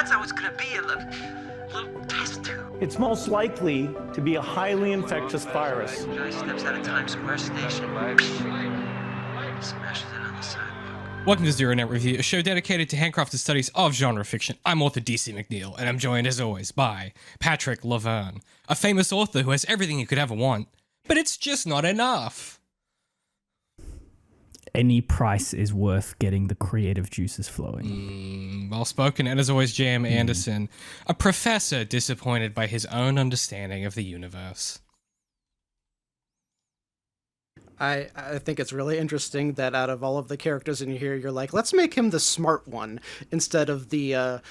That's how it's gonna be, a little test tube. It's most likely to be a highly infectious virus. Guy steps out of Times Square station, smashes it on the sidewalk. Welcome to Zero Net Review, a show dedicated to handcrafted studies of genre fiction. I'm author DC McNeill, and I'm joined, as always, by Patrick Laverne, a famous author who has everything you could ever want, but it's just not enough. Any price is worth getting the creative juices flowing. Well spoken, and as always, J.M. Anderson, a professor disappointed by his own understanding of the universe. I think it's really interesting that out of all of the characters in here, you're like, let's make him the smart one instead of the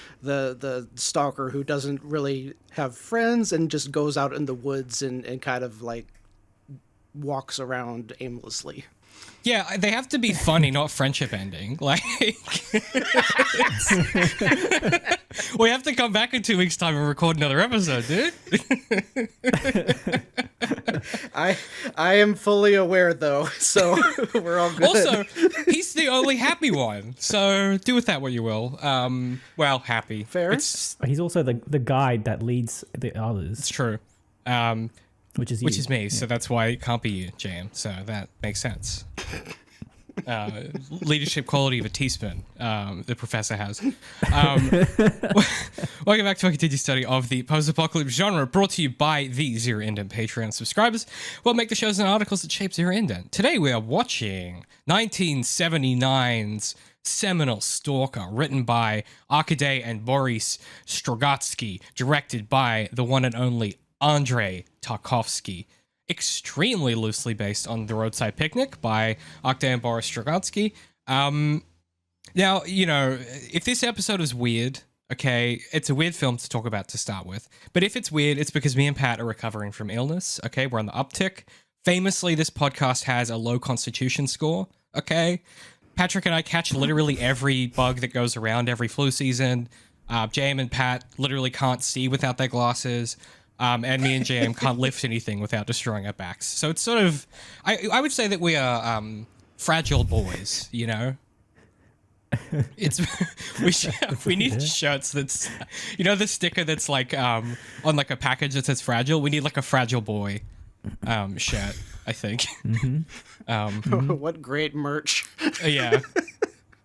stalker who doesn't really have friends and just goes out in the woods and kind of like walks around aimlessly. Yeah, they have to be funny, not friendship ending. Like, we have to come back in 2 weeks' time and record another episode, dude. I am fully aware, though, so we're all good. Also, he's the only happy one, so do with that what you will. Well, happy. Fair. He's also the guide that leads the others. It's true. Which is you. Which is me, so that's why it can't be you, Jam. So that makes sense. Leadership quality of a teaspoon, the professor has. Welcome back to our continued study of the post-apocalypse genre, brought to you by the Zero Indent Patreon subscribers. We'll make the shows and articles that shape Zero Indent. Today we are watching 1979's seminal Stalker, written by Arkady and Boris Strugatsky, directed by the one and only Andrei Tarkovsky, extremely loosely based on The Roadside Picnic by Arkady and Boris Strugatsky. Now, you know, if this episode is weird, okay, it's a weird film to talk about to start with, but if it's weird, it's because me and Pat are recovering from illness, okay? We're on the uptick. Famously, this podcast has a low constitution score, okay? Patrick and I catch literally every bug that goes around every flu season. Jam and Pat literally can't see without their glasses. And me and JM can't lift anything without destroying our backs. So it's sort of, I would say that we are fragile boys, you know? We need shirts that's, you know, the sticker that's like on like a package that says fragile? We need like a fragile boy shirt, I think. What great merch. Yeah.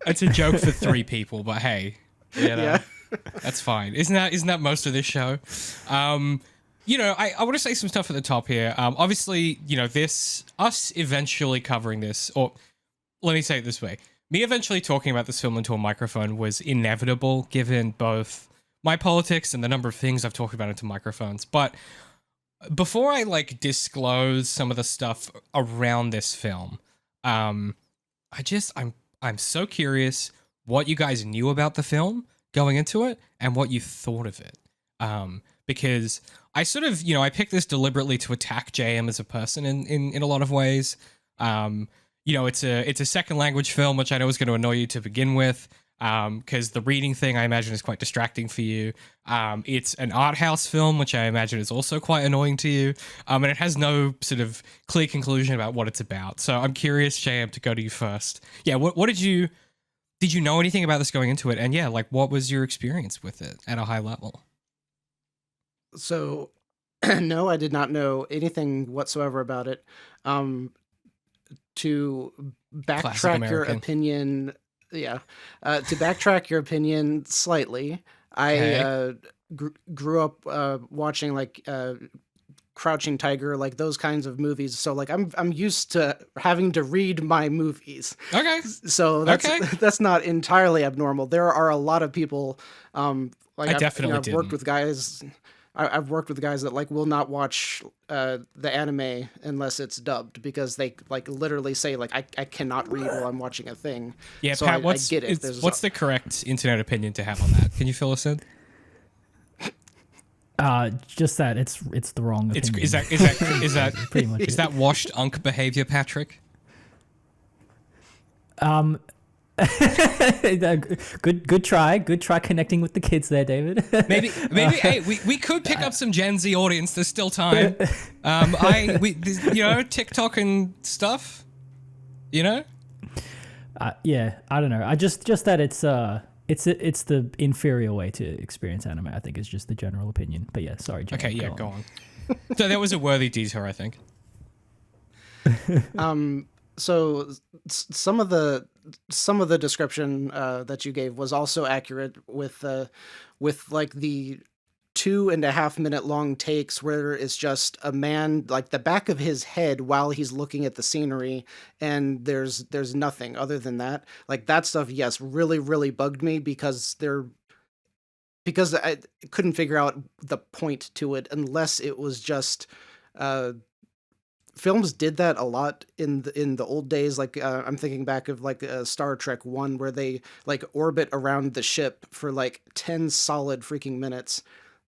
It's a joke for 3 people, but hey, you know, Yeah. that's fine. Isn't that most of this show? You know, I want to say some stuff at the top here. Obviously, you know, us eventually covering this, or let me say it this way. Me eventually talking about this film into a microphone was inevitable, given both my politics and the number of things I've talked about into microphones. But before I, like, disclose some of the stuff around this film, I'm so curious what you guys knew about the film going into it and what you thought of it. Because I sort of, you know, I picked this deliberately to attack JM as a person in a lot of ways. You know, it's a second language film, which I know is going to annoy you to begin with, because the reading thing I imagine is quite distracting for you. It's an art house film, which I imagine is also quite annoying to you. And it has no sort of clear conclusion about what it's about. So I'm curious, JM, to go to you first. Yeah, what did you know anything about this going into it? And yeah, like, what was your experience with it at a high level? So, no, I did not know anything whatsoever about it. To backtrack your opinion, to backtrack your opinion slightly, I grew up watching like Crouching Tiger, like those kinds of movies. So like I'm used to having to read my movies. Okay. So that's not entirely abnormal. There are a lot of people. Like I've worked with guys. I've worked with guys that like will not watch the anime unless it's dubbed because they like literally say like I cannot read while I'm watching a thing. Yeah, so Pat, I get it. What's the correct internet opinion to have on that? Can you fill us in? Just that it's the wrong opinion. Is that pretty much is that washed unk behavior, Patrick? Good try connecting with the kids there, David. maybe hey, we could pick up some Gen Z audience. There's still time. You know, TikTok and stuff, you know. Yeah, I don't know. I just that it's it's the inferior way to experience anime. I think is just the general opinion. But yeah, sorry. Jay, Okay, yeah, go on. So that was a worthy detour, I think. So some of the description that you gave was also accurate with like the 2.5 minute long takes where it's just a man, like the back of his head while he's looking at the scenery, and there's nothing other than that. Like that stuff, yes, really, really bugged me because I couldn't figure out the point to it unless it was just films did that a lot in the old days. Like I'm thinking back of like Star Trek 1 where they like orbit around the ship for like 10 solid freaking minutes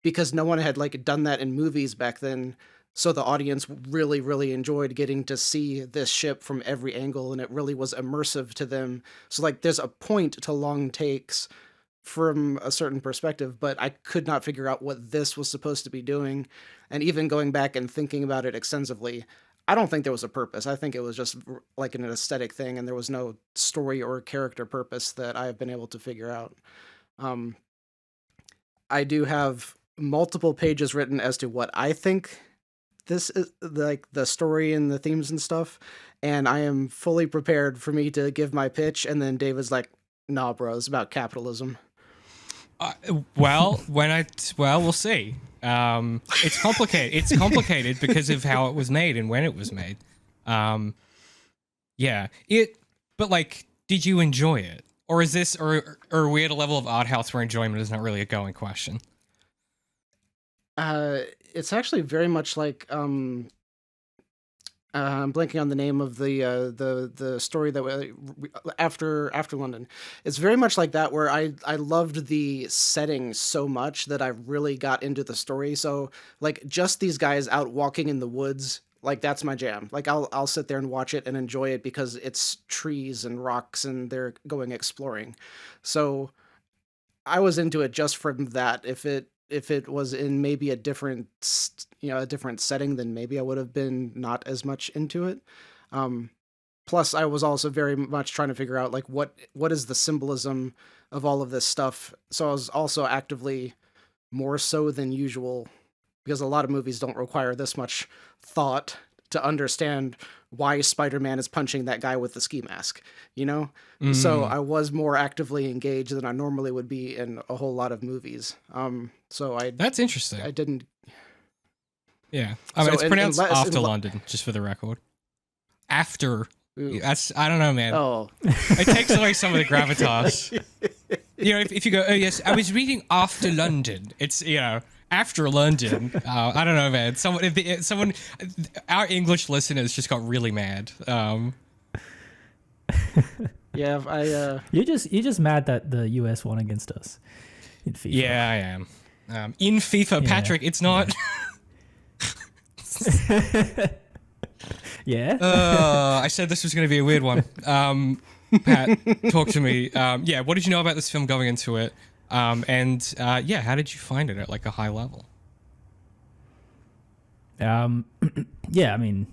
because no one had like done that in movies back then. So the audience really, really enjoyed getting to see this ship from every angle, and it really was immersive to them. So like there's a point to long takes from a certain perspective, but I could not figure out what this was supposed to be doing. And even going back and thinking about it extensively, I don't think there was a purpose. I think it was just like an aesthetic thing, and there was no story or character purpose that I have been able to figure out. I do have multiple pages written as to what I think this is, like the story and the themes and stuff, and I am fully prepared for me to give my pitch, and then David's like, nah, bro, it's about capitalism. Well, we'll see. It's complicated. It's complicated because of how it was made and when it was made. Yeah. But like, did you enjoy it, or is this, or are we at a level of art house where enjoyment is not really a going question? It's actually very much like I'm blanking on the name of the story that after London. It's very much like that, where I loved the setting so much that I really got into the story. So like just these guys out walking in the woods, like that's my jam. Like I'll sit there and watch it and enjoy it because it's trees and rocks and they're going exploring. So I was into it just from that. If it was in maybe a different setting, then maybe I would have been not as much into it. Plus, I was also very much trying to figure out like what is the symbolism of all of this stuff. So I was also actively more so than usual, because a lot of movies don't require this much thought to understand why Spider-Man is punching that guy with the ski mask, you know? So I was more actively engaged than I normally would be in a whole lot of movies. That's interesting. I didn't. Yeah. I mean, it's pronounced after London, just for the record. After. That's, I don't know, man. Oh. It takes away some of the gravitas. You know, if you go, oh yes, I was reading after London. It's, you know, after London. I don't know, man. Someone, our English listeners just got really mad. Yeah, You're just mad that the US won against us in FIFA. Yeah, I am. In FIFA, yeah. Patrick, it's not. Yeah. I said this was going to be a weird one. Pat, talk to me. Yeah, what did you know about this film going into it? Yeah, how did you find it at like a high level? Yeah, I mean,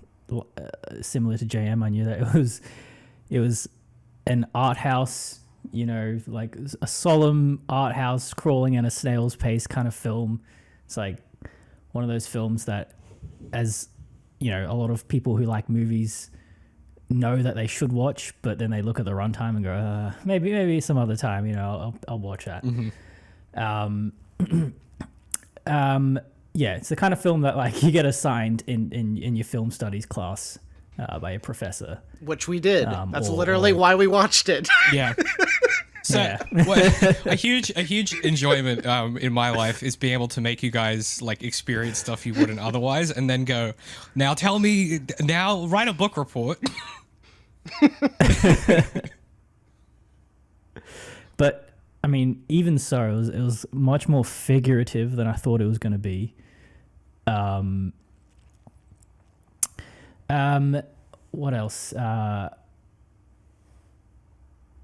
similar to JM, I knew that it was an art house, you know, like a solemn art house crawling at a snail's pace kind of film. It's like one of those films that, as you know, a lot of people who like movies know that they should watch, but then they look at the runtime and go, maybe some other time, you know, I'll watch that. Mm-hmm. Yeah, it's the kind of film that like you get assigned in your film studies class by a professor, which we did. That's literally why we watched it. Yeah. So yeah. a huge enjoyment in my life is being able to make you guys like experience stuff you wouldn't otherwise, and then go, now write a book report. But I mean, even so, it was much more figurative than I thought it was going to be. What else?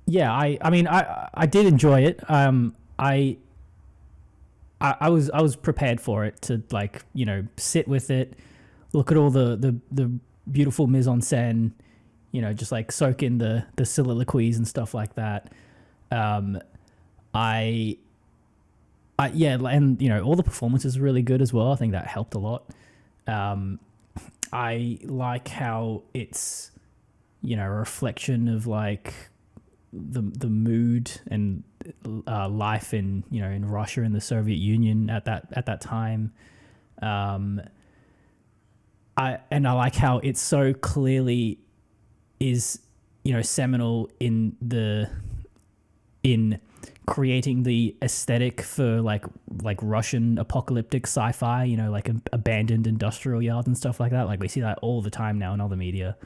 Yeah, I mean, I did enjoy it. I was prepared for it to, like, you know, sit with it, look at all the beautiful mise en scène, you know, just like soak in the soliloquies and stuff like that. Yeah, and you know, all the performances are really good as well. I think that helped a lot. I like how it's, you know, a reflection of like the mood and life in, you know, in Russia and the Soviet Union at that time. I like how it so clearly is, you know, seminal in creating the aesthetic for like Russian apocalyptic sci-fi, you know, like abandoned industrial yards and stuff like that. Like we see that all the time now in other media.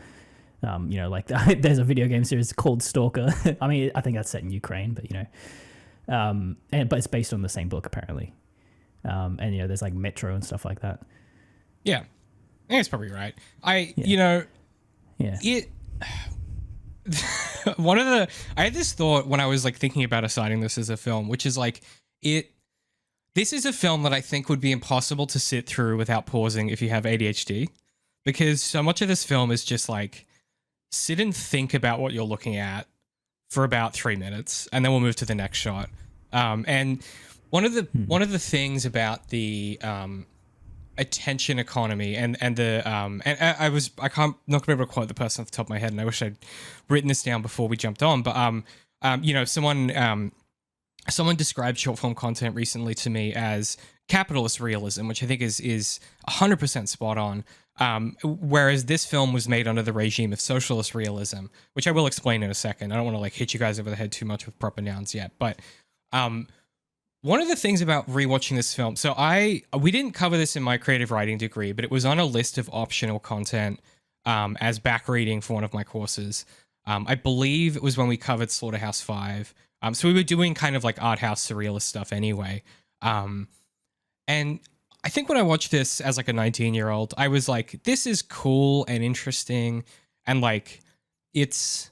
You know, like there's a video game series called Stalker. I mean, I think that's set in Ukraine, but you know, but it's based on the same book apparently. And you know, there's like Metro and stuff like that. Yeah, I think it's probably right. You know, it. I had this thought when I was like thinking about assigning this as a film, which is like this is a film that I think would be impossible to sit through without pausing if you have ADHD, because so much of this film is just like sit and think about what you're looking at for about 3 minutes, and then we'll move to the next shot. And one of the things about the attention economy and the and I can't not gonna be able to quote the person off the top of my head, and I wish I'd written this down before we jumped on, but you know, someone described short form content recently to me as capitalist realism, which I think is 100% spot on. Whereas this film was made under the regime of socialist realism, which I will explain in a second. I don't want to like hit you guys over the head too much with proper nouns yet, but one of the things about rewatching this film, so we didn't cover this in my creative writing degree, but it was on a list of optional content as back reading for one of my courses. I believe it was when we covered Slaughterhouse-5. So we were doing kind of like art house surrealist stuff anyway. And I think when I watched this as like a 19-year-old, I was like, this is cool and interesting, and like it's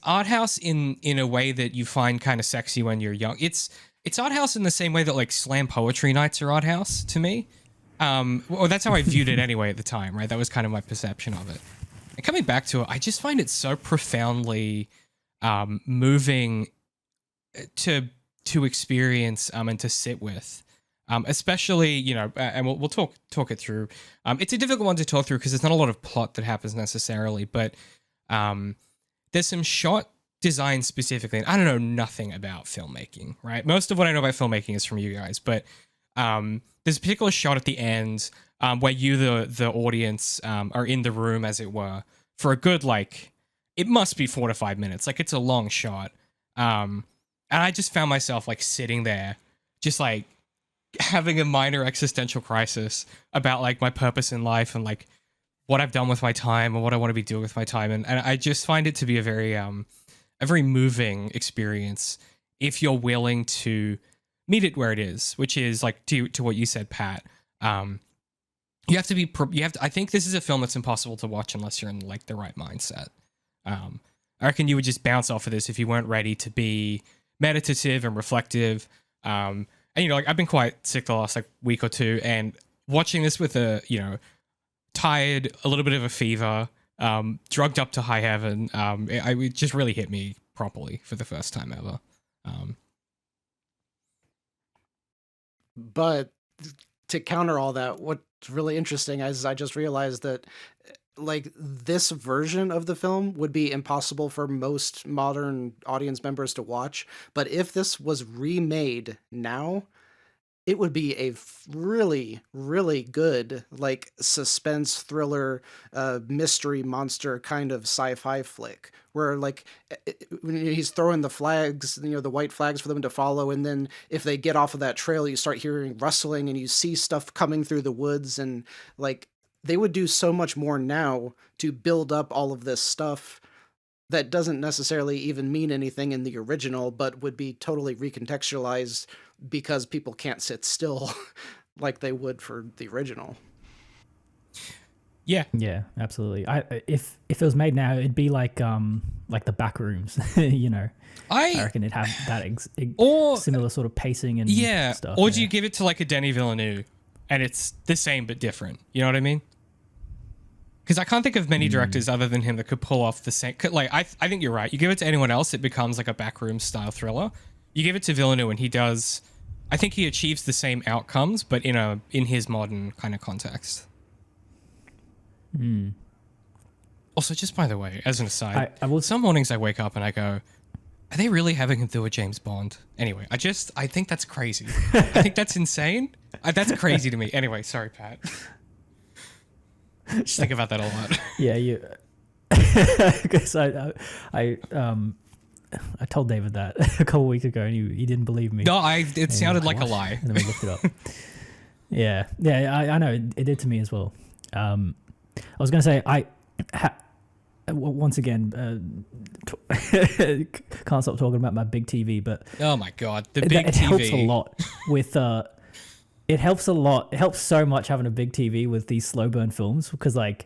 art house in a way that you find kind of sexy when you're young. It's art house in the same way that like slam poetry nights are art house to me. Or that's how I viewed it anyway at the time, right? That was kind of my perception of it. And coming back to it, I just find it so profoundly moving to experience and to sit with. Especially, you know, and we'll talk it through. It's a difficult one to talk through because there's not a lot of plot that happens necessarily, but there's some shot design specifically, and I don't know nothing about filmmaking, right? Most of what I know about filmmaking is from you guys, but there's a particular shot at the end where you, the audience, are in the room, as it were, for a good, like, it must be 4 to 5 minutes. Like, it's a long shot. And I just found myself, like, sitting there, just, like, having a minor existential crisis about, like, my purpose in life and, like, what I've done with my time and what I want to be doing with my time. And I just find it to be a very moving experience if you're willing to meet it where it is, which is like to what you said, Pat. You have to, I think this is a film that's impossible to watch unless you're in like the right mindset. I reckon you would just bounce off of this if you weren't ready to be meditative and reflective. And you know, like I've been quite sick the last like week or two, and watching this with a, you know, tired, a little bit of a fever, drugged up to high heaven. It just really hit me properly for the first time ever. But to counter all that, what's really interesting is I just realized that like this version of the film would be impossible for most modern audience members to watch. But if this was remade now, it would be a really, really good, like, suspense thriller, mystery monster kind of sci-fi flick, where, like, when he's throwing the flags, you know, the white flags for them to follow, and then if they get off of that trail, you start hearing rustling, and you see stuff coming through the woods, and, like, they would do so much more now to build up all of this stuff that doesn't necessarily even mean anything in the original, but would be totally recontextualized because people can't sit still like they would for the original. Yeah, absolutely. If it was made now, it'd be like the back rooms, you know. I reckon it'd have that or similar sort of pacing and stuff. Or do you give it to like a Denis Villeneuve and it's the same but different? You know what I mean? because I can't think of many directors other than him that could pull off the same. Like I think you're right. You give it to anyone else, it becomes like a backroom style thriller. You give it to Villeneuve, and he does. I think he achieves the same outcomes, but in his modern kind of context. Also, just by the way, as an aside, some mornings I wake up and I go, are they really having him do a James Bond? Anyway, I think that's crazy. I think that's insane. That's crazy to me. Anyway, sorry, Pat. Just think about that a lot. Yeah, you. Because I told David that a couple weeks ago, and he didn't believe me. No, it sounded like a lie. And then we looked it up. Yeah, I know it did to me as well. I was gonna say once again can't stop talking about my big TV, but oh my god, the big it TV. helps a lot with it helps a lot. It helps so much having a big TV with these slow burn films, because like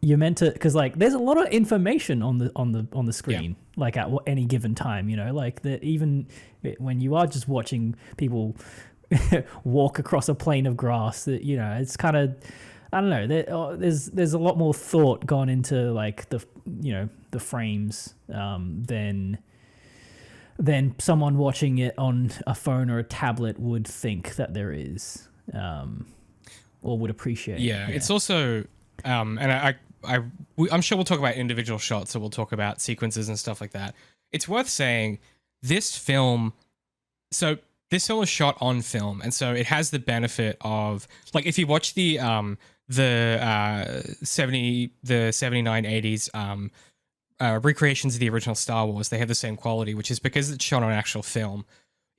you're meant to, because like there's a lot of information on the screen, like at any given time, you know, like that even when you are just watching people walk across a plane of grass, that, you know, it's kind of, I don't know, there's a lot more thought gone into like the, you know, the frames than someone watching it on a phone or a tablet would think that there is, or would appreciate. Yeah, it's also, and I'm sure we'll talk about individual shots, or we'll talk about sequences and stuff like that. It's worth saying this film is shot on film, and so it has the benefit of, like, if you watch the 79 80s recreations of the original Star Wars, they have the same quality, which is because it's shot on actual film.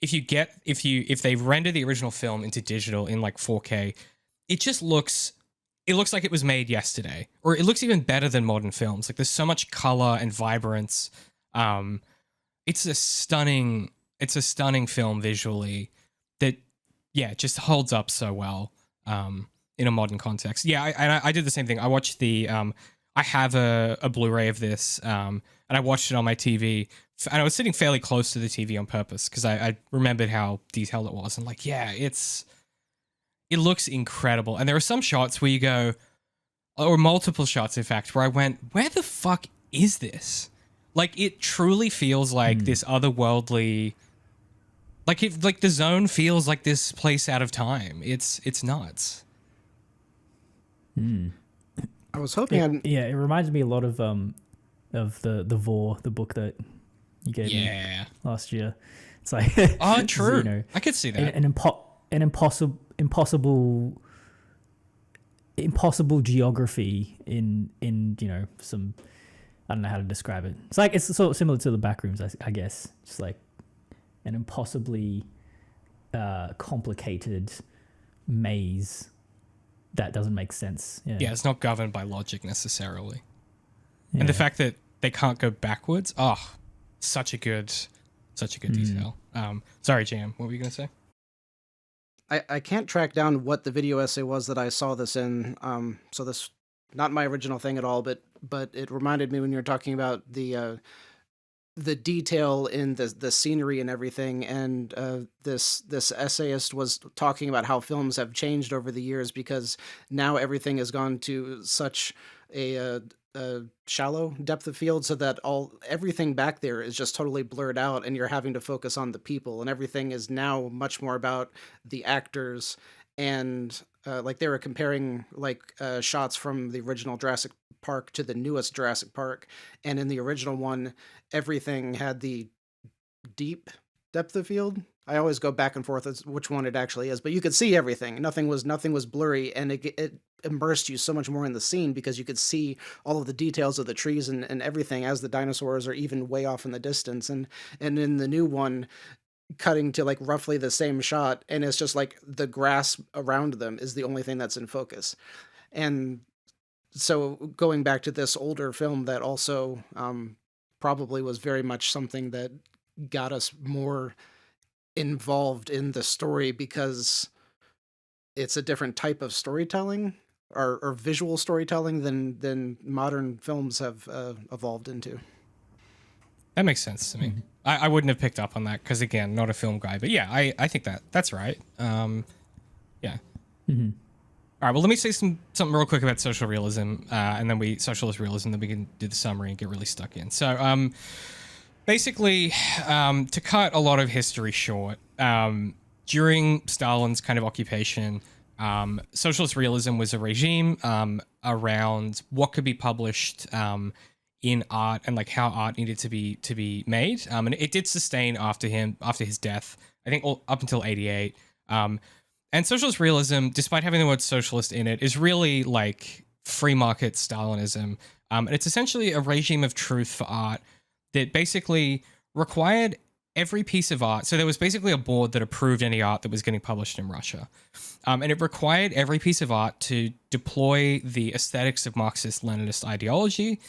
If they render the original film into digital in like 4K, it looks like it was made yesterday, or it looks even better than modern films. Like, there's so much color and vibrance. It's a stunning film visually that, yeah, just holds up so well in a modern context. Yeah, I did the same thing. I watched I have a Blu-ray of this, and I watched it on my TV, and I was sitting fairly close to the TV on purpose because I remembered how detailed it was, and like, yeah, it looks incredible. And there are some shots where you go, or multiple shots, in fact, where I went, where the fuck is this? Like, it truly feels like this otherworldly, like the zone feels like this place out of time. It's nuts. I was hoping. It reminds me a lot of the Vor, the book that you gave me last year. It's like, oh, true. You know, I could see that. An impossible geography in you know, some, I don't know how to describe it. It's like, it's sort of similar to the Backrooms, I guess. Just like an impossibly complicated maze that doesn't make sense. Yeah, it's not governed by logic necessarily. Yeah. And the fact that they can't go backwards, such a good detail. Sorry, Jam, what were you going to say? I can't track down what the video essay was that I saw this in. So this, not my original thing at all, but it reminded me when you were talking about the detail in the scenery and everything. And this essayist was talking about how films have changed over the years, because now everything has gone to such a shallow depth of field, so that everything back there is just totally blurred out, and you're having to focus on the people, and everything is now much more about the actors. And like, they were comparing like shots from the original Jurassic Park to the newest Jurassic Park, and in the original one, everything had the deep depth of field. I always go back and forth as which one it actually is, but you could see everything. Nothing was blurry, and it immersed you so much more in the scene, because you could see all of the details of the trees and everything, as the dinosaurs are even way off in the distance. And in the new one, cutting to like roughly the same shot, and it's just like the grass around them is the only thing that's in focus. And so going back to this older film that also probably was very much something that got us more involved in the story, because it's a different type of storytelling, or visual storytelling, than modern films have evolved into. That makes sense to me. I wouldn't have picked up on that, because, again, not a film guy. But yeah, I think that's right. Yeah. All right, well, let me say something real quick about social realism, and then socialist realism, then we can do the summary and get really stuck in. So, basically, to cut a lot of history short, during Stalin's kind of occupation, socialist realism was a regime around what could be published in art and like how art needed to be made, and it did sustain after his death. I think up until '88. And socialist realism, despite having the word socialist in it, is really like free market Stalinism. And it's essentially a regime of truth for art that basically required every piece of art. So there was basically a board that approved any art that was getting published in Russia. And it required every piece of art to deploy the aesthetics of Marxist-Leninist ideology,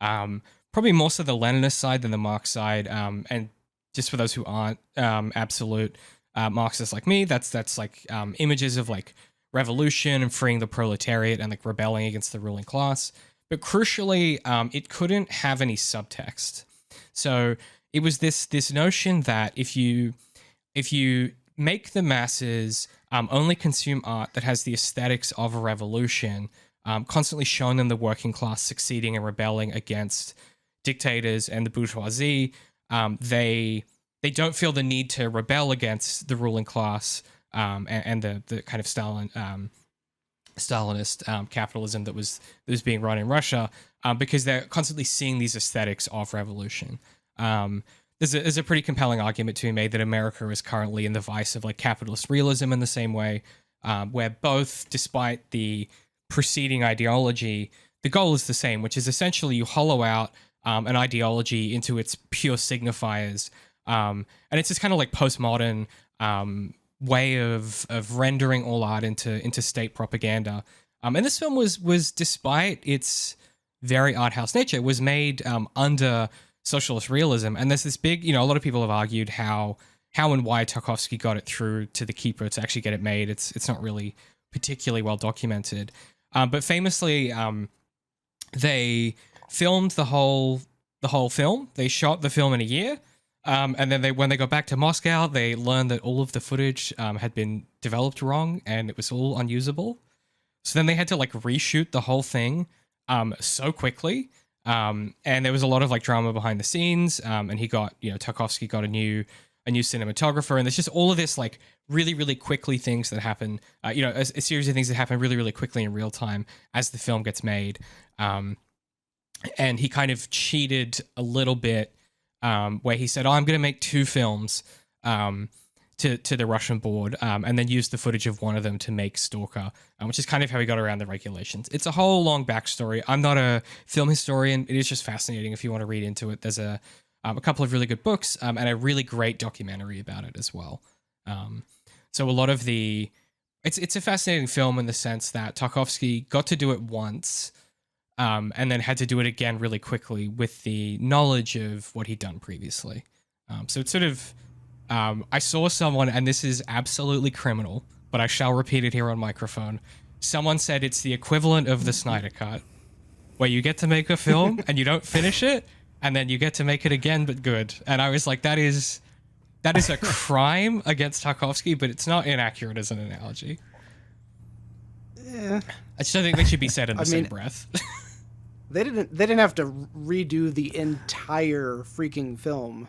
probably more so the Leninist side than the Marx side. And just for those who aren't absolute Marxists like me, that's like images of like revolution and freeing the proletariat and like rebelling against the ruling class. But crucially, it couldn't have any subtext. So it was this notion that if you make the masses only consume art that has the aesthetics of a revolution, constantly showing them the working class succeeding and rebelling against dictators and the bourgeoisie, they don't feel the need to rebel against the ruling class and the kind of Stalinist capitalism that was being run in Russia, because they're constantly seeing these aesthetics of revolution. There's a pretty compelling argument to be made that America is currently in the vice of like capitalist realism in the same way, where both, despite the preceding ideology, the goal is the same, which is essentially you hollow out an ideology into its pure signifiers. And it's this kind of like postmodern way of rendering all art into state propaganda. And this film was despite its very art house nature, was made under socialist realism. And there's this big, a lot of people have argued how and why Tarkovsky got it through to the keeper to actually get it made. It's not really particularly well documented. But famously, they filmed the whole film. They shot the film in a year. And then when they got back to Moscow, they learned that all of the footage had been developed wrong and it was all unusable. So then they had to like reshoot the whole thing so quickly. And there was a lot of like drama behind the scenes. And Tarkovsky got a new cinematographer, and there's just all of this like really, really quickly things that happen, a series of things that happen really, really quickly in real time as the film gets made. And he kind of cheated a little bit, where he said, I'm going to make 2 films to the Russian board, and then use the footage of one of them to make Stalker, which is kind of how he got around the regulations. It's a whole long backstory. I'm not a film historian. It is just fascinating if you want to read into it. There's a couple of really good books and a really great documentary about it as well. So a lot of it's a fascinating film in the sense that Tarkovsky got to do it once, and then had to do it again really quickly with the knowledge of what he'd done previously. So it's sort of, I saw someone, and this is absolutely criminal, but I shall repeat it here on microphone. Someone said it's the equivalent of the Snyder Cut, where you get to make a film and you don't finish it, and then you get to make it again, but good. And I was like, that is a crime against Tarkovsky, but it's not inaccurate as an analogy. Yeah. I just don't think they should be said in the same breath. They didn't have to redo the entire freaking film,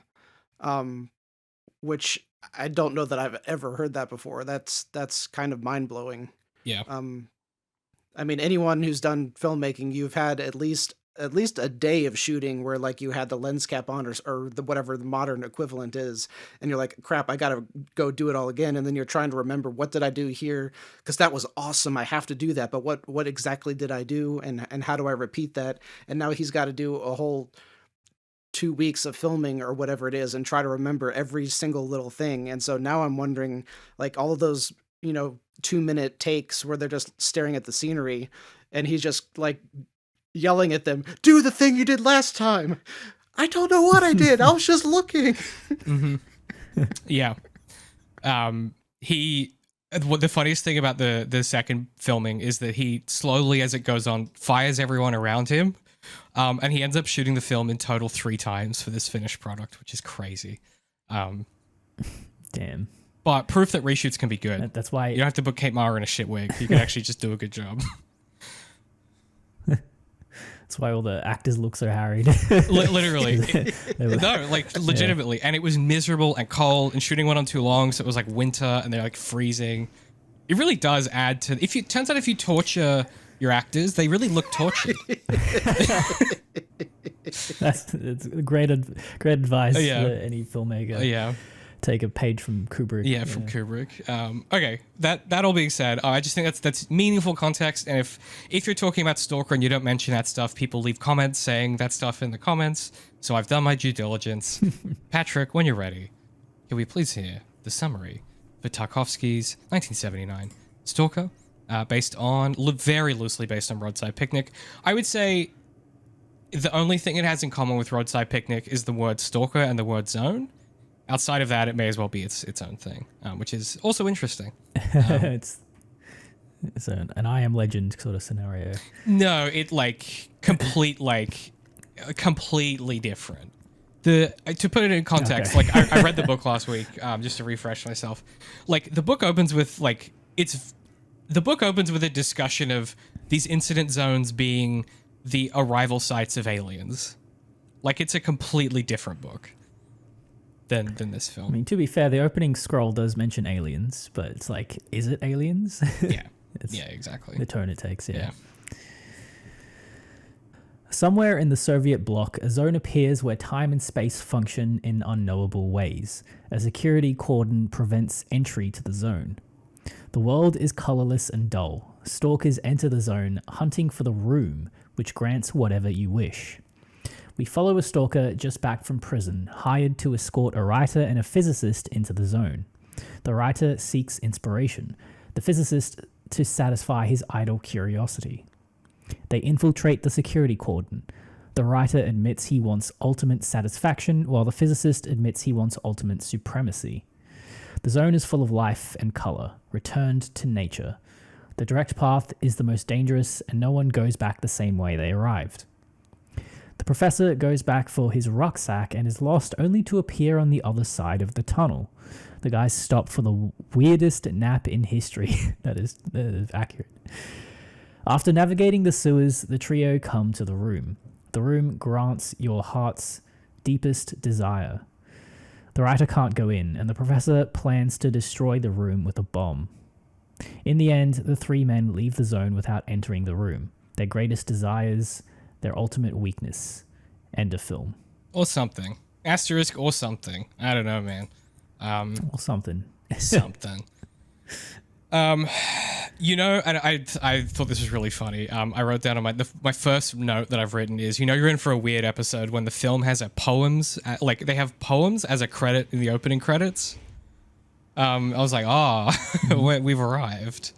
which I don't know that I've ever heard that before. That's kind of mind blowing. Yeah. I mean, anyone who's done filmmaking, you've had at least a day of shooting where like you had the lens cap on or the whatever the modern equivalent is, and you're like, crap, I gotta go do it all again, and then you're trying to remember, what did I do here, because that was awesome, I have to do that, but what exactly did I do, and how do I repeat that? And now he's got to do a whole 2 weeks of filming or whatever it is and try to remember every single little thing. And so now I'm wondering, like, all of those 2-minute takes where they're just staring at the scenery and he's just like yelling at them, do the thing you did last time. I don't know what I did. I was just looking. Mm-hmm. Yeah. The funniest thing about the second filming is that he slowly, as it goes on, fires everyone around him. And he ends up shooting the film in total 3 times for this finished product, which is crazy. Damn. but proof that reshoots can be good. That's why You don't have to put Kate Mara in a shit wig. You can actually just do a good job. that's why all the actors look so harried. Literally. No, like legitimately. And it was miserable and cold and shooting went on too long, so it was like winter and they're like freezing. It really does add to turns out if you torture your actors, they really look tortured. It's great advice Yeah. for any filmmaker. Yeah. Take a page from Kubrick. Yeah, from Kubrick. Okay, that all being said, I just think that's meaningful context. And if you're talking about Stalker and you don't mention that stuff, people leave comments saying that stuff in the comments. So I've done my due diligence. Patrick, when you're ready, can we please hear the summary for Tarkovsky's 1979 Stalker, based on very loosely based on Roadside Picnic. I would say the only thing it has in common with Roadside Picnic is the word Stalker and the word zone. Outside of that, it may as well be its own thing, which is also interesting. It's an I Am Legend sort of scenario. No, it completely different. To put it in context, Okay. like I read the book last week, just to refresh myself. Like the book opens with a discussion of these incident zones being the arrival sites of aliens. Like it's a completely different book than this film. I mean, to be fair, the opening scroll does mention aliens, but it's like, is it aliens? Yeah. It's Yeah, exactly. the tone it takes, yeah. Yeah. Somewhere in the Soviet bloc, a zone appears where time and space function in unknowable ways. A security cordon prevents entry to the zone. The world is colorless and dull. Stalkers enter the zone, hunting for the room, which grants whatever you wish. We follow a stalker just back from prison, hired to escort a writer and a physicist into the zone. The writer seeks inspiration, the physicist to satisfy his idle curiosity. They infiltrate the security cordon. The writer admits he wants ultimate satisfaction, while the physicist admits he wants ultimate supremacy. The zone is full of life and color, returned to nature. The direct path is the most dangerous, and no one goes back the same way they arrived. The professor goes back for his rucksack and is lost only to appear on the other side of the tunnel. The guys stop for the weirdest nap in history. That is accurate. After navigating the sewers, the trio come to the room. The room grants your heart's deepest desire. The writer can't go in, and the professor plans to destroy the room with a bomb. In the end, the three men leave the zone without entering the room. Their greatest desires, their ultimate weakness. End of film. Or something. Asterisk or something. I don't know, man. Or something. Something. You know, and I thought this was really funny. I wrote down on my first note that I've written is, you know, you're in for a weird episode when the film has they have poems as a credit in the opening credits. I was like, we've arrived.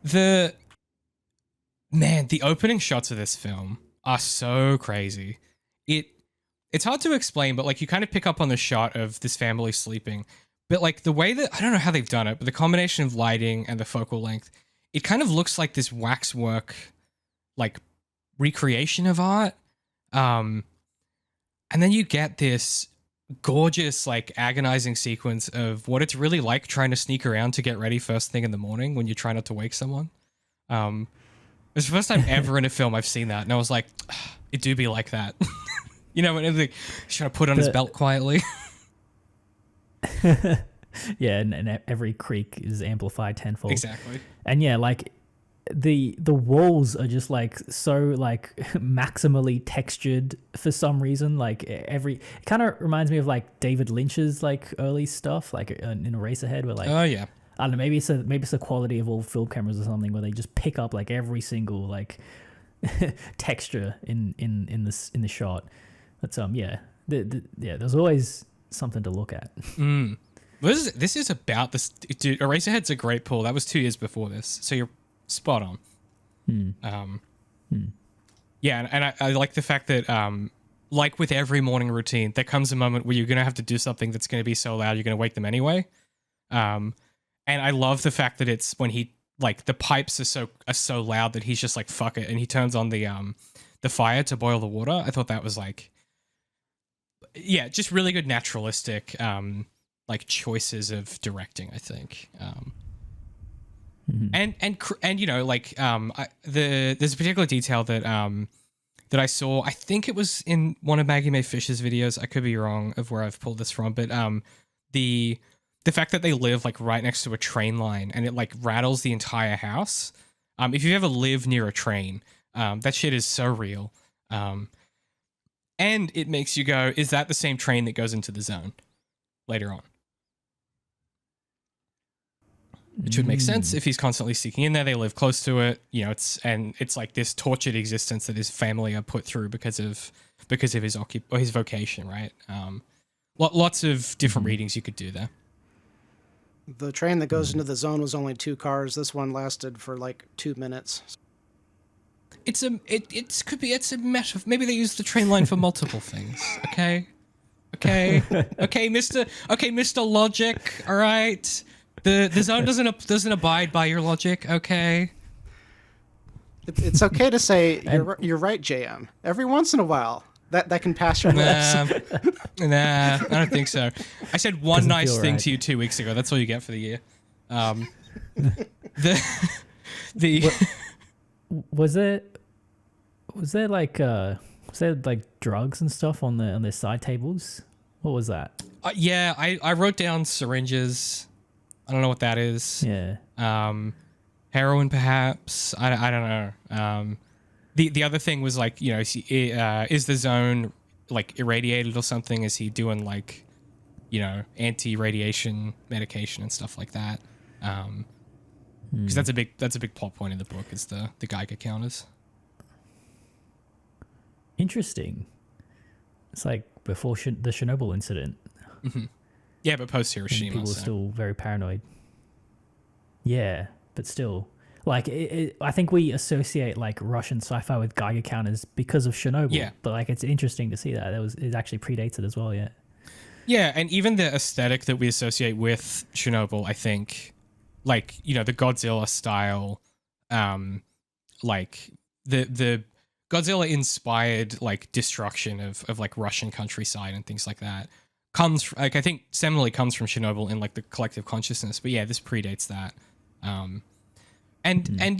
The opening shots of this film are so crazy. It's hard to explain, but like you kind of pick up on the shot of this family sleeping. But like the way that, I don't know how they've done it, but the combination of lighting and the focal length, it kind of looks like this waxwork, like recreation of art. And then you get this gorgeous, like agonizing sequence of what it's really like trying to sneak around to get ready first thing in the morning when you try not to wake someone. It's the first time ever in a film I've seen that. And I was like, it do be like that. You know, when he's trying to put on his belt quietly. Yeah, and every creak is amplified tenfold. Exactly. And yeah, like the walls are just like so like maximally textured for some reason. Like it kind of reminds me of like David Lynch's like early stuff, like in Eraserhead, where like, oh yeah, I don't know, maybe it's the quality of all film cameras or something, where they just pick up like every single like texture in the shot. But yeah, there's always something to look at. This is about this, dude. Eraserhead's a great pull. That was 2 years before this, so you're spot on. Yeah, and I like the fact that like with every morning routine, there comes a moment where you're gonna have to do something that's gonna be so loud you're gonna wake them anyway. And I love the fact that it's when he like the pipes are so loud that he's just like fuck it, and he turns on the fire to boil the water. I thought that was like, yeah, just really good naturalistic like choices of directing, I think. And you know, like there's a particular detail that that I saw. I think it was in one of Maggie Mae Fisher's videos. I could be wrong of where I've pulled this from, but the fact that they live like right next to a train line and it like rattles the entire house. If you ever live near a train, that shit is so real. And it makes you go, is that the same train that goes into the zone later on? Which would make sense if he's constantly sneaking in there. They live close to it, you know. It's like this tortured existence that his family are put through because of his vocation, right? Lots of different readings you could do there. The train that goes into the zone was only 2 cars. This one lasted for like 2 minutes. It's a matter of, maybe they use the train line for multiple things. Okay, Mr. Logic. All right. The zone doesn't abide by your logic, okay? It's okay to say you're right, JM. Every once in a while, that can pass your lips. Nah, I don't think so. I said one Doesn't nice feel thing right. to you 2 weeks ago. That's all you get for the year. Was there like drugs and stuff on the side tables? What was that? Yeah, I wrote down syringes. I don't know what that is. Yeah. Heroin, perhaps. I don't know. The other thing was like, you know, is the zone like irradiated or something? Is he doing like, you know, anti-radiation medication and stuff like that? Because that's a big plot point in the book is the Geiger counters. Interesting. It's like before the Chernobyl incident. Mm-hmm. Yeah, but post And Hiroshima. people are still very paranoid. Yeah, but still, like I think we associate like Russian sci-fi with Geiger counters because of Chernobyl. Yeah. But like it's interesting to see that it actually predates it as well. Yeah. Yeah, and even the aesthetic that we associate with Chernobyl, I think, like, you know, the Godzilla style, like the Godzilla inspired like destruction of like Russian countryside and things like that. I think seminally comes from Chernobyl in like the collective consciousness, but yeah, this predates that. And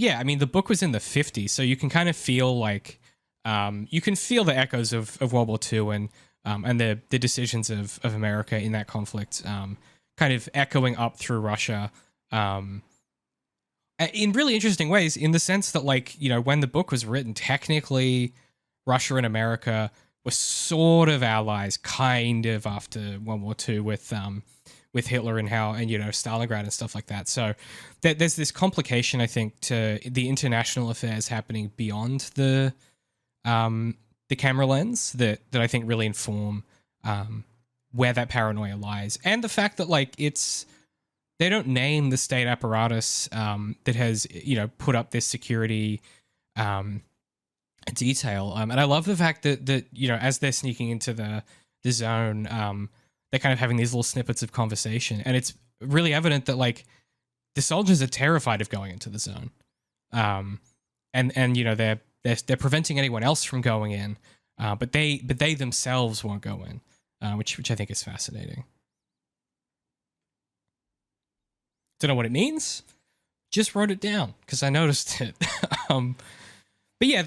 yeah, I mean, the book was in the 50s, so you can kind of feel like you can feel the echoes of World War II and the decisions of America in that conflict, kind of echoing up through Russia, in really interesting ways, in the sense that, like, you know, when the book was written, technically Russia and America were sort of allies, kind of, after World War II with Hitler and you know, Stalingrad and stuff like that. So there's this complication, I think, to the international affairs happening beyond the camera lens that I think really inform where that paranoia lies, and the fact that, like, they don't name the state apparatus that has, you know, put up this security detail, and I love the fact that you know, as they're sneaking into the zone, they're kind of having these little snippets of conversation, and it's really evident that, like, the soldiers are terrified of going into the zone, and you know, they're preventing anyone else from going in, but they themselves won't go in, which I think is fascinating. Don't know what it means. Just wrote it down because I noticed it. But yeah,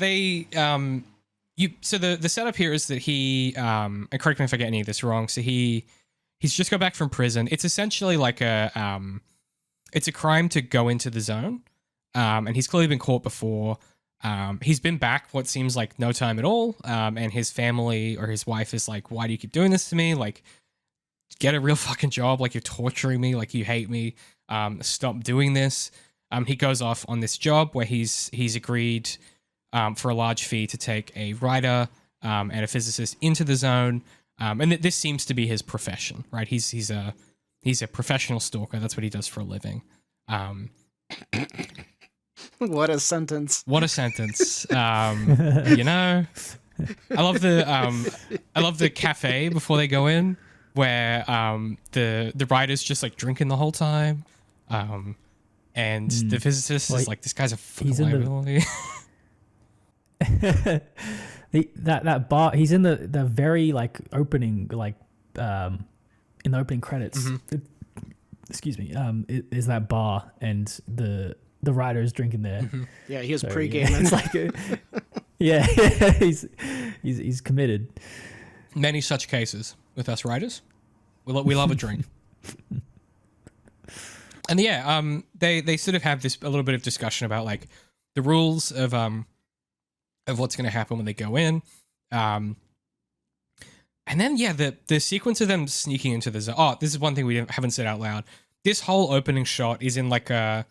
so the setup here is that he, and correct me if I get any of this wrong. So he's just got back from prison. It's essentially like it's a crime to go into the zone. And he's clearly been caught before. He's been back what seems like no time at all. And his family or his wife is like, why do you keep doing this to me? Like, get a real fucking job. Like, you're torturing me. Like, you hate me. Stop doing this. He goes off on this job where he's agreed for a large fee to take a writer and a physicist into the zone. And this seems to be his profession, right? He's a professional stalker. That's what he does for a living. What a sentence. What a sentence. You know, I love the cafe before they go in, where the writer's just like drinking the whole time. And the physicist is like, this guy's a fucking liability. That bar, he's in the very like opening, like in in the opening credits, excuse me, is that bar and the writer is drinking there. Yeah, he was So, pre-gaming. Yeah, it's like he's committed. Many such cases with us writers. We love a drink. And yeah, they sort of have a little bit of discussion about like the rules of what's going to happen when they go in. And then yeah, the sequence of them sneaking into the zone. Oh, this is one thing we haven't said out loud. This whole opening shot is in like a.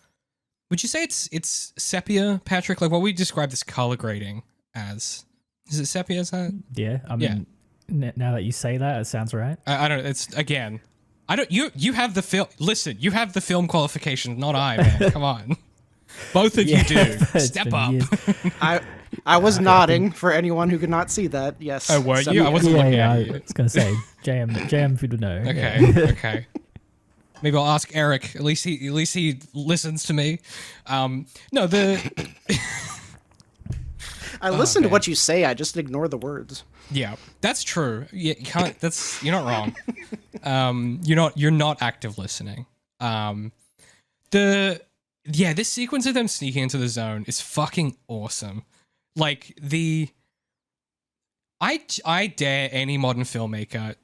Would you say it's sepia, Patrick? Like what we describe this color grading as? Is it sepia? Is that? Yeah, I mean, now that you say that, it sounds right. I don't. It's again. I don't. You have the film. Listen, you have the film qualification, not I, man. Come on, both of you do. Step up. I was nodding for anyone who could not see that. Yes. Oh, were you? I wasn't looking at you. I was gonna say JM would know. Okay. Okay. Maybe I'll ask Eric. At least he listens to me. No, I listen to what you say. I just ignore the words. Yeah, that's true. Yeah, you can't. You're not wrong. You're not active listening. This sequence of them sneaking into the zone is fucking awesome. Like I dare any modern filmmaker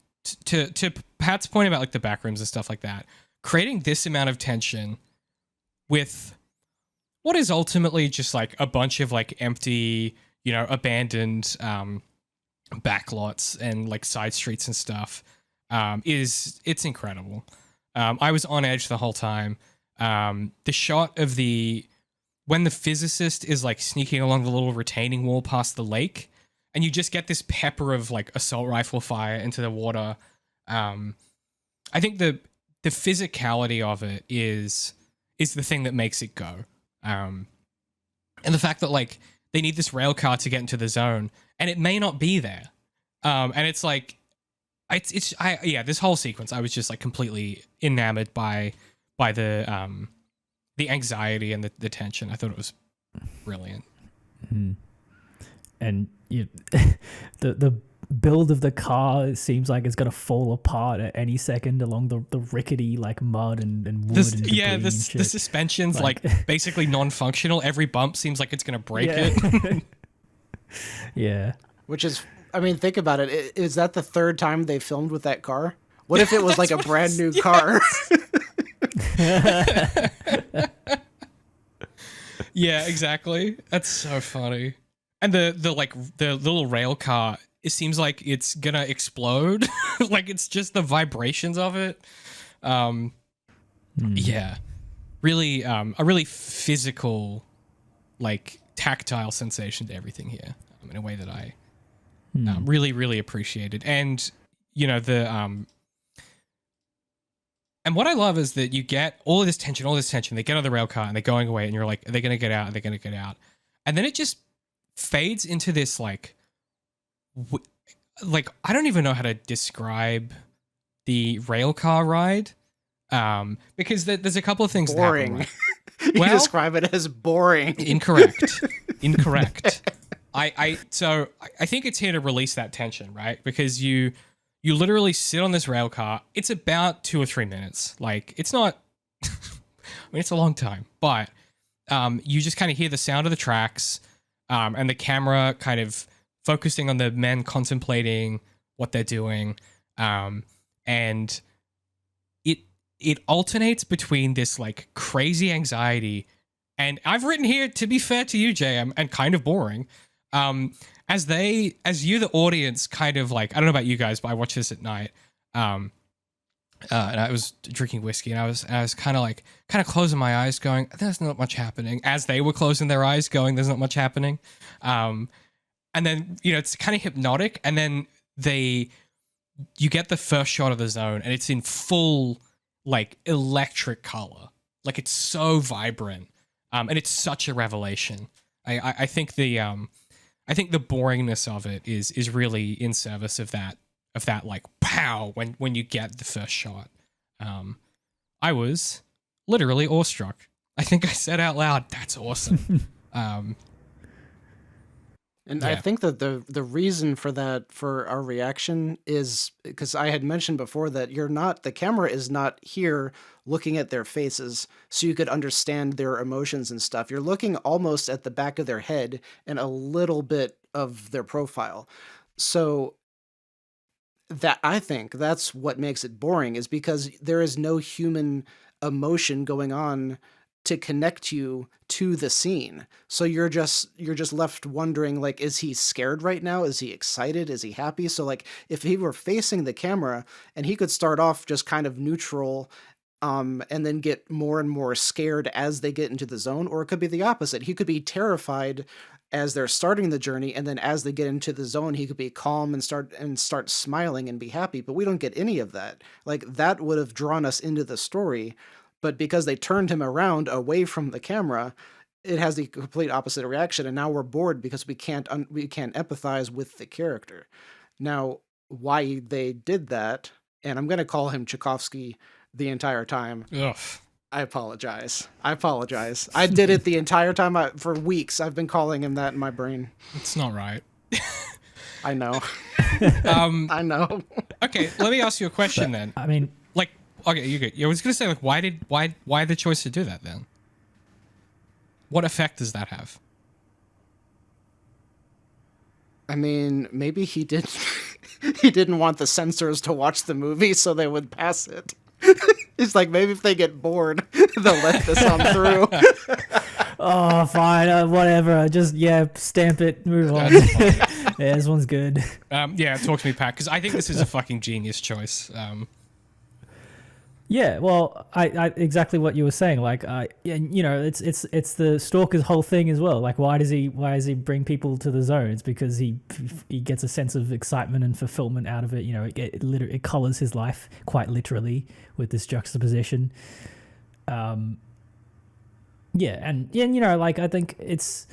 to Pat's point about like the back rooms and stuff like that, creating this amount of tension with what is ultimately just like a bunch of like empty, abandoned backlots and like side streets and stuff. It's incredible. I was on edge the whole time. The shot of when the physicist is like sneaking along the little retaining wall past the lake, and you just get this pepper of like assault rifle fire into the water. I think the physicality of it is the thing that makes it go. And the fact that like they need this rail car to get into the zone, and it may not be there. And it's like, this whole sequence, I was just like completely enamored by the anxiety and the tension. I thought it was brilliant. Mm-hmm. And the build of the car seems like it's gonna fall apart at any second along the rickety like mud and wood. The suspension's like basically non-functional. Every bump seems like it's gonna break it. Yeah. Which is, I mean, think about it. Is that the third time they filmed with that car? What if it was like a brand new car? Yeah, exactly. That's so funny. And the little rail car, it seems like it's gonna explode. Like it's just the vibrations of it. Yeah, really, a really physical, like tactile sensation to everything here, in a way that I really, really appreciated. And and what I love is that you get all of this tension. They get on the rail car and they're going away, and you're like, are they gonna get out? Are they gonna get out? And then it just fades into this like I don't even know how to describe the rail car ride, because there's a couple of things boring. that happen. You describe it as boring. Incorrect. I think it's here to release that tension, right? Because you literally sit on this rail car. It's about 2 or 3 minutes. Like it's not. I mean, it's a long time, but you just kind of hear the sound of the tracks. And the camera kind of focusing on the men contemplating what they're doing. And it alternates between this like crazy anxiety, and I've written here, to be fair to you, JM, and kind of boring, as you, the audience, kind of like, I don't know about you guys, but I watched this at night. And I was drinking whiskey, and I was kind of closing my eyes, going, "There's not much happening." As they were closing their eyes, going, "There's not much happening." And then it's kind of hypnotic, and then you get the first shot of the zone, and it's in full like electric color, like it's so vibrant, and it's such a revelation. I think the boringness of it is really in service of that like pow when you get the first shot. I was literally awestruck. I think I said out loud, "That's awesome." And Yeah. I think that the reason for that, for our reaction, is because I had mentioned before that the camera is not here looking at their faces so you could understand their emotions and stuff. You're looking almost at the back of their head and a little bit of their profile. So that, I think that's what makes it boring, is because there is no human emotion going on to connect you to the scene. So you're just left wondering, like, is he scared right now? Is he excited? Is he happy? So like if he were facing the camera and he could start off just kind of neutral, and then get more and more scared as they get into the zone, or it could be the opposite. He could be terrified as they're starting the journey, and then as they get into the zone, he could be calm and start smiling and be happy. But we don't get any of that. Like, that would have drawn us into the story, but because they turned him around away from the camera, it has the complete opposite reaction, and now we're bored because we can't empathize with the character. Now, why they did that, and I'm going to call him Tchaikovsky the entire time. Ugh. I apologize. I did it the entire time. For weeks, I've been calling him that in my brain. It's not right. I know. I know. Okay, let me ask you a question then. I mean, Like, okay, you good. I was gonna say, like, why the choice to do that then? What effect does that have? I mean, maybe he didn't want the censors to watch the movie, so they would pass it. It's like, maybe if they get bored, they'll let this on through. oh, fine, whatever. Just stamp it, move on. That's Yeah, this one's good. Yeah, talk to me, Pat, because I think this is a fucking genius choice. Yeah, well, I exactly what you were saying. Like, it's the Stalker's whole thing as well. Like, why does he bring people to the zone? It's because he gets a sense of excitement and fulfillment out of it. You know, it colors his life quite literally with this juxtaposition. And you know, like, I think it's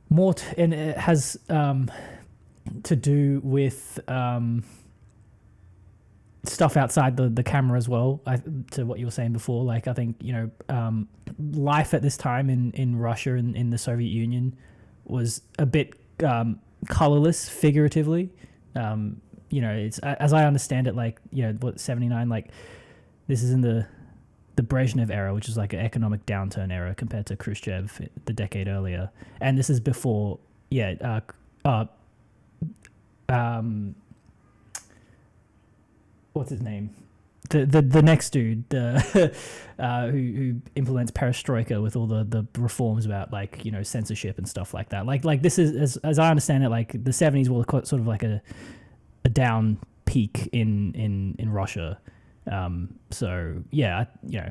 more, and it has to do with stuff outside the camera as well. To what you were saying before, like, I think, you know, life at this time in Russia and in the Soviet Union was a bit colorless, figuratively. You know, it's, as I understand it, like, you know, what, 79, like, this is in the Brezhnev era, which is like an economic downturn era compared to Khrushchev the decade earlier, and this is before what's his name? The next dude, who implements perestroika with all the reforms about, like, you know, censorship and stuff like that. Like this is, as I understand it, like, the 70s were sort of like a down peak in Russia. So yeah, you know.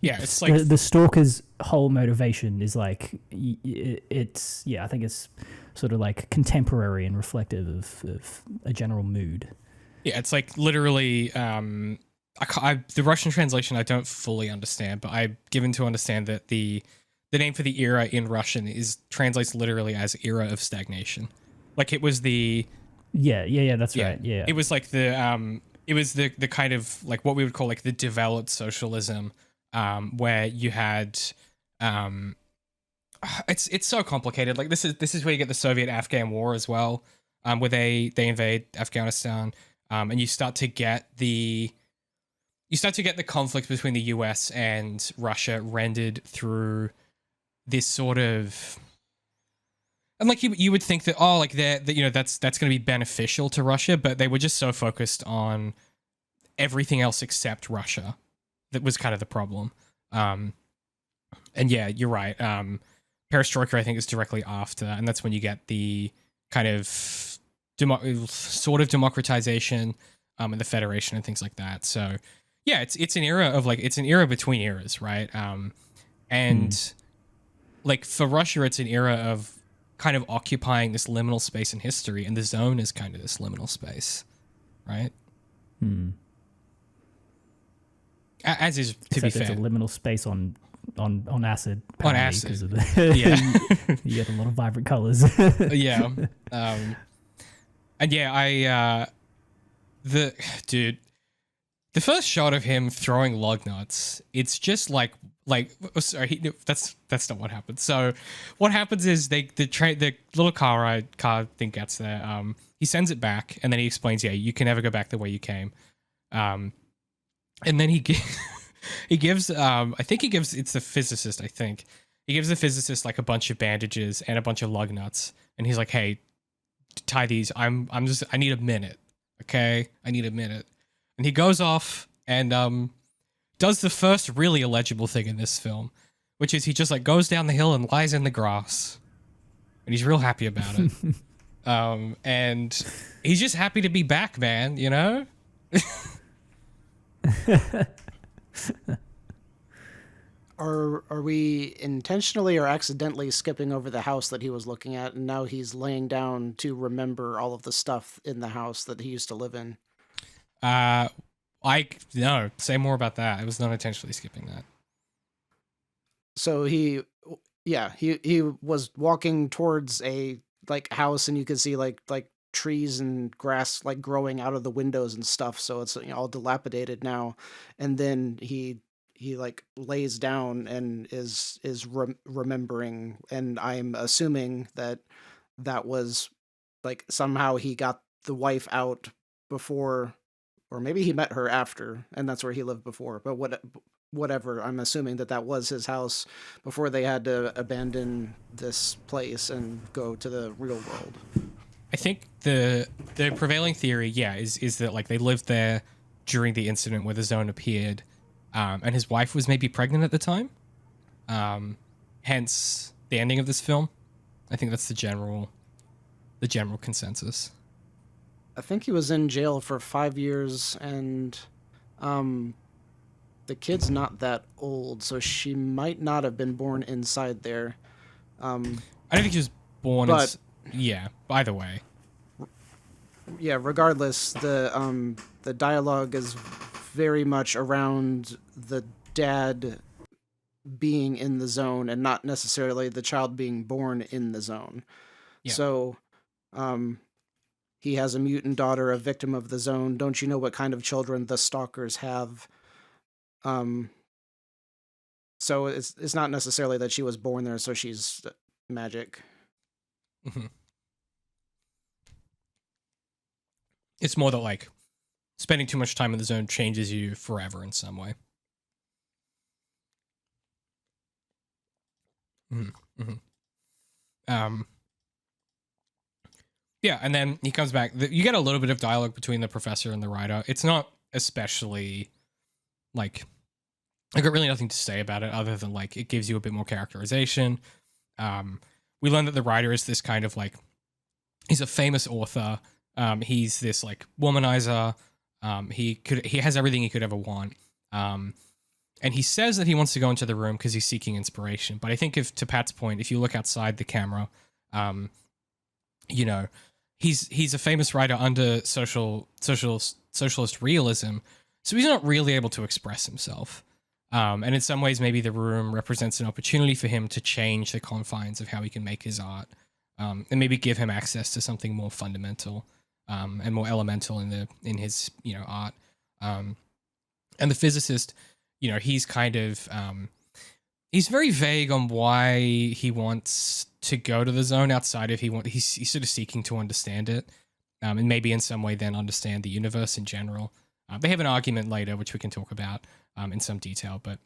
Yeah, it's like the Stalker's whole motivation is like, it's, yeah, I think it's sort of like contemporary and reflective of a general mood. Yeah, it's like literally, the Russian translation I don't fully understand, but I'm given to understand that the name for the era in Russian translates literally as era of stagnation. Like, it was the... Yeah, that's right, yeah. It was like it was the kind of, like, what we would call, like, the developed socialism, where you had... It's so complicated. Like, this is where you get the Soviet-Afghan War as well, where they invade Afghanistan. And you start to get the conflict between the US and Russia rendered through this sort of, and like you would think that, oh, like you know, that's going to be beneficial to Russia, but they were just so focused on everything else except Russia. That was kind of the problem. And yeah, you're right. Perestroika, I think, is directly after, and that's when you get the kind of sort of democratization, and the Federation and things like that. So yeah, it's an era of, like, it's an era between eras, right? And like, for Russia, it's an era of kind of occupying this liminal space in history, and the zone is kind of this liminal space, right? As is, to be fair, it's a liminal space on acid. On acid, because of the yeah. You get a lot of vibrant colors. Yeah. And yeah, the first shot of him throwing lug nuts, it's just like like, sorry, that's not what happens. So what happens is the little car thing gets there. He sends it back, and then he explains, yeah, you can never go back the way you came. And then he gives I think he gives, it's the physicist, I think. He gives the physicist like a bunch of bandages and a bunch of lug nuts, and he's like, hey, tie these. I need a minute. Okay? I need a minute. And he goes off and does the first really illegible thing in this film, which is he just like goes down the hill and lies in the grass. And he's real happy about it. And he's just happy to be back, man, you know? Are we intentionally or accidentally skipping over the house that he was looking at, and now he's laying down to remember all of the stuff in the house that he used to live in? No, say more about that. I was not intentionally skipping that. So he was walking towards a like house, and you could see like trees and grass like growing out of the windows and stuff. So it's all dilapidated now. And then he like lays down and is remembering, and I'm assuming that was like somehow he got the wife out before, or maybe he met her after, and that's where he lived before. But whatever, I'm assuming that was his house before they had to abandon this place and go to the real world. I think the prevailing theory, is that like they lived there during the incident where the zone appeared, and his wife was maybe pregnant at the time. Hence the ending of this film. I think that's the general consensus. I think he was in jail for 5 years, and the kid's not that old, so she might not have been born inside there. I don't think she was born. But either way. Yeah. Regardless, the dialogue is very much around the dad being in the zone and not necessarily the child being born in the zone. Yeah. So, he has a mutant daughter, a victim of the zone. Don't you know what kind of children the stalkers have? So it's not necessarily that she was born there, so she's magic. Mm-hmm. It's more that like spending too much time in the zone changes you forever in some way. Mm-hmm. Mm-hmm. Yeah, and then he comes back. You get a little bit of dialogue between the professor and the writer. It's not especially like I got really nothing to say about it other than like it gives you a bit more characterization. We learn that the writer is this kind of like he's a famous author. He's this like womanizer. He has everything he could ever want. And he says that he wants to go into the room because he's seeking inspiration. But I think to Pat's point, if you look outside the camera, you know, he's a famous writer under socialist realism, so he's not really able to express himself. And in some ways, maybe the room represents an opportunity for him to change the confines of how he can make his art, and maybe give him access to something more fundamental and more elemental in his art. And the physicist, he's kind of he's very vague on why he wants to go to the zone outside of he's sort of seeking to understand it, and maybe in some way then understand the universe in general. They have an argument later, which we can talk about in some detail, but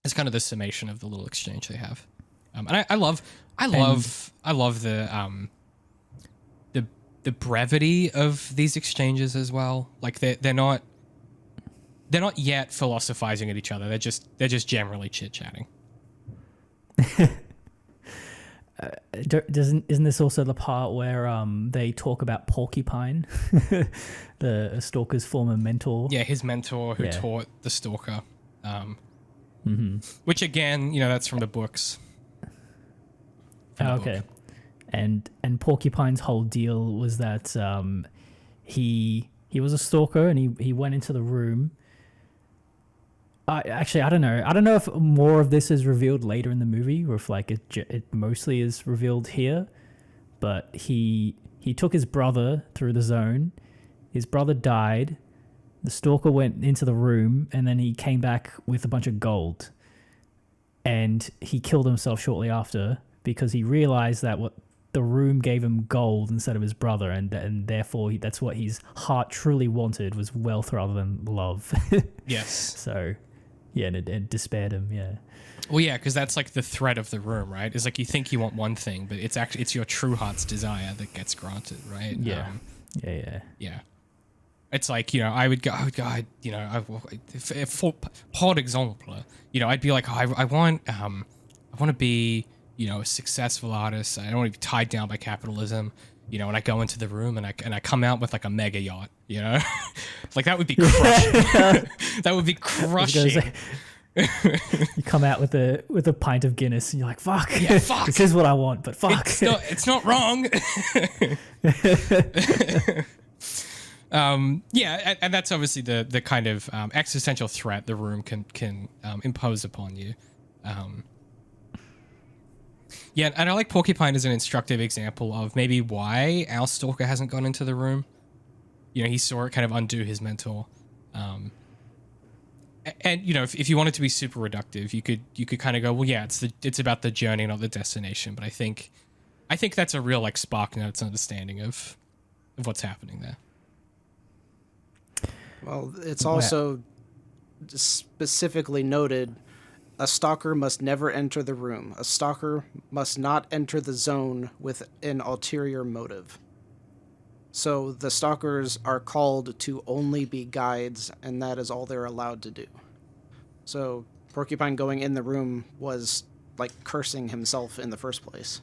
it's kind of the summation of the little exchange they have. And I love the brevity of these exchanges as well. Like they're not yet philosophizing at each other. They're just generally chit chatting. Isn't this also the part where they talk about Porcupine, the Stalker's former mentor? Yeah, his mentor who taught the Stalker. Which again, that's from the books. Okay. And Porcupine's whole deal was that he was a stalker and he went into the room. I don't know. I don't know if more of this is revealed later in the movie or if like it mostly is revealed here. But he took his brother through the zone. His brother died. The stalker went into the room and then he came back with a bunch of gold. and he killed himself shortly after because he realized that what the room gave him gold instead of his brother, and therefore that's what his heart truly wanted was wealth rather than love. Yes. So, yeah, and it despaired him. Yeah. Well, yeah, because that's like the threat of the room, right? It's like you think you want one thing, but it's your true heart's desire that gets granted, right? Yeah. Yeah. It's like, you know, I would go, you know, for example, you know, I'd be like, oh, I want to be, you know, a successful artist. I don't want to be tied down by capitalism, you know, and I go into the room and I come out with like a mega yacht, you know, like that would be crushing. That would be crushing. You come out with a pint of Guinness and you're like, fuck, yeah, fuck. This is what I want, but fuck. It's not wrong. Yeah, and that's obviously the kind of existential threat the room can impose upon you. Yeah, and I like Porcupine as an instructive example of maybe why our stalker hasn't gone into the room. You know, he saw it kind of undo his mentor. And you know, if you wanted to be super reductive, you could kind of go, well, yeah, it's about the journey, not the destination. But I think that's a real like Spark Notes understanding of what's happening there. Well, it's also specifically noted, a stalker must never enter the room. A stalker must not enter the zone with an ulterior motive. So the stalkers are called to only be guides, and that is all they're allowed to do. So Porcupine going in the room was like cursing himself in the first place.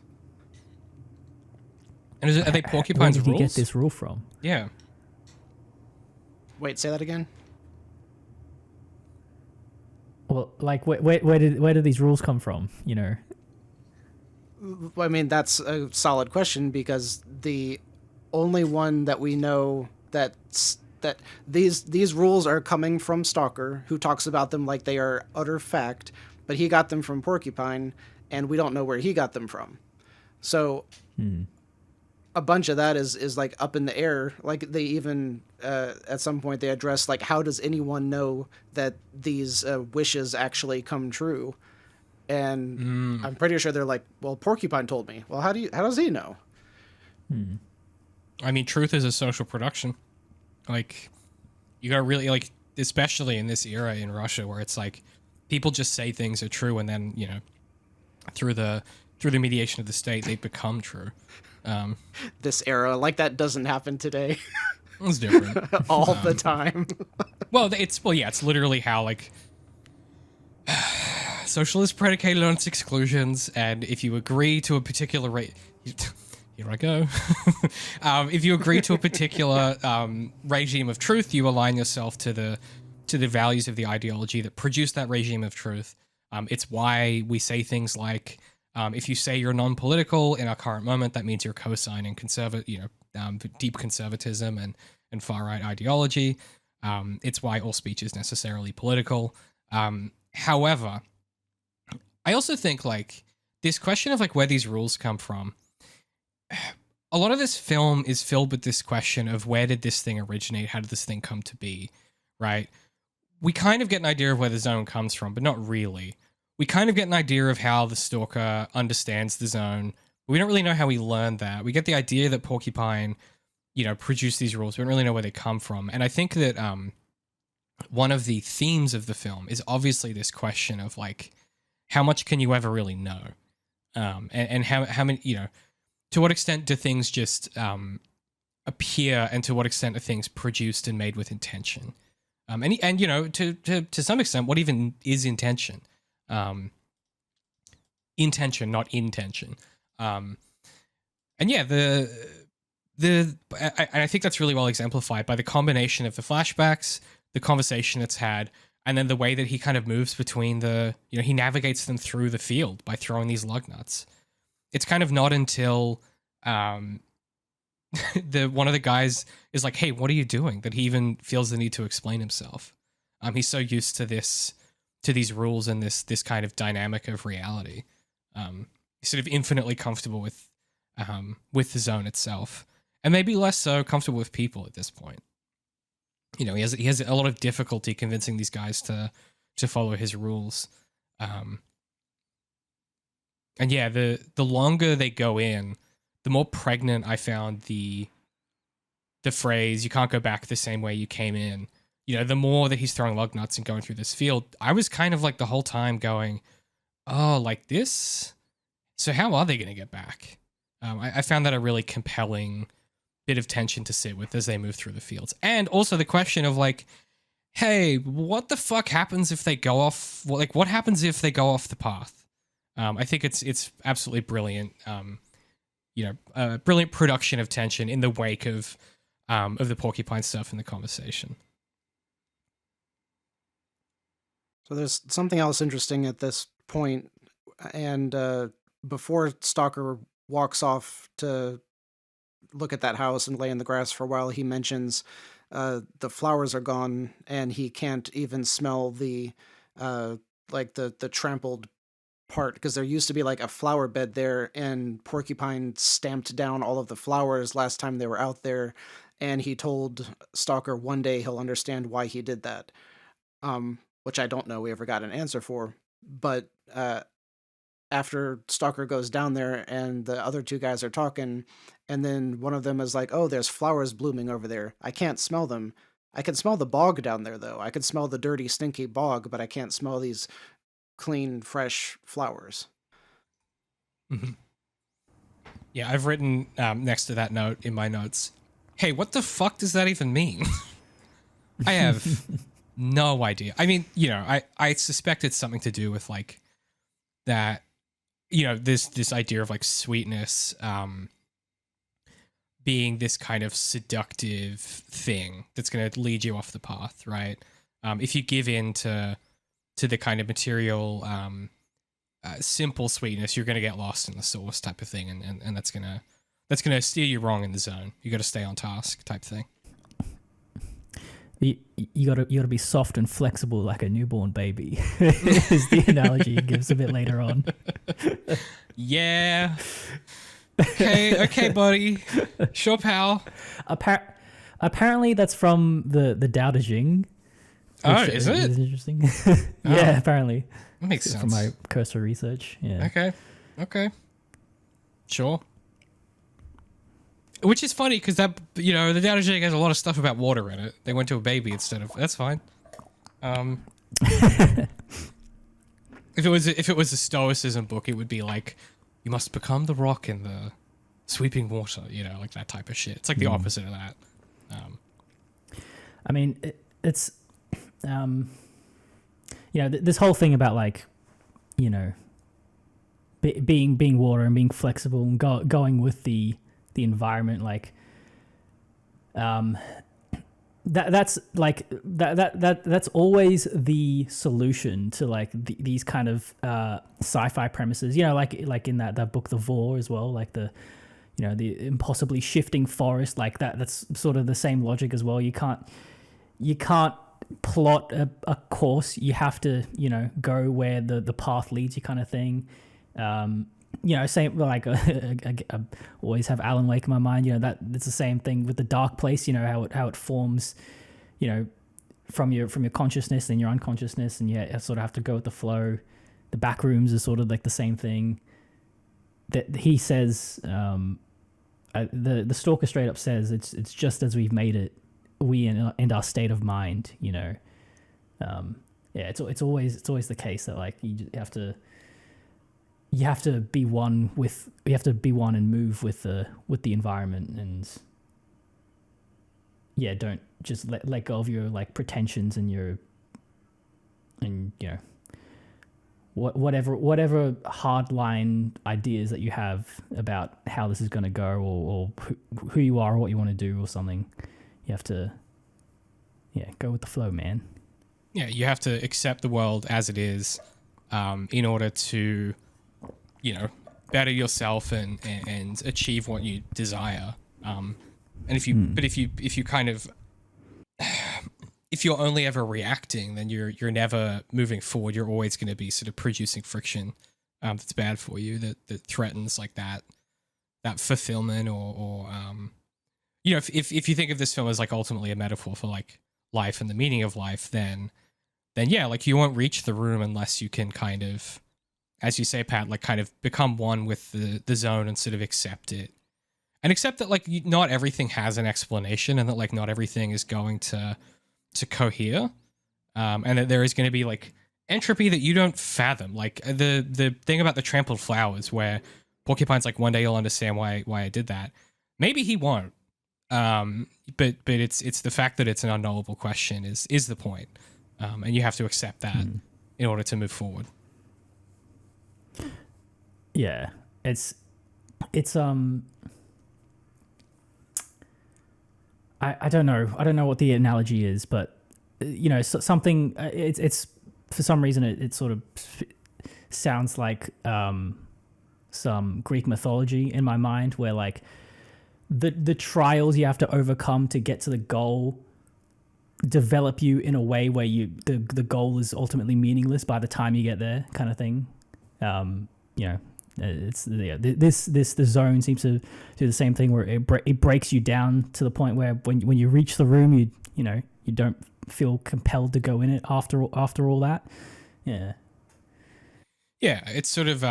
And are they Porcupine's Where did rules? he get this rule from? Yeah. Wait, say that again? Well, like where did these rules come from? You know. I mean, that's a solid question, because the only one that we know that these rules are coming from Stalker, who talks about them like they are utter fact, but he got them from Porcupine, and we don't know where he got them from. So a bunch of that is like up in the air. Like they even at some point they address like, how does anyone know that these wishes actually come true? And I'm pretty sure they're like, well, Porcupine told me. Well, how does he know? I mean, truth is a social production. Like, you gotta really, like, especially in this era in Russia where it's like people just say things are true and then, you know, through the mediation of the state, they become true. This era, like, that doesn't happen today. It's different. All the time. Well, it's literally how, like, social is predicated on its exclusions, and if you agree to a particular rate, here I go. If you agree to a particular regime of truth, you align yourself to the values of the ideology that produced that regime of truth. It's why we say things like, if you say you're non-political in our current moment, that means you're co-signing deep conservatism and far-right ideology. It's why all speech is necessarily political. However, I also think like this question of like where these rules come from, a lot of this film is filled with this question of where did this thing originate? How did this thing come to be? Right? We kind of get an idea of where the zone comes from, but not really. We kind of get an idea of how the Stalker understands the zone. We don't really know how he learned that. We get the idea that Porcupine, you know, produced these rules. We don't really know where they come from. And I think that one of the themes of the film is obviously this question of like, how much can you ever really know? And how many, you know, to what extent do things just appear, and to what extent are things produced and made with intention? And you know, to some extent, what even is intention? Intention, not intention. And yeah, I think that's really well exemplified by the combination of the flashbacks, the conversation it's had, and then the way that he kind of moves between he navigates them through the field by throwing these lug nuts. It's kind of not until one of the guys is like, "Hey, what are you doing?" that he even feels the need to explain himself. He's so used to these rules and this kind of dynamic of reality. He's sort of infinitely comfortable with the zone itself, and maybe less so comfortable with people at this point. You know, he has a lot of difficulty convincing these guys to follow his rules. And yeah, the longer they go in, the more pregnant I found the phrase "you can't go back the same way you came in." You know, the more that he's throwing lug nuts and going through this field, I was kind of like the whole time going, "Oh, like this? So how are they going to get back?" I found that a really compelling bit of tension to sit with as they move through the fields, and also the question of like, hey, what the fuck happens if they go off? Like, what happens if they go off the path? I think it's absolutely brilliant. Brilliant production of tension in the wake of the porcupine stuff in the conversation. So there's something else interesting at this point, and before Stalker walks off to look at that house and lay in the grass for a while, he mentions the flowers are gone, and he can't even smell the the trampled part, because there used to be like a flower bed there, and Porcupine stamped down all of the flowers last time they were out there, and he told Stalker one day he'll understand why he did that. Which I don't know we ever got an answer for, but after Stalker goes down there and the other two guys are talking, and then one of them is like, "Oh, there's flowers blooming over there. I can't smell them. I can smell the bog down there, though. I can smell the dirty, stinky bog, but I can't smell these clean, fresh flowers." Mm-hmm. Yeah, I've written next to that note in my notes, "Hey, what the fuck does that even mean?" I have no idea. I mean, you know, I suspect it's something to do with like that, you know, this idea of like sweetness being this kind of seductive thing that's going to lead you off the path, right? If you give in to the kind of material simple sweetness, you're going to get lost in the sauce type of thing, and that's gonna steer you wrong in the zone. You got to stay on task type thing. You gotta be soft and flexible like a newborn baby is the analogy he gives a bit later on. Yeah. Okay, buddy. Sure, pal. Apparently that's from the Tao Te Ching. Oh, is it? Is interesting. Yeah, apparently. That makes sense. From my cursor research. Yeah. Okay. Sure. Which is funny because that, you know, the Tao Te Ching has a lot of stuff about water in it. They went to a baby instead of. That's fine. If it was a Stoicism book, it would be like, you must become the rock in the sweeping water. You know, like that type of shit. It's like the opposite of that. I mean, it's you know, this whole thing about like, you know, being water and being flexible and going with the environment, like that's always the solution to like these kind of sci-fi premises, you know, like in that book The Vor as well, like the, you know, the impossibly shifting forest, like that's sort of the same logic as well. You can't plot a course, you have to, you know, go where the path leads you, kind of thing. You know, same like I always have Alan Wake in my mind. You know, that it's the same thing with the dark place. You know how it forms, you know, from your consciousness and your unconsciousness, and you sort of have to go with the flow. The back rooms is sort of like the same thing. That he says, the Stalker straight up says it's just as we've made it, we and our state of mind. You know, yeah, it's always the case that like you have to be one and move with the environment, and yeah, don't just let go of your like pretensions and you know, whatever hardline ideas that you have about how this is going to go, or who you are or what you want to do or something. You have to go with the flow, man. Yeah, you have to accept the world as it is in order to, you know, better yourself and achieve what you desire. And if you kind of, if you're only ever reacting, then you're never moving forward. You're always going to be sort of producing friction that's bad for you, that threatens like that fulfillment or you know, if you think of this film as like ultimately a metaphor for like life and the meaning of life, then yeah, like you won't reach the room unless you can kind of as you say, Pat, like kind of become one with the zone and sort of accept it. And accept that like not everything has an explanation, and that like not everything is going to cohere. And that there is going to be like entropy that you don't fathom. Like the thing about the trampled flowers, where Porcupine's like, one day you'll understand why I did that. Maybe he won't. But it's the fact that it's an unknowable question is the point. And you have to accept that in order to move forward. Yeah, it's I don't know what the analogy is, but you know, something it's for some reason it sort of sounds like some Greek mythology in my mind, where like the trials you have to overcome to get to the goal develop you in a way where the goal is ultimately meaningless by the time you get there, kind of thing. You know, the zone seems to do the same thing, where it breaks you down to the point where when you reach the room, you don't feel compelled to go in it after all that. Yeah, it's sort of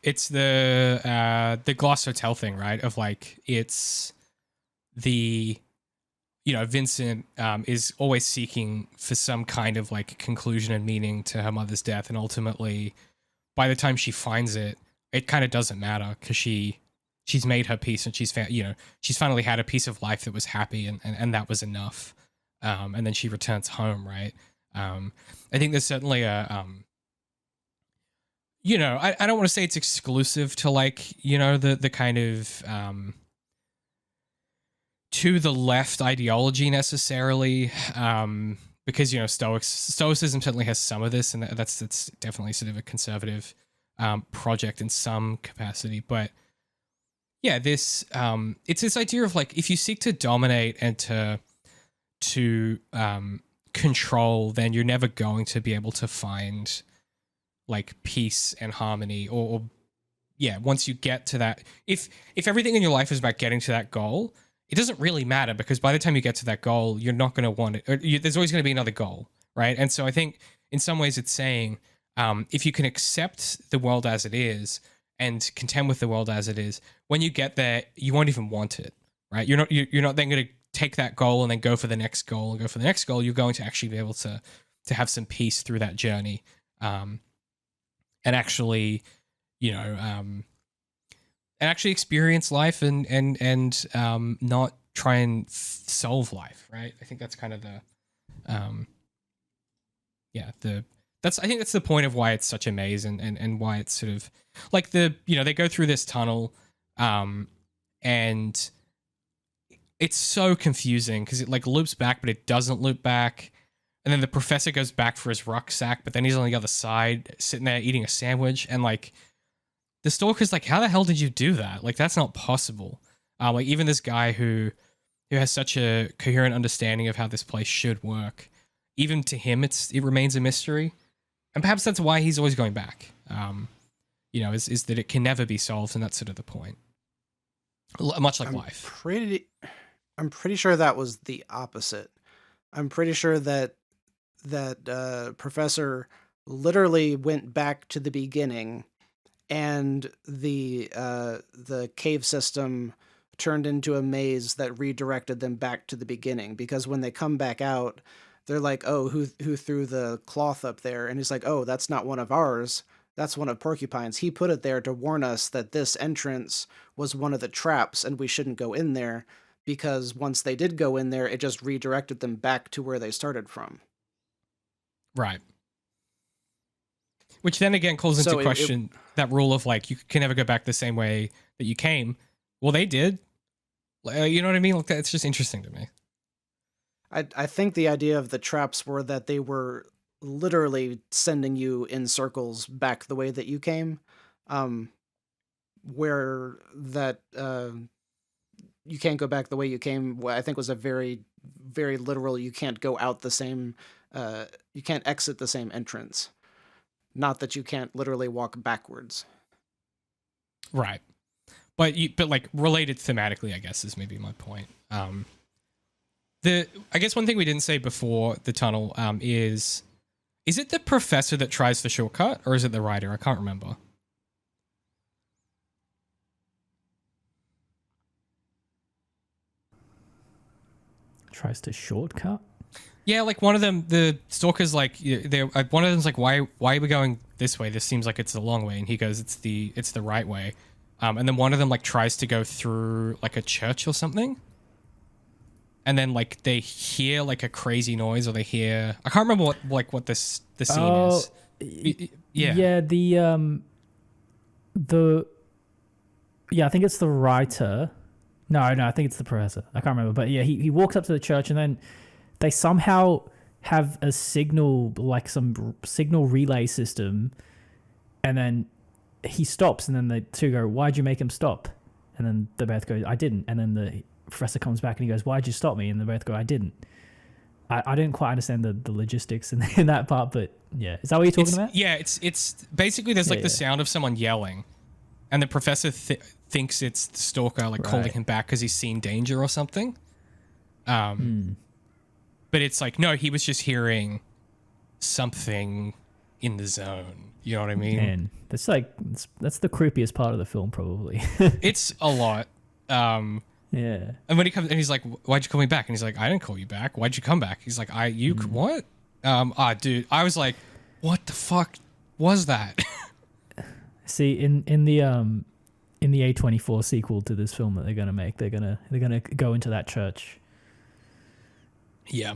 it's the Gloss Hotel thing, right? Of like, it's the, you know, Vincent is always seeking for some kind of like conclusion and meaning to her mother's death, and ultimately, by the time she finds it, it kind of doesn't matter, because she's made her peace, and she's finally had a piece of life that was happy, and that was enough. And then she returns home, right? I think there's certainly a you know, I don't want to say it's exclusive to like, you know, the kind of to the left ideology necessarily, because, you know, Stoicism certainly has some of this, and that's definitely sort of a conservative project in some capacity. But yeah, this it's this idea of like, if you seek to dominate and to control, then you're never going to be able to find like peace and harmony, or yeah, once you get to that, if everything in your life is about getting to that goal, it doesn't really matter, because by the time you get to that goal, you're not going to want it. There's always going to be another goal, right? And so I think in some ways it's saying, if you can accept the world as it is and contend with the world as it is, when you get there, you won't even want it, right? You're not then going to take that goal and then go for the next goal and go for the next goal. You're going to actually be able to have some peace through that journey, and actually, you know, and actually experience life and not try and solve life, right? I think that's kind of the, I think that's the point of why it's such a maze, and why it's sort of like they go through this tunnel, and it's so confusing because it like loops back, but it doesn't loop back. And then the professor goes back for his rucksack, but then he's on the other side sitting there eating a sandwich. And like, the Stalker's like, how the hell did you do that? Like, that's not possible. Like, even this guy who has such a coherent understanding of how this place should work, even to him, it remains a mystery. And perhaps that's why he's always going back. You know, is that it can never be solved, and that's sort of the point. Much like life. I'm pretty sure that was the opposite. I'm pretty sure that Professor literally went back to the beginning, and the cave system turned into a maze that redirected them back to the beginning. Because when they come back out, they're like, "Oh, who threw the cloth up there?" And he's like, "Oh, that's not one of ours. That's one of Porcupine's. He put it there to warn us that this entrance was one of the traps, and we shouldn't go in there." Because once they did go in there, it just redirected them back to where they started from. Right. Which then again calls into question that rule of like, you can never go back the same way that you came. Well, they did. You know what I mean? Like, it's just interesting to me. I think the idea of the traps were that they were literally sending you in circles back the way that you came. Where that... you can't go back the way you came, I think was a very, very literal, you can't go out the same, you can't exit the same entrance. Not that you can't literally walk backwards. Right. But like related thematically, I guess, is maybe my point. I guess one thing we didn't say before the tunnel is Is it the professor that tries the shortcut, or is it the writer? I can't remember. Tries to shortcut. Yeah, like one of them, the stalker's like, one of them's like, why are we going this way? This seems like it's the long way, and he goes, it's the right way. And then one of them like tries to go through like a church or something, and then like they hear like a crazy noise, or they hear, I can't remember what the scene is. Yeah. I think it's the writer. No, I think it's the professor. I can't remember, but yeah, he walks up to the church, and then they somehow have a signal, like some signal relay system, and then he stops, and then the two go, "Why'd you make him stop?" And then they both go, "I didn't." And then the professor comes back and he goes, "Why'd you stop me?" And they both go, "I didn't." I didn't quite understand the logistics in that part, but yeah, is that what you're talking about? Yeah, it's basically there's like the sound of someone yelling, and the professor thinks it's the stalker like calling him back because he's seen danger or something. But it's like, no, he was just hearing something in the zone. You know what I mean? Man, that's the creepiest part of the film, probably. It's a lot. Yeah. And when he comes and he's like, "Why'd you call me back?" And he's like, "I didn't call you back. Why'd you come back?" He's like, What? Dude, I was like, what the fuck was that? See, in the A24 sequel to this film that they're gonna make, they're gonna go into that church. Yeah.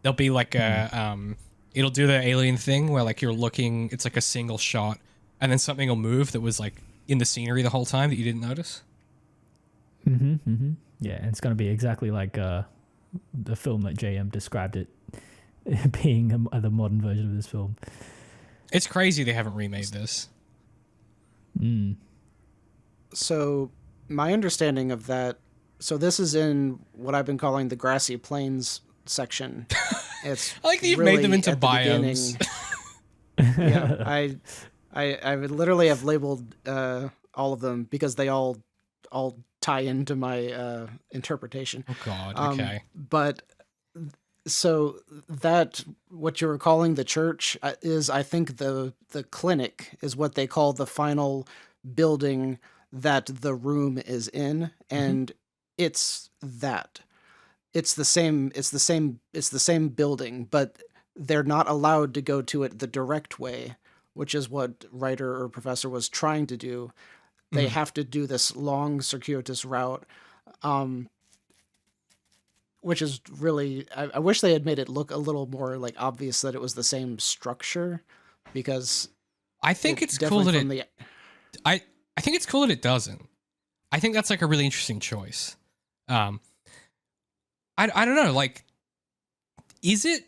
There'll be like it'll do the Alien thing where like you're looking, it's like a single shot, and then something will move that was like in the scenery the whole time that you didn't notice. Yeah, and it's gonna be exactly like the film that JM described it being the modern version of this film. It's crazy they haven't remade this. So my understanding of that, so this is in what I've been calling the grassy plains section. It's I like that you've really made them into at the biomes. Yeah, I literally have labeled all of them because they all tie into my interpretation. Oh God, okay. But so that what you were calling the church is, I think the clinic is what they call the final building that the room is in, and it's that. It's the same building, but they're not allowed to go to it the direct way, which is what writer or professor was trying to do. They have to do this long circuitous route, which is really, I wish they had made it look a little more like obvious that it was the same structure, because I think it's cool that I think it's cool that it doesn't. I think that's like a really interesting choice. I don't know, like, is it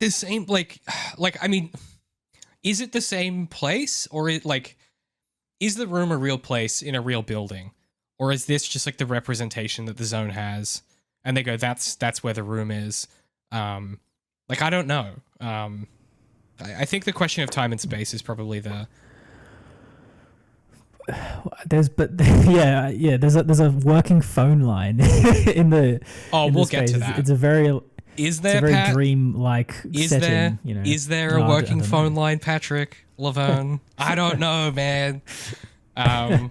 the same, like I mean, is it the same place, or is the room a real place in a real building, or is this just like the representation that the zone has, and they go, that's where the room is? Like, I don't know. I think the question of time and space is probably the. There's a working phone line in the. Oh, in we'll the get to that. It's a very. Is there, it's a very Pat? dream-like setting, Is there a working phone line, Patrick Laverne? I don't know, man. But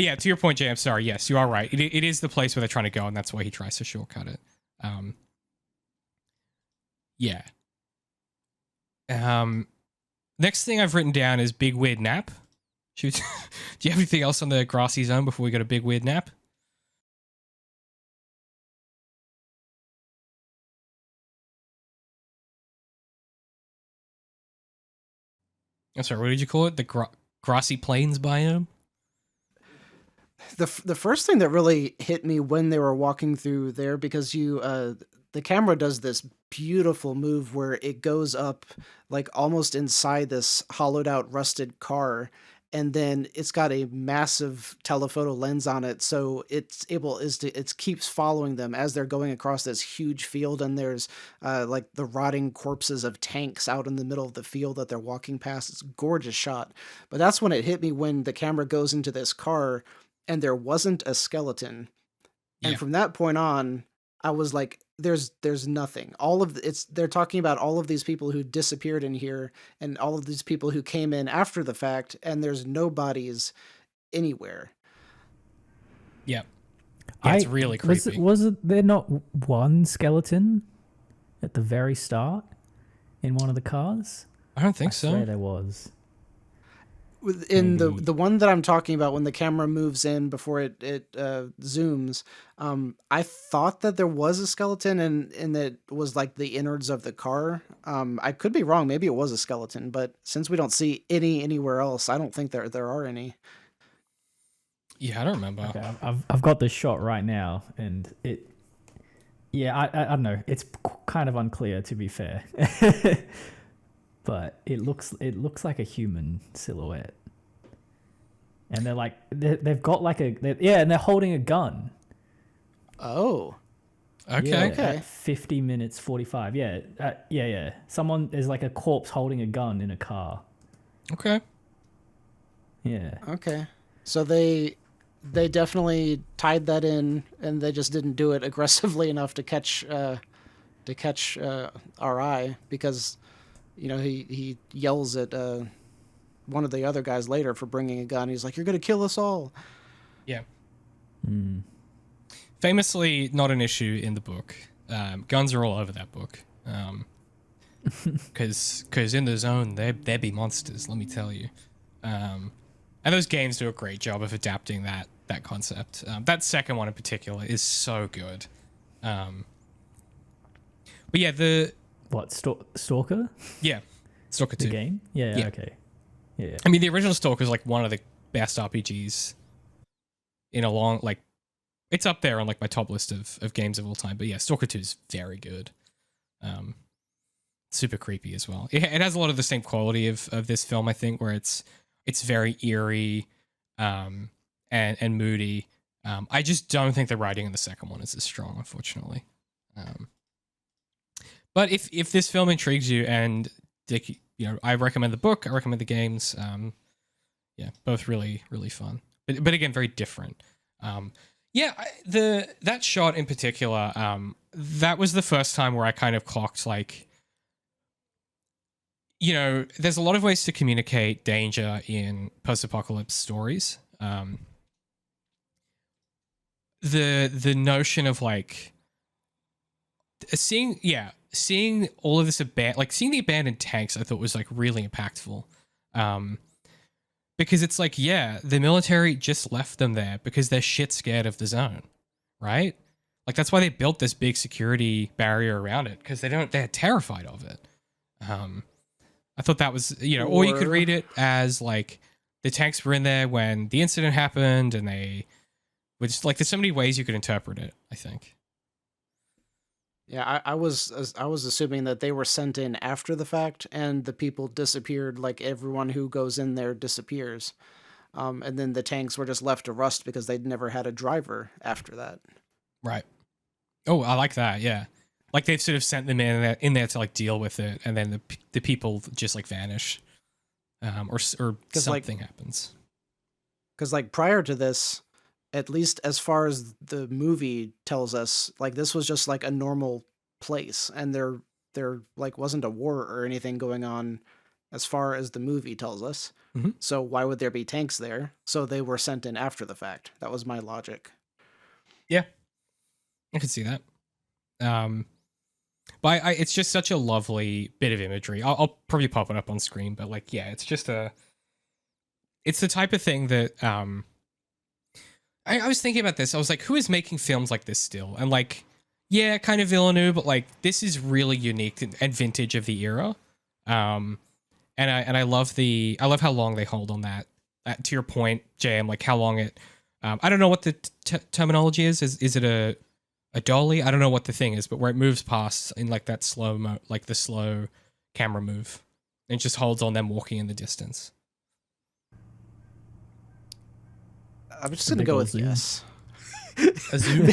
yeah, to your point, Jay, I'm sorry. Yes, you are right. It is the place where they're trying to go, and that's why he tries to shortcut it. Yeah. Next thing I've written down is big weird nap. Do you have anything else on the grassy zone before we go to big weird nap? I'm sorry, what did you call it? The grassy plains biome? The first thing that really hit me when they were walking through there, because the camera does this beautiful move where it goes up like almost inside this hollowed out rusted car, and then it's got a massive telephoto lens on it, so it keeps following them as they're going across this huge field, and there's like the rotting corpses of tanks out in the middle of the field that they're walking past. It's a gorgeous shot. But that's when it hit me, when the camera goes into this car and there wasn't a skeleton. And from that point on, I was like, there's nothing. All of they're talking about all of these people who disappeared in here and all of these people who came in after the fact, and there's no bodies anywhere. Yeah. Yeah, it's really creepy. Was it there not one skeleton at the very start in one of the cars? I don't think I so. swear there was. In Maybe. the one that I'm talking about, when the camera moves in before it zooms, I thought that there was a skeleton and that was like the innards of the car. I could be wrong. Maybe it was a skeleton, but since we don't see anywhere else, I don't think there are any. Yeah, I don't remember. Okay, I've got this shot right now, and it. Yeah, I don't know. It's kind of unclear, to be fair, but it looks like a human silhouette, and they're like they've got like and they're holding a gun. Oh, Okay. Yeah, Okay. at 50 minutes 45. Yeah. Someone is like a corpse holding a gun in a car. Okay. Oh. Yeah. okay. So they definitely tied that in, and they just didn't do it aggressively enough to catch our eye, because he yells at one of the other guys later for bringing a gun. He's like, "You're gonna kill us all." Yeah. Mm. Famously not an issue in the book. Guns are all over that book. Because in the zone, there be monsters, let me tell you. And those games do a great job of adapting that concept. That second one in particular is so good. But yeah, What, Stalker? Stalker 2. The game? Yeah, Yeah. okay. Yeah. I mean, the original Stalker is like one of the best RPGs in a long, like, it's up there on like my top list of games of all time. But yeah, Stalker 2 is very good. Super creepy as well. It has a lot of the same quality of this film, I think, where it's very eerie and moody. I just don't think the writing in the second one is as strong, unfortunately. But if this film intrigues you, and I recommend the book, I recommend the games. Yeah, both really, really fun. But again, very different. That shot in particular, that was the first time where I kind of clocked, like, there's a lot of ways to communicate danger in post-apocalypse stories. The notion of like seeing all of this seeing the abandoned tanks, I thought was like really impactful. Because it's like, the military just left them there because they're shit scared of the zone, right? Like that's why they built this big security barrier around it, because they're terrified of it. I thought that was, or you could read it as like the tanks were in there when the incident happened, and they were just like, there's so many ways you could interpret it, I think. Yeah, I was assuming that they were sent in after the fact, and the people disappeared, like everyone who goes in there disappears. And then the tanks were just left to rust because they'd never had a driver after that. Right. Oh, I like that. Yeah. Like they've sort of sent them in there to like deal with it, and then the people just like vanish, or something happens. Because like prior to this, at least as far as the movie tells us, like this was just like a normal place, and there like wasn't a war or anything going on, as far as the movie tells us. Mm-hmm. So why would there be tanks there? So they were sent in after the fact. That was my logic. Yeah, I could see that. But it's just such a lovely bit of imagery. I'll probably pop it up on screen, but like, it's just it's the type of thing that, I was thinking about this. I was like, who is making films like this still? And like, kind of Villeneuve, but like, this is really unique and vintage of the era. And I love how long they hold on that. To your point, JM, like how long it, I don't know what the terminology is. Is it a dolly? I don't know what the thing is, but where it moves past in like that the slow camera move, and just holds on them walking in the distance. I'm just gonna go with yes. A zoom?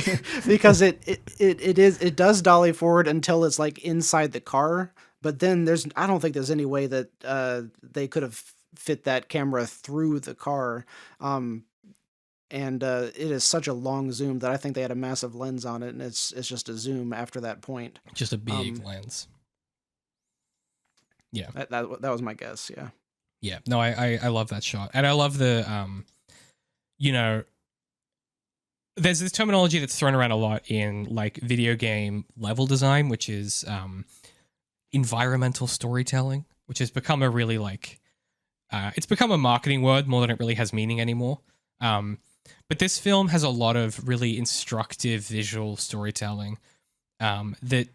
Because it does dolly forward until it's like inside the car, but then I don't think there's any way that they could have fit that camera through the car. and it is such a long zoom that I think they had a massive lens on it, and it's just a zoom after that point. Just a big lens. Yeah. That was my guess. Yeah. Yeah. No, I love that shot. And I love the, you know, there's this terminology that's thrown around a lot in like video game level design, which is environmental storytelling, which has become a really like, it's become a marketing word more than it really has meaning anymore. But this film has a lot of really instructive visual storytelling that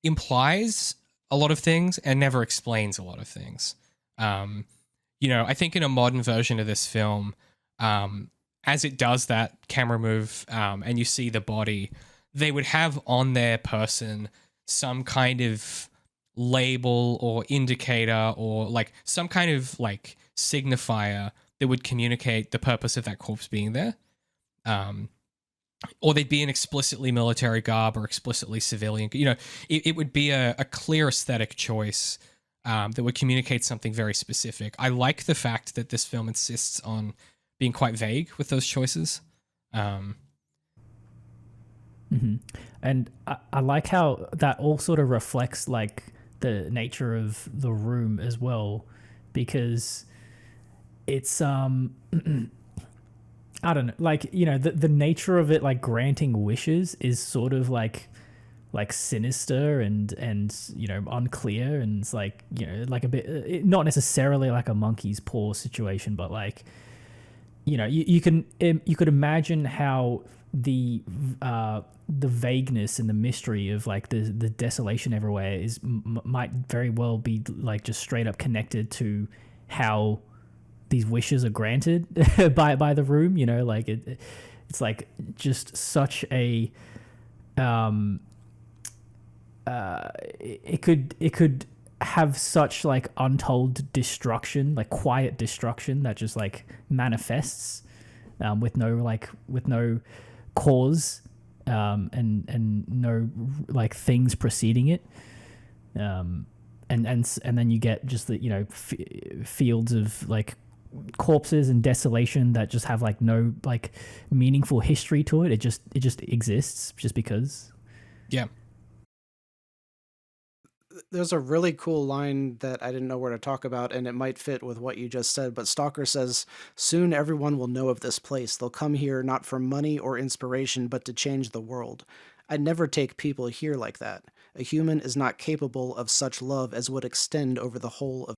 implies a lot of things and never explains a lot of things. You know, I think in a modern version of this film, as it does that camera move and you see the body, they would have on their person some kind of label or indicator or like some kind of like signifier that would communicate the purpose of that corpse being there. Or they'd be in explicitly military garb or explicitly civilian. You know, it would be a clear aesthetic choice that would communicate something very specific. I like the fact that this film insists on being quite vague with those choices. And I like how that all sort of reflects like the nature of the room as well, because it's I don't know, like, you know, the nature of it, like granting wishes is sort of like sinister and you know, unclear, and it's like, you know, like a bit not necessarily like a monkey's paw situation, but like, you know, you could imagine how the vagueness and the mystery of like the desolation everywhere is might very well be like just straight up connected to how these wishes are granted by the room, you know, like it's like just such a it could have such like untold destruction, like quiet destruction that just like manifests with no cause and no like things preceding it, and then you get just the, you know, fields of like corpses and desolation that just have like no like meaningful history to it. It just exists just because. Yeah. There's a really cool line that I didn't know where to talk about, and it might fit with what you just said, but Stalker says, "Soon everyone will know of this place. They'll come here not for money or inspiration, but to change the world. I'd never take people here like that. A human is not capable of such love as would extend over the whole of..."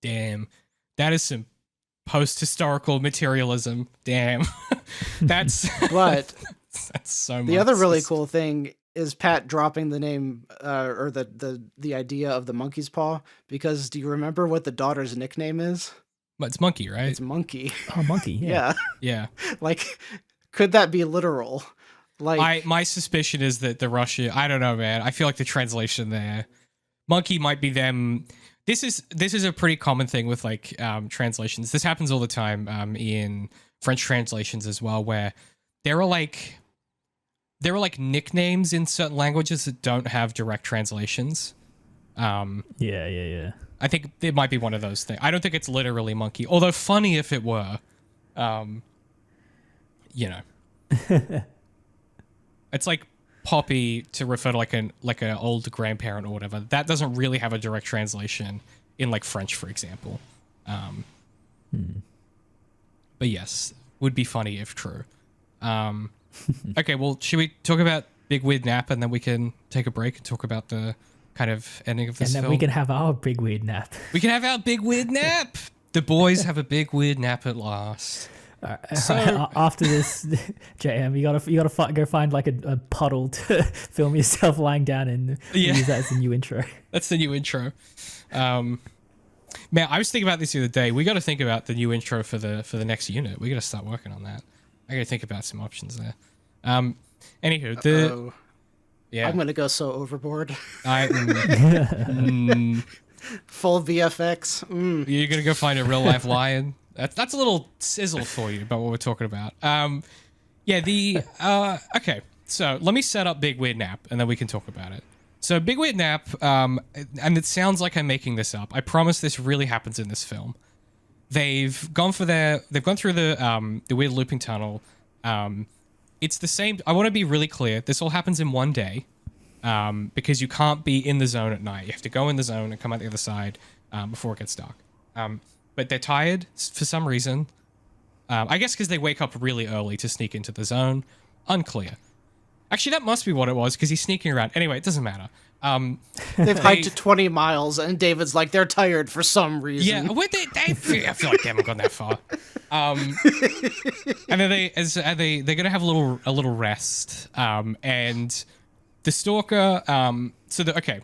Damn. That is some post-historical materialism. Damn. That's But that's so much. the other really cool thing is Pat dropping the name or the idea of the monkey's paw, because do you remember what the daughter's nickname is? But it's Monkey, right? It's Monkey. Oh, monkey. Yeah. Yeah. Like, could that be literal? Like, My suspicion is that the Russian, I don't know, man. I feel like the translation there, Monkey might be them. This is a pretty common thing with like translations. This happens all the time in French translations as well, where there are like nicknames in certain languages that don't have direct translations. Yeah. I think it might be one of those things. I don't think it's literally monkey, although funny if it were. You know, it's like Poppy to refer to like an old grandparent or whatever. That doesn't really have a direct translation in like French, for example. But yes, would be funny if true. Okay, well, should we talk about Big Weird Nap and then we can take a break and talk about the kind of ending of this And then film? we can have our big weird nap. We can have our Big Weird Nap. The boys have a big weird nap at last. So after this, JM, you gotta go find like a puddle to film yourself lying down and use that as the new intro. That's the new intro. Man, I was thinking about this the other day. We got to think about the new intro for the next unit. We got to start working on that. I got to think about some options there. Anywho, I'm gonna go so overboard. Full VFX. You're gonna go find a real life lion. That's a little sizzle for you about what we're talking about. Okay. So let me set up Big Weird Nap and then we can talk about it. So Big Weird Nap, and it sounds like I'm making this up. I promise this really happens in this film. they've gone through the weird looping tunnel. It's the same. I want to be really clear. This all happens in one day, because you can't be in the zone at night. You have to go in the zone and come out the other side before it gets dark. But they're tired for some reason. I guess because they wake up really early to sneak into the zone. Unclear. Actually, that must be what it was, because he's sneaking around. Anyway, it doesn't matter. They've hiked 20 miles, and David's like, they're tired for some reason. Yeah, I feel like they haven't gone that far. And then they're gonna have a little rest. And the stalker. Okay.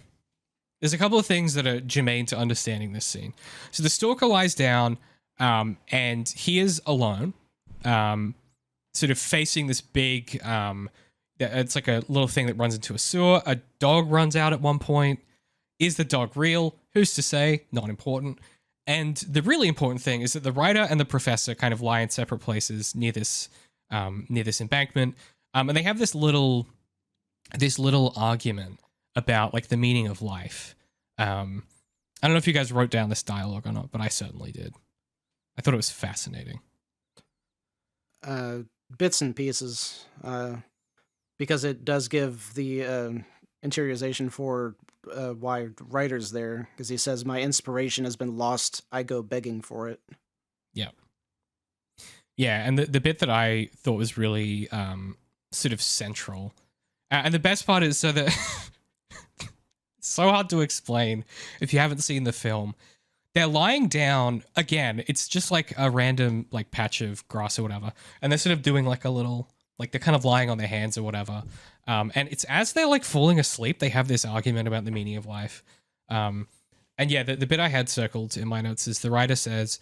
There's a couple of things that are germane to understanding this scene. So the stalker lies down, and he is alone, sort of facing this big. It's like a little thing that runs into a sewer. A dog runs out at one point. Is the dog real? Who's to say? Not important. And the really important thing is that the writer and the professor kind of lie in separate places near this embankment. And they have this little argument about like the meaning of life. I don't know if you guys wrote down this dialogue or not, but I certainly did. I thought it was fascinating. Bits and pieces. Because it does give the interiorization for why writer's there, because he says, my inspiration has been lost, I go begging for it. Yeah. Yeah, and the bit that I thought was really sort of central, and the best part is it's so hard to explain if you haven't seen the film. They're lying down, again, it's just like a random like patch of grass or whatever, and they're sort of doing like a little... Like they're kind of lying on their hands or whatever. And it's as they're like falling asleep, they have this argument about the meaning of life. And yeah, the bit I had circled in my notes is the writer says,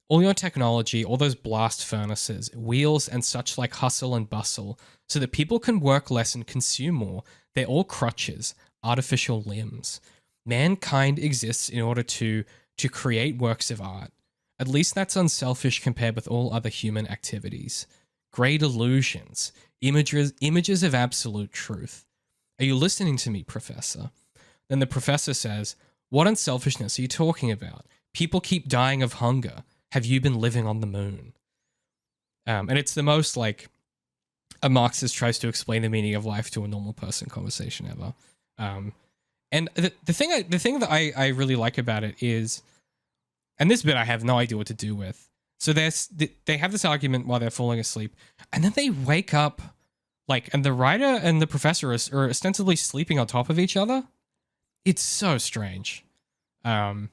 all your technology, all those blast furnaces, wheels and such like hustle and bustle so that people can work less and consume more. They're all crutches, artificial limbs. Mankind exists in order to create works of art. At least that's unselfish compared with all other human activities. Great illusions, images of absolute truth. Are you listening to me, Professor? Then the professor says, what unselfishness are you talking about? People keep dying of hunger. Have you been living on the moon? And it's the most like a Marxist tries to explain the meaning of life to a normal person conversation ever. And the thing that I really like about it is, and this bit I have no idea what to do with. So they have this argument while they're falling asleep, and then they wake up, like, and the writer and the professor are ostensibly sleeping on top of each other. It's so strange. And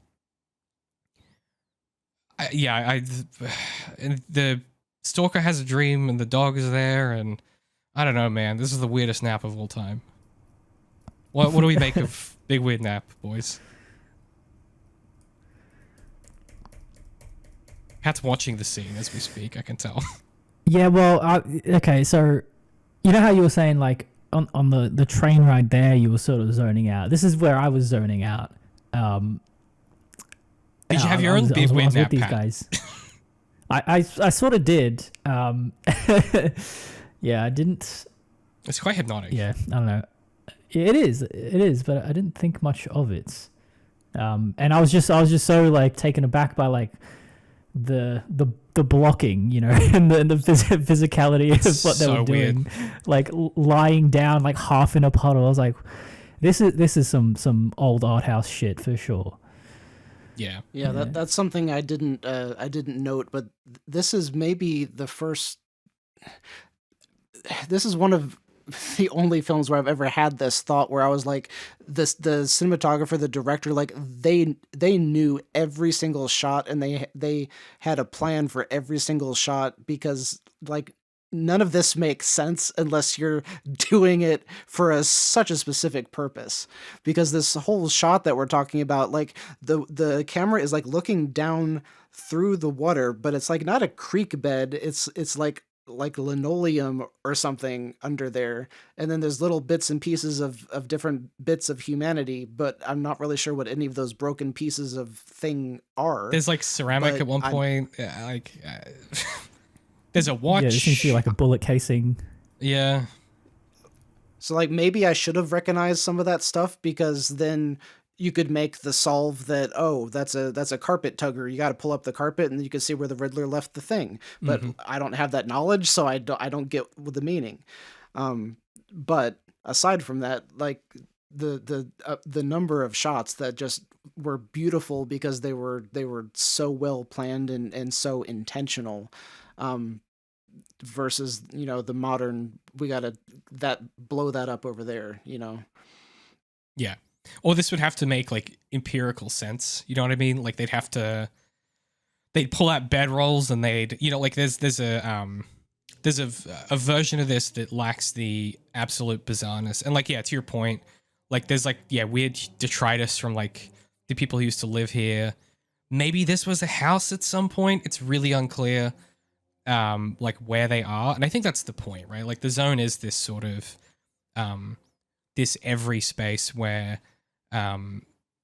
the stalker has a dream, and the dog is there, and I don't know, man. This is the weirdest nap of all time. What do we make of Big Weird Nap, boys? Cat's watching the scene as we speak, I can tell. Yeah, well, okay, so you know how you were saying, like, on the train ride there, you were sort of zoning out. This is where I was zoning out. Did you have your own Big Weird Nap, these Pat? guys. I sort of did. Yeah, I didn't... It's quite hypnotic. Yeah, I don't know. It is, but I didn't think much of it. And I was just so, like, taken aback by, like, the blocking, you know, and the physicality of what they were doing, like lying down like half in a puddle. I was like, this is some old art house shit for sure. Yeah. That's something I didn't note, but this is maybe the first. This is one of the only films where I've ever had this thought where I was like, the cinematographer, the director, like they knew every single shot and they had a plan for every single shot, because like none of this makes sense unless you're doing it for such a specific purpose. Because this whole shot that we're talking about, like the camera is like looking down through the water, but it's like not a creek bed. It's like linoleum or something under there, and then there's little bits and pieces of different bits of humanity, but I'm not really sure what any of those broken pieces of thing are. There's like ceramic at one point, there's a watch. Yeah, there seems to be like a bullet casing. Yeah. So like maybe I should have recognized some of that stuff, because then you could make the solve that, oh, that's a carpet tugger. You got to pull up the carpet and you can see where the Riddler left the thing. But I don't have that knowledge, so I don't get the meaning. But aside from that, like the number of shots that just were beautiful because they were so well planned and so intentional, versus, you know, the modern, we got to blow that up over there, you know. Yeah. Or this would have to make like empirical sense. You know what I mean? Like they'd pull out bedrolls and they'd, you know, like there's a version of this that lacks the absolute bizarreness. And like, yeah, to your point, like there's like, yeah, weird detritus from like the people who used to live here. Maybe this was a house at some point. It's really unclear, like where they are. And I think that's the point, right? Like the zone is this sort of, this every space where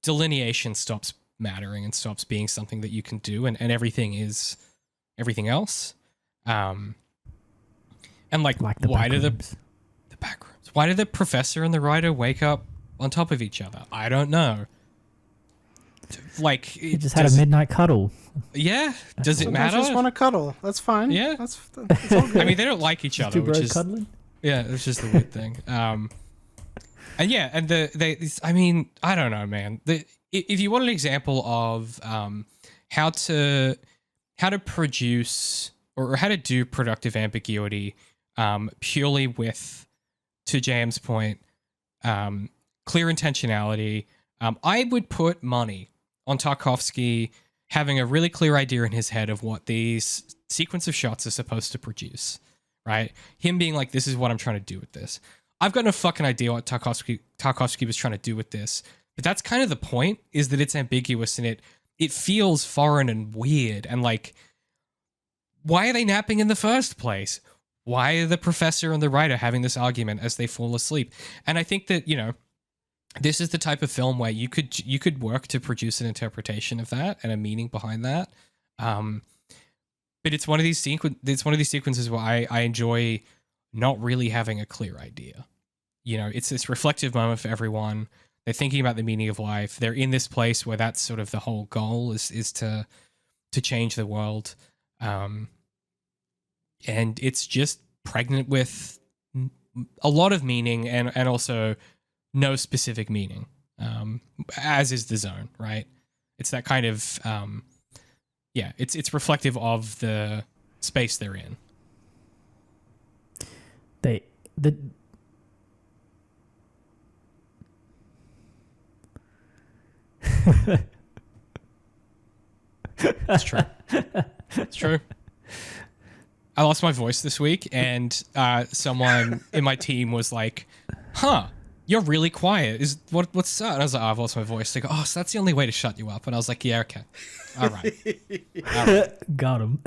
delineation stops mattering and stops being something that you can do, and everything is everything else. And like why do the back rooms? Why did the professor and the writer wake up on top of each other? I don't know. Like you just had a midnight cuddle. Yeah. Does it matter? I just want to cuddle. That's fine. Yeah. That's all good. I mean, they don't like each other, Two which bros is cuddling. yeah, it's just a weird thing. And yeah, and I mean, I don't know, man. If you want an example of how to produce or how to do productive ambiguity, purely with, to JM's point, clear intentionality, I would put money on Tarkovsky having a really clear idea in his head of what these sequence of shots are supposed to produce, right? Him being like, this is what I'm trying to do with this. I've got no fucking idea what Tarkovsky was trying to do with this, but that's kind of the point, is that it's ambiguous and it feels foreign and weird. And like, why are they napping in the first place? Why are the professor and the writer having this argument as they fall asleep? And I think that, you know, this is the type of film where you could work to produce an interpretation of that and a meaning behind that. But it's one of these sequences where I enjoy not really having a clear idea. You know, it's this reflective moment for everyone. They're thinking about the meaning of life. They're in this place where that's sort of the whole goal is to change the world. And it's just pregnant with a lot of meaning and also no specific meaning, as is the zone, right? It's that kind of, yeah, it's reflective of the space they're in. It's true. It's true. I lost my voice this week, and someone in my team was like, "Huh, you're really quiet. What's that?" And I was like, "Oh, I've lost my voice." They go, "Oh, so that's the only way to shut you up." And I was like, "Yeah, okay, all right, all right. Got him."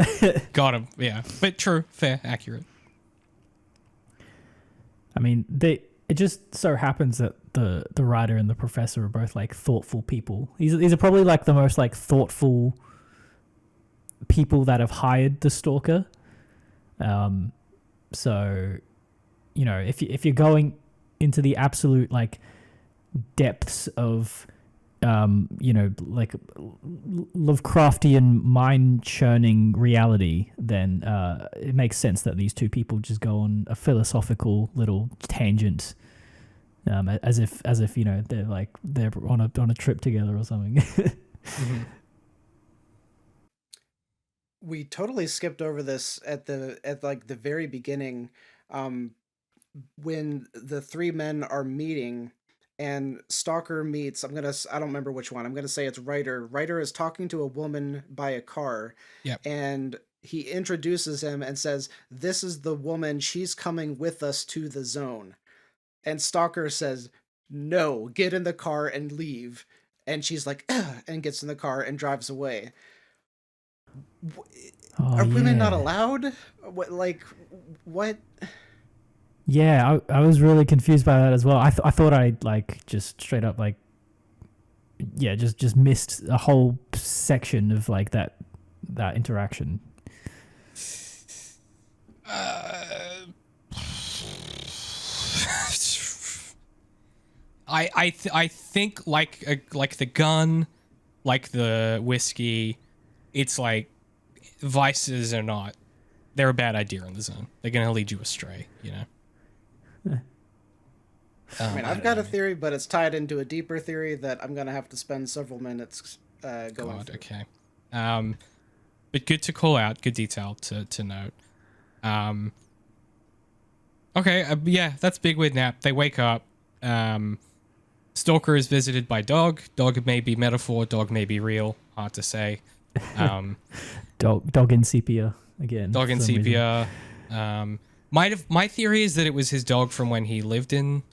Got him." Yeah, but true, fair, accurate. I mean, it just so happens that the writer and the professor are both like thoughtful people. These are probably like the most like thoughtful people that have hired the Stalker. So, you know, if you're going into the absolute like depths of, you know, like Lovecraftian mind churning reality, then it makes sense that these two people just go on a philosophical little tangent, as if you know they're on a trip together or something. Mm-hmm. We totally skipped over this at the very beginning, when the three men are meeting and Stalker meets, I don't remember which one. I'm going to say it's Ryder. Ryder is talking to a woman by a car. Yep. And he introduces him and says, "This is the woman. She's coming with us to the zone." And Stalker says, "No, get in the car and leave." And she's like, "Ugh," and gets in the car and drives away. Are women not allowed? What? Yeah, I was really confused by that as well. I thought I'd like just straight up like, yeah, just missed a whole section of like that interaction. I think like the gun, like the whiskey, it's like vices are not. They're a bad idea in the zone. They're gonna lead you astray. You know. I mean, I've got a theory, but it's tied into a deeper theory that I'm gonna have to spend several minutes going through. Okay. But good to call out. Good detail to note. Okay. Yeah, that's Big Weird Nap. They wake up. Stalker is visited by dog. Dog may be metaphor. Dog may be real. Hard to say. Dog in sepia again. Dog in sepia. My theory is that it was his dog from when he lived in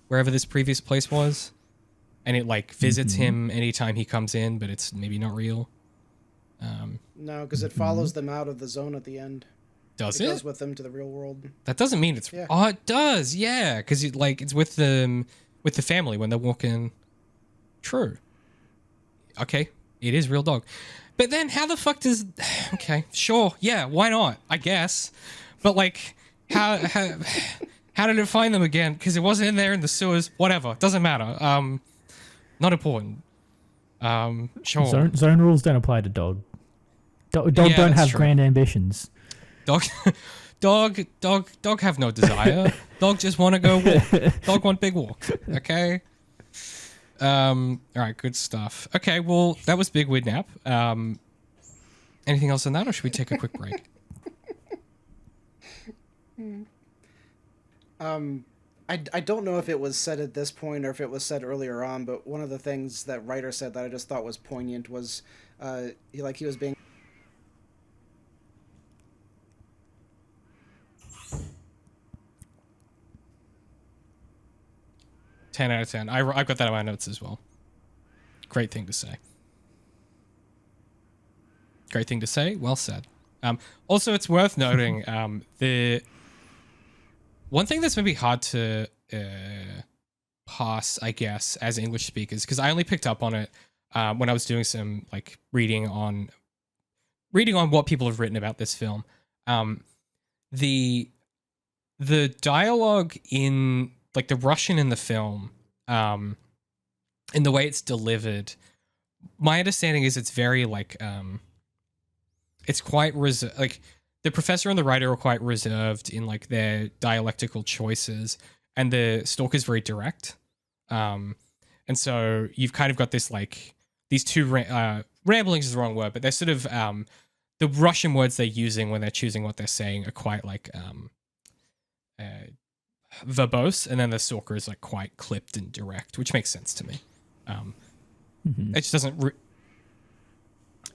wherever this previous place was, and it like visits him anytime he comes in, but it's maybe not real. No, because it follows them out of the zone at the end. Does It it? goes with them to the real world. That doesn't mean it's. Yeah. Oh, it does. Yeah, because it's with them, with the family when they're walking. True. Okay, it is real dog, but then how the fuck does? Okay, sure, yeah, why not? I guess, but like, how did it find them again? Because it wasn't in there in the sewers. Whatever, doesn't matter. Not important. Sure. Zone rules don't apply to dog. Dog Yeah, don't that's have true. grand ambitions. Dog have no desire. Dog just want to go walk. Dog want big walk. Okay. All right, good stuff. Okay, well, that was Big Weird Nap. Anything else on that, or should we take a quick break? I don't know if it was said at this point or if it was said earlier on, but one of the things that Ryder said that I just thought was poignant was he was being 10 out of 10. I've got that in my notes as well. Great thing to say. Great thing to say. Well said. Also, it's worth noting the one thing that's maybe hard to pass, I guess, as English speakers, because I only picked up on it when I was doing some like reading on what people have written about this film. The dialogue in like the Russian in the film, in the way it's delivered, my understanding is it's very like it's quite like the professor and the writer are quite reserved in like their dialectical choices, and the Stalker's very direct. And so you've kind of got this like these two ramblings is the wrong word, but they're sort of the Russian words they're using when they're choosing what they're saying are quite like verbose, and then the Stalker is like quite clipped and direct, which makes sense to me. It just doesn't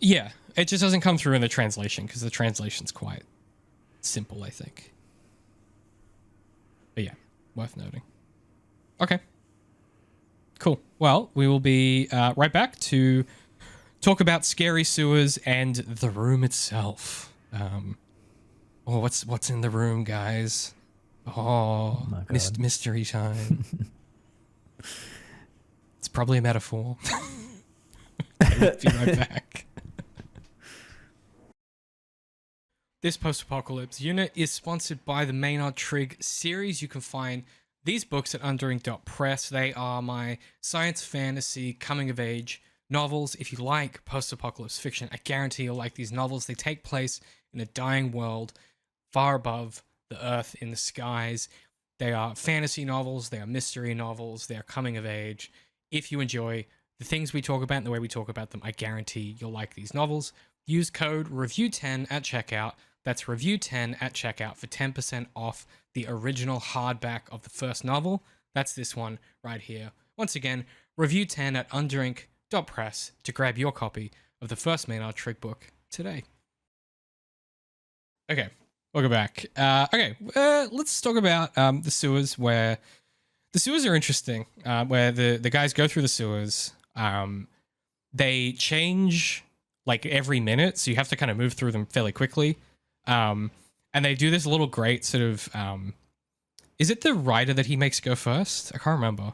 it just doesn't come through in the translation, because the translation's quite simple, I think. But yeah, worth noting. Okay, cool. Well, we will be right back to talk about scary sewers and the room itself. What's in the room, guys? Oh, my God. Mystery time. It's probably a metaphor. Be right back. This post-apocalypse unit is sponsored by the Maynard Trigg series. You can find these books at underink.press. They are my science fantasy coming-of-age novels. If you like post-apocalypse fiction, I guarantee you'll like these novels. They take place in a dying world far above the earth in the skies. They are fantasy novels, they are mystery novels, they are coming of age. If you enjoy the things we talk about and the way we talk about them, I guarantee you'll like these novels. Use code REVIEW10 at checkout. That's REVIEW10 at checkout for 10% off the original hardback of the first novel. That's this one right here. Once again, REVIEW10 at underink.press to grab your copy of the first Maynard Trigg book today. Okay. Welcome back. Let's talk about the sewers, where the sewers are interesting, where the guys go through the sewers. They change like every minute, so you have to kind of move through them fairly quickly. And they do this little great sort of... is it the writer that he makes go first? I can't remember.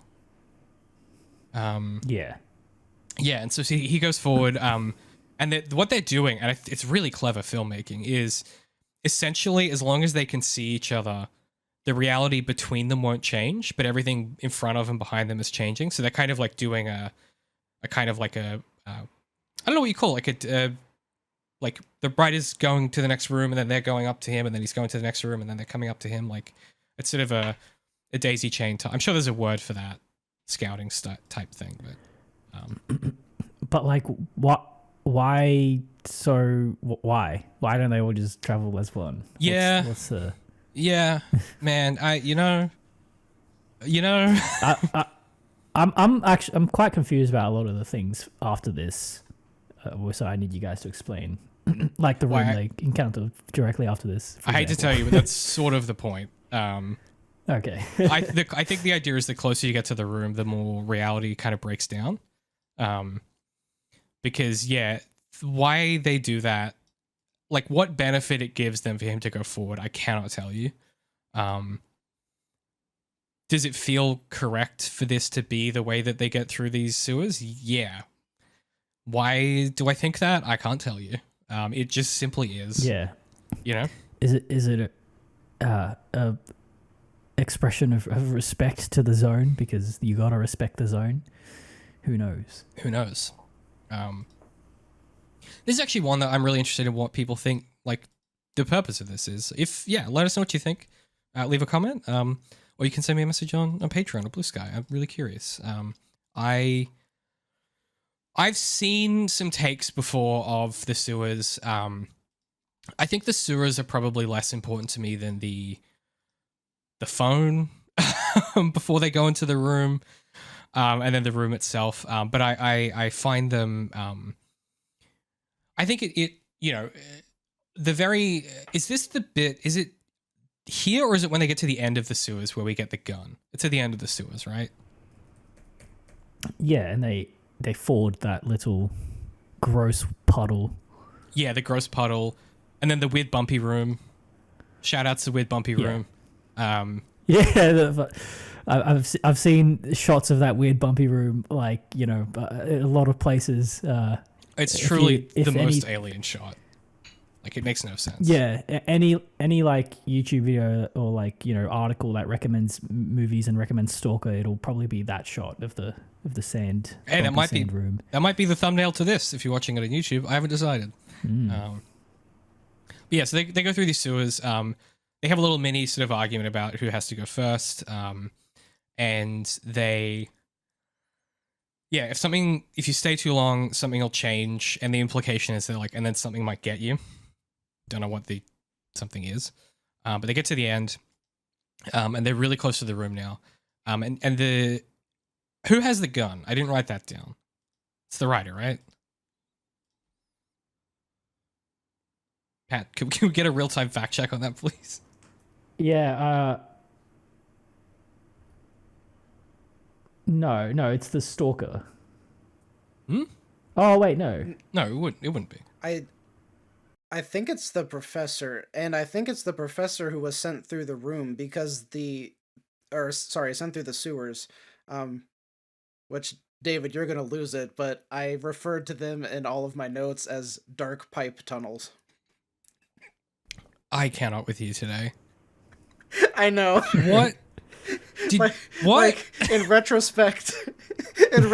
Yeah. Yeah, and so he goes forward, and what they're doing, and it's really clever filmmaking, is... essentially, as long as they can see each other, the reality between them won't change, but everything in front of and behind them is changing. So they're kind of like doing a kind of like a I don't know what you call it, like a like the bride is going to the next room and then they're going up to him and then he's going to the next room and then they're coming up to him. Like it's sort of a daisy chain. I'm sure there's a word for that scouting type thing, But like, what? Why? So why? Why don't they all just travel as one? Yeah. What's the? Yeah, man. I'm quite confused about a lot of the things after this. So I need you guys to explain, like the room they encounter directly after this. I hate to tell you, but that's sort of the point. Okay. I think the idea is the closer you get to the room, the more reality kind of breaks down. Because why they do that, like what benefit it gives them for him to go forward, I cannot tell you. Does it feel correct for this to be the way that they get through these sewers? Yeah. Why do I think that? I can't tell you. It just simply is. Yeah. You know? Is it a expression of respect to the zone, because you gotta respect the zone? Who knows? Who knows? This is actually one that I'm really interested in what people think, like, the purpose of this is. Let us know what you think. Leave a comment. Or you can send me a message on Patreon or Blue Sky. I'm really curious. I've seen some takes before of the sewers. I think the sewers are probably less important to me than the phone before they go into the room, and then the room itself. But I find them. I think it is this the bit? Is it here or is it when they get to the end of the sewers where we get the gun? It's at the end of the sewers, right? Yeah, and they ford that little gross puddle. Yeah, the gross puddle, and then the weird bumpy room. Shout outs to weird bumpy room. Yeah, I've seen shots of that weird bumpy room, like, a lot of places. It's truly the most alien shot. Like, it makes no sense. Yeah, any like YouTube video or like article that recommends movies and recommends Stalker, it'll probably be that shot of the sand. Hey, that might sand room. That might be the thumbnail to this if you're watching it on YouTube. I haven't decided. But yeah, so they go through these sewers. They have a little mini sort of argument about who has to go first. And they. Yeah, if you stay too long, something will change, and the implication is that and then something might get you. Don't know what the something is, but they get to the end, and they're really close to the room now. And who has the gun? I didn't write that down. It's the writer, right? Pat, can we get a real-time fact check on that, please? Yeah. No, it's the Stalker. Oh wait, no. No, it wouldn't be. I think it's the professor, and I think it's the professor who was sent through the room because sent through the sewers. Which, David, you're gonna lose it, but I referred to them in all of my notes as dark pipe tunnels. I cannot with you today. I know. What? What? In retrospect, I'm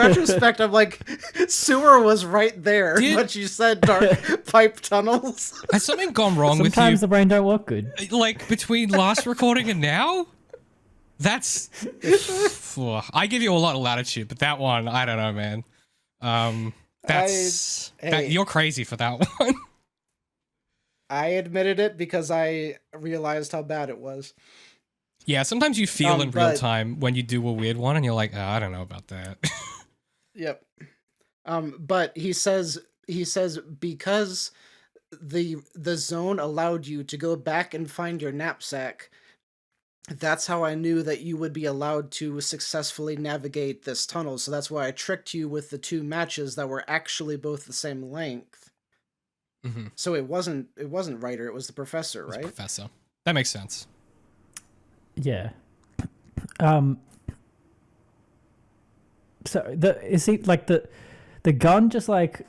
like, sewer was right there, but you said dark pipe tunnels. Has something gone wrong with you? Sometimes the brain don't work good. Like, between last recording and now? That's... I give you a lot of latitude, but that one, I don't know, man. You're crazy for that one. I admitted it because I realized how bad it was. Yeah, sometimes you feel in real time when you do a weird one and you're like, I don't know about that. Yep. But he says because the zone allowed you to go back and find your knapsack, that's how I knew that you would be allowed to successfully navigate this tunnel. So that's why I tricked you with the two matches that were actually both the same length. Mm-hmm. So it wasn't Ryder, it was the professor, right? Professor. That makes sense. Yeah. So the gun just like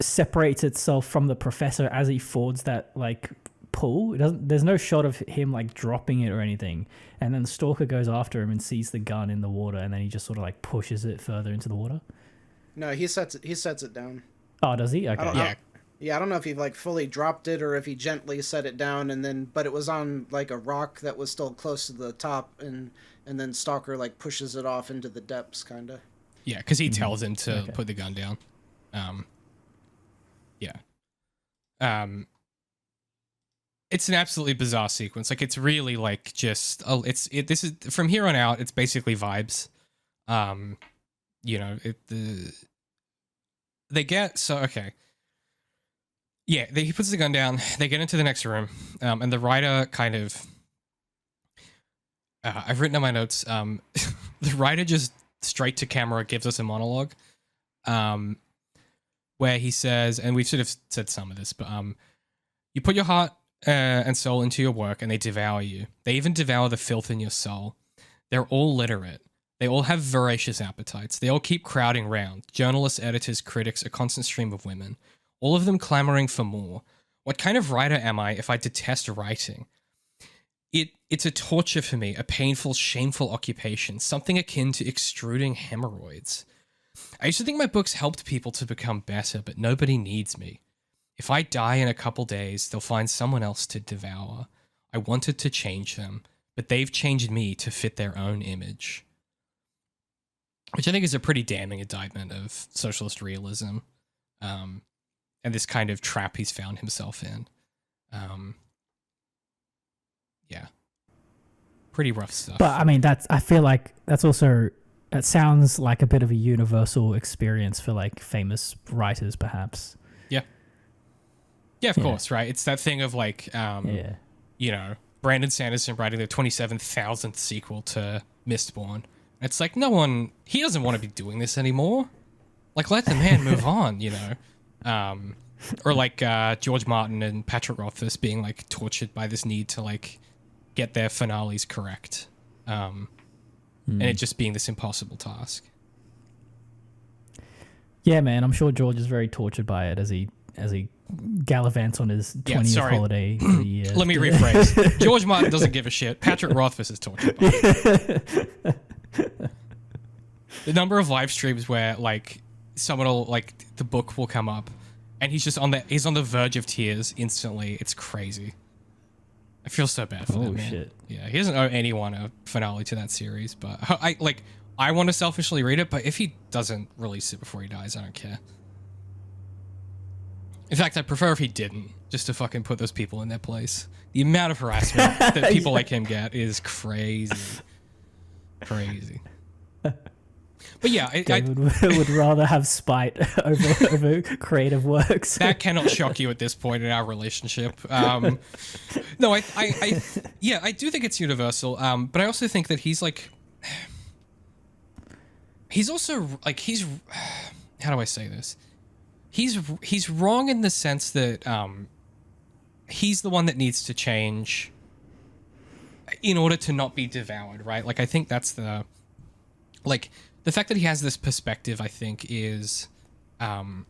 separates itself from the professor as he fords that like pull. It doesn't. There's no shot of him like dropping it or anything. And then the Stalker goes after him and sees the gun in the water, and then he just sort of like pushes it further into the water. No, he sets it down. Oh, does he? Okay. Yeah. Yeah, I don't know if he like fully dropped it or if he gently set it down and then, but it was on like a rock that was still close to the top, and then Stalker like pushes it off into the depths, kind of. Yeah, because he tells him to put the gun down. Yeah. It's an absolutely bizarre sequence. Like, it's really like just this is from here on out. It's basically vibes. You know, they get so okay. Yeah, he puts the gun down. They get into the next room, and the writer kind of. I've written in my notes. The writer just straight to camera gives us a monologue, where he says, and we've sort of said some of this, but you put your heart and soul into your work, and they devour you. They even devour the filth in your soul. They're all literate. They all have voracious appetites. They all keep crowding round. Journalists, editors, critics, a constant stream of women. All of them clamoring for more. What kind of writer am I if I detest writing? It's a torture for me, a painful, shameful occupation, something akin to extruding hemorrhoids. I used to think my books helped people to become better, but nobody needs me. If I die in a couple days, they'll find someone else to devour. I wanted to change them, but they've changed me to fit their own image. Which I think is a pretty damning indictment of socialist realism. And this kind of trap he's found himself in. Yeah. Pretty rough stuff. But I mean, I feel like that's also, it sounds like a bit of a universal experience for like famous writers, perhaps. Yeah. Yeah, of course, right? It's that thing of like, you know, Brandon Sanderson writing the 27,000th sequel to Mistborn. It's like, he doesn't want to be doing this anymore. Like, let the man move on, you know? Or like George Martin and Patrick Rothfuss being like tortured by this need to like get their finales correct. And it just being this impossible task. Yeah, man, I'm sure George is very tortured by it as he gallivants on his 20th holiday for the year. Let me rephrase. George Martin doesn't give a shit. Patrick Rothfuss is tortured by it. The number of live streams where like someone will like the book will come up and he's just on the verge of tears instantly. It's crazy. I feel so bad for that man. Shit. Yeah, he doesn't owe anyone a finale to that series, but I want to selfishly read it, but if he doesn't release it before he dies, I don't care. In fact, I prefer if he didn't, just to fucking put those people in their place. The amount of harassment that people like him get is crazy. Crazy. But yeah, David would rather have spite over creative works. That cannot shock you at this point in our relationship. No, I do think it's universal. But I also think that he's also like, how do I say this? He's wrong in the sense that he's the one that needs to change in order to not be devoured, right? Like, I think that's the fact that he has this perspective, I think, is the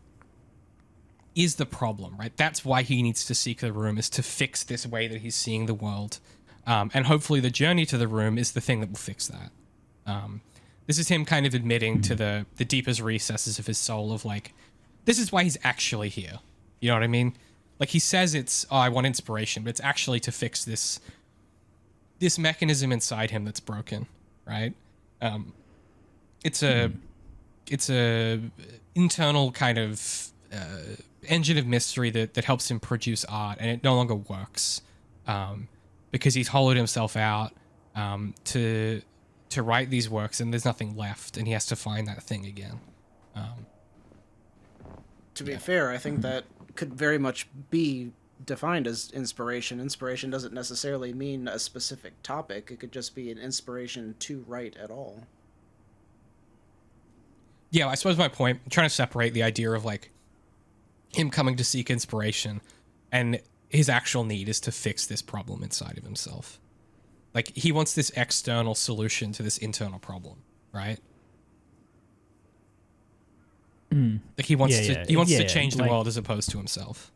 problem, right? That's why he needs to seek the room, is to fix this way that he's seeing the world. And hopefully the journey to the room is the thing that will fix that. This is him kind of admitting to the deepest recesses of his soul of like, this is why he's actually here. You know what I mean? Like, he says it's, I want inspiration, but it's actually to fix this mechanism inside him that's broken, right? It's a internal kind of engine of mystery that helps him produce art, and it no longer works because he's hollowed himself out to write these works, and there's nothing left, and he has to find that thing again. To be fair, I think that could very much be defined as inspiration. Inspiration doesn't necessarily mean a specific topic. It could just be an inspiration to write at all. Yeah, I suppose my point, I'm trying to separate the idea of like him coming to seek inspiration and his actual need is to fix this problem inside of himself. Like, he wants this external solution to this internal problem, right? Like, he wants to change the world as opposed to himself.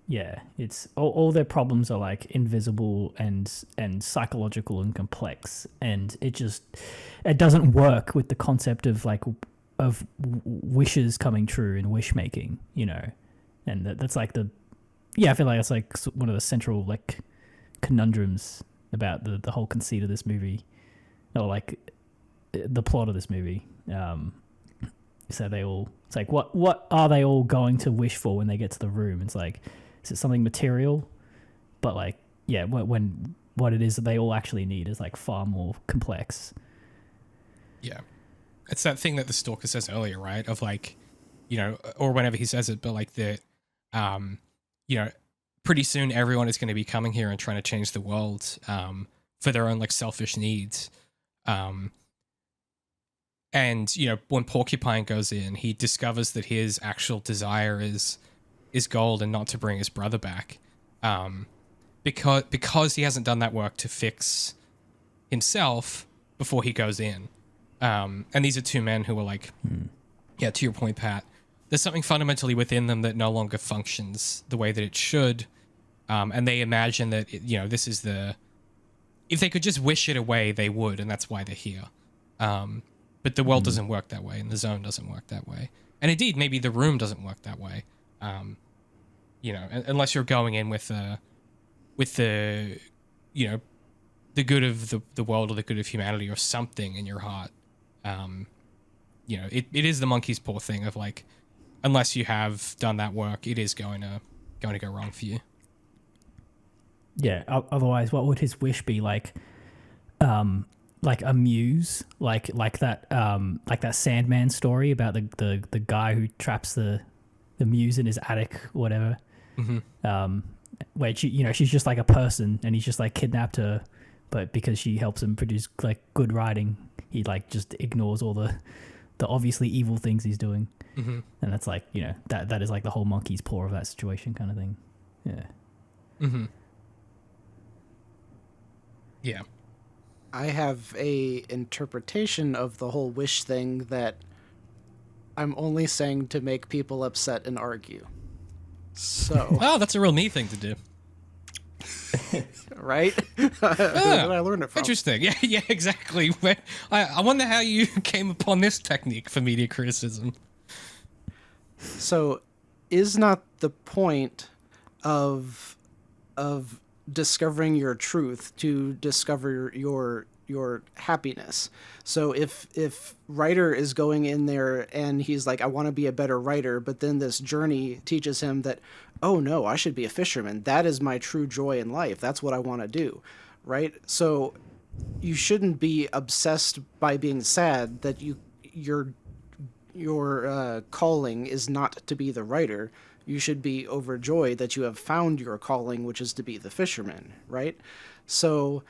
Yeah, it's all their problems are like invisible and psychological and complex, and it doesn't work with the concept of like of wishes coming true and wish making, you know, and that's like I feel like that's like one of the central like conundrums about the whole conceit of this movie, or like the plot of this movie. So it's like what are they all going to wish for when they get to the room? It's like, is it something material? But like, yeah, when what it is that they all actually need is like far more complex. Yeah. It's that thing that the Stalker says earlier, right? Of like, you know, or whenever he says it, but like that, you know, pretty soon everyone is going to be coming here and trying to change the world for their own like selfish needs. And, you know, when Porcupine goes in, he discovers that his actual desire is gold and not to bring his brother back. Because he hasn't done that work to fix himself before he goes in. And these are two men who are like, yeah, to your point, Pat, there's something fundamentally within them that no longer functions the way that it should. And they imagine that, you know, this is if they could just wish it away, they would, and that's why they're here. But the world doesn't work that way, and the zone doesn't work that way. And indeed, maybe the room doesn't work that way. You know, unless you're going in with the, you know, the good of the world or the good of humanity or something in your heart. You know, it is the monkey's paw thing of like, unless you have done that work, it is going to go wrong for you. Yeah. Otherwise, what would his wish be like? Like a muse, like that Sandman story about the guy who traps the muse in his attic, or whatever. Mm-hmm. Where she's just like a person, and he's just like kidnapped her, but because she helps him produce like good writing, he like just ignores all the obviously evil things he's doing. Mm-hmm. And that's like, you know, that is like the whole monkey's paw of that situation kind of thing. Yeah. Mm-hmm. Yeah. I have a interpretation of the whole wish thing that I'm only saying to make people upset and argue. So. Oh, that's a real neat thing to do. Right? Where did I learn it from? Interesting. Yeah, exactly. I wonder how you came upon this technique for media criticism. So, is not the point of discovering your truth to discover your happiness? So if writer is going in there and he's like, I want to be a better writer, but then this journey teaches him that, oh no, I should be a fisherman. That is my true joy in life. That's what I want to do. Right? So you shouldn't be obsessed by being sad that your calling is not to be the writer. You should be overjoyed that you have found your calling, which is to be the fisherman, right? So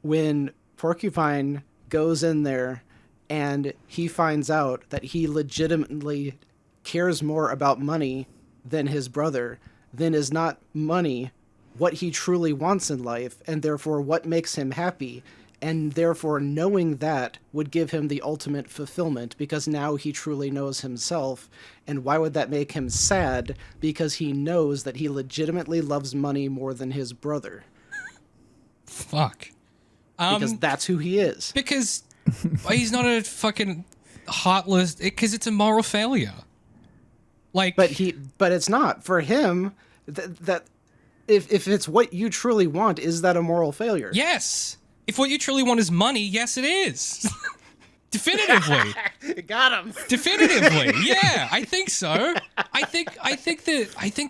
when Porcupine goes in there and he finds out that he legitimately cares more about money than his brother, then is not money what he truly wants in life, and therefore what makes him happy. And therefore knowing that would give him the ultimate fulfillment, because now he truly knows himself. And why would that make him sad? Because he knows that he legitimately loves money more than his brother. Fuck. Because that's who he is. Because he's not a fucking heartless... Because it's a moral failure. Like... But it's not. For him, that if it's what you truly want, is that a moral failure? Yes! If what you truly want is money, yes, it is. Definitively. Got him. Definitively. Yeah, I think so. I think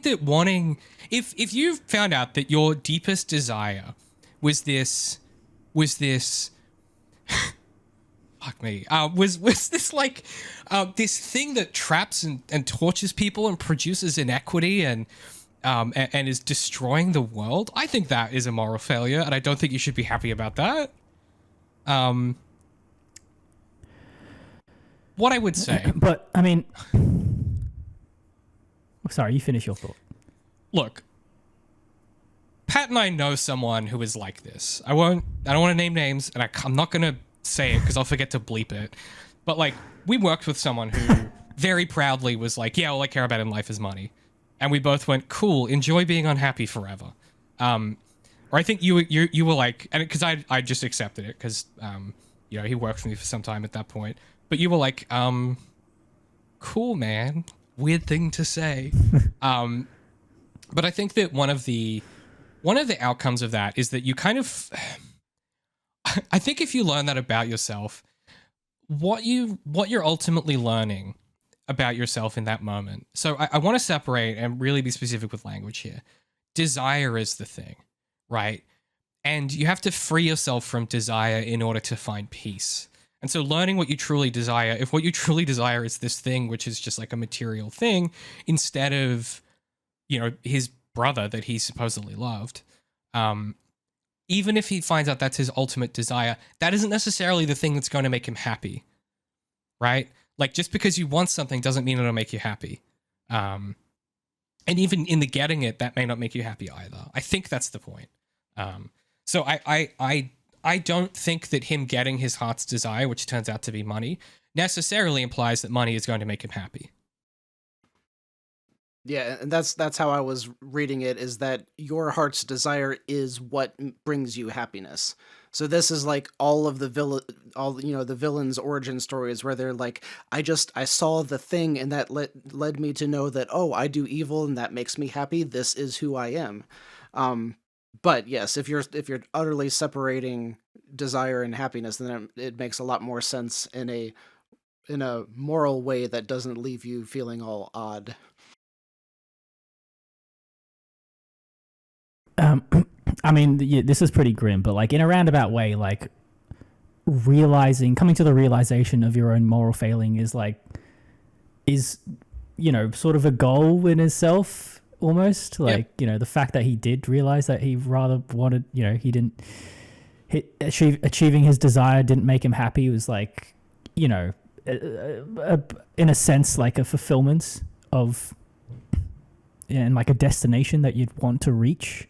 that wanting, if you found out that your deepest desire was this fuck me, was this like this thing that traps and tortures people and produces inequity and is destroying the world, I think that is a moral failure, and I don't think you should be happy about that. What I would say... But, I mean... Sorry, you finish your thought. Look, Pat and I know someone who is like this. I don't want to name names, and I'm not going to say it because I'll forget to bleep it. But, like, we worked with someone who very proudly was like, yeah, all I care about in life is money. And we both went, cool, enjoy being unhappy forever. Or I think you were like, and because I just accepted it because, you know, he worked for me for some time at that point. But you were like, cool, man. Weird thing to say. But I think that one of the outcomes of that is that you kind of, I think if you learn that about yourself, what you're ultimately learning about yourself in that moment. So I want to separate and really be specific with language here. Desire is the thing, right? And you have to free yourself from desire in order to find peace. And so learning what you truly desire, if what you truly desire is this thing, which is just like a material thing, instead of, you know, his brother that he supposedly loved, even if he finds out that's his ultimate desire, that isn't necessarily the thing that's going to make him happy, right? Like, just because you want something doesn't mean it'll make you happy. And even in the getting it, that may not make you happy either. I think that's the point. So I don't think that him getting his heart's desire, which turns out to be money, necessarily implies that money is going to make him happy. Yeah, and that's how I was reading it, is that your heart's desire is what brings you happiness. So this is like all of the the villain's origin stories where they're like, I saw the thing and that led me to know that, oh, I do evil and that makes me happy. This is who I am. But yes, if you're utterly separating desire and happiness, then it makes a lot more sense in a moral way that doesn't leave you feeling all odd. I mean, yeah, this is pretty grim, but like in a roundabout way, like coming to the realization of your own moral failing is you know, sort of a goal in itself, almost. Like, you know, the fact that he did realize that he rather wanted, you know, achieving his desire didn't make him happy was like, you know, in a sense, like a fulfillment of, and like a destination that you'd want to reach.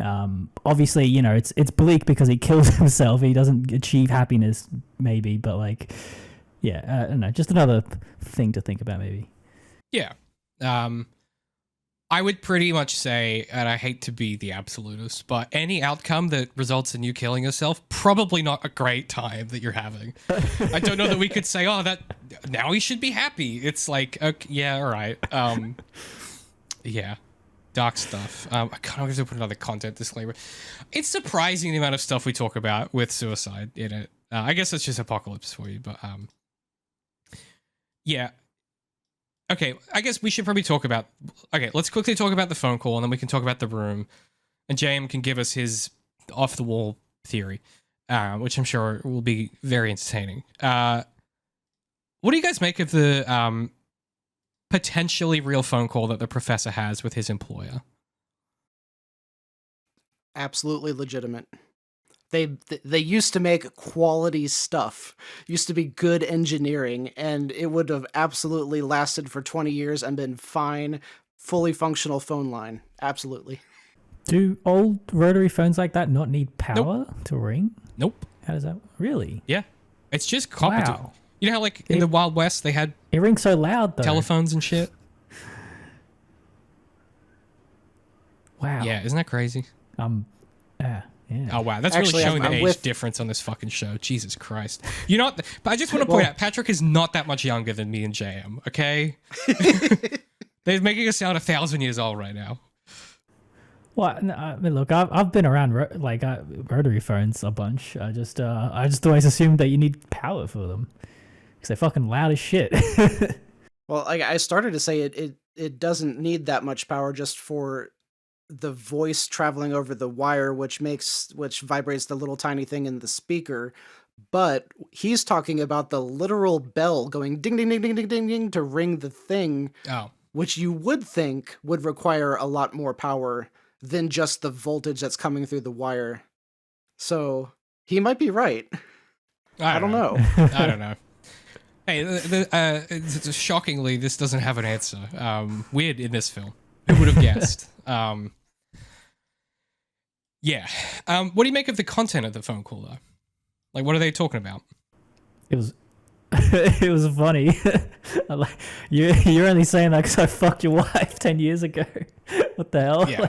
Obviously, you know, it's bleak because he kills himself. He doesn't achieve happiness, maybe, but like, yeah, I don't know, just another thing to think about, maybe. Yeah. I would pretty much say, and I hate to be the absolutist, but any outcome that results in you killing yourself, probably not a great time that you're having. I don't know that we could say, oh, that now he should be happy. It's like, okay, yeah, all right. Yeah. Dark stuff. I kind of have to put another content disclaimer. It's surprising the amount of stuff we talk about with suicide in it. I guess that's just apocalypse for you, but yeah. Okay, I guess we should probably talk about... Okay, let's quickly talk about the phone call, and then we can talk about the room. And JM can give us his off-the-wall theory, which I'm sure will be very entertaining. What do you guys make of the potentially real phone call that the professor has with his employer? Absolutely legitimate. They used to make quality stuff, used to be good engineering, and it would have absolutely lasted for 20 years and been fine, fully functional phone line. Absolutely. Do old rotary phones like that not need power to ring? Nope. How does that... Really? Yeah. It's just copper. Wow. You know how, like, in the Wild West, they had It rings so loud, though. telephones and shit? Wow. Yeah, isn't that crazy? Yeah. Oh, wow. That's Actually, really showing I'm the age with- difference on this fucking show. Jesus Christ. You know what? But I just want to point out, Patrick is not that much younger than me and JM, okay? They're making us sound 1,000 years old right now. Well, no, I mean, look, I've been around rotary phones a bunch. I just always assumed that you need power for them because they're fucking loud as shit. Well, I started to say it doesn't need that much power just for the voice traveling over the wire, which vibrates the little tiny thing in the speaker. But he's talking about the literal bell going ding ding ding ding ding ding ding to ring the thing, which you would think would require a lot more power than just the voltage that's coming through the wire. So he might be right. I don't know. I don't know. Hey, shockingly, this doesn't have an answer. Weird in this film. Who would have guessed? Yeah. What do you make of the content of the phone call, though? Like, what are they talking about? It was it was funny. You're only saying that because I fucked your wife 10 years ago. What the hell? Yeah.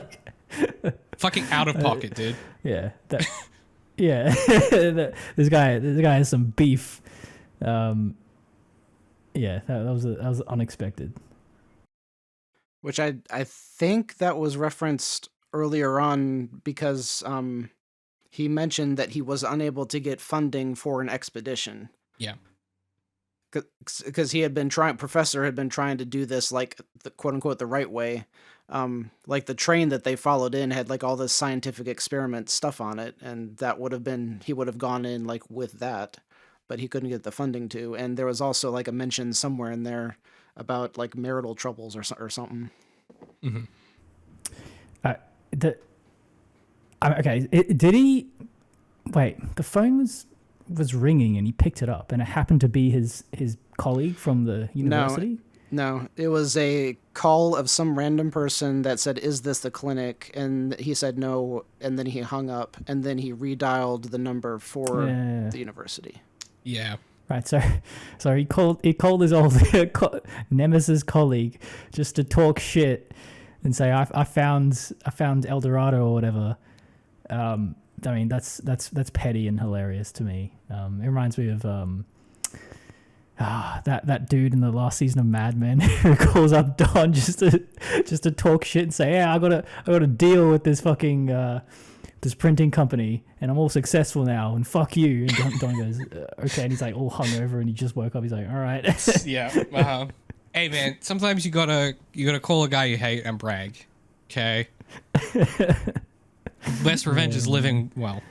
Fucking out of pocket, dude. Yeah. Yeah. This guy has some beef. Yeah, that was unexpected. Which I think that was referenced earlier on because he mentioned that he was unable to get funding for an expedition. Yeah. Because Professor had been trying to do this like the quote unquote the right way. Like the train that they followed in had like all this scientific experiment stuff on it, and that would have been, he would have gone in like with that, but he couldn't get the funding to. And there was also like a mention somewhere in there about like marital troubles or something. Mm-hmm. Okay, did he? Wait, the phone was ringing and he picked it up, and it happened to be his colleague from the university. No, it was a call of some random person that said, "Is this the clinic?" And he said no, and then he hung up, and then he redialed the number for the university. Yeah. Right, so he called his old nemesis colleague just to talk shit and say I found El Dorado or whatever. I mean that's petty and hilarious to me. It reminds me of that dude in the last season of Mad Men who calls up Don just to talk shit and say, yeah, I got a deal with this fucking this printing company and I'm all successful now and fuck you. And Don goes, okay, and he's like all hungover and he just woke up. He's like, all right. Yeah. Hey man, sometimes you gotta call a guy you hate and brag. Okay. Less revenge is living well.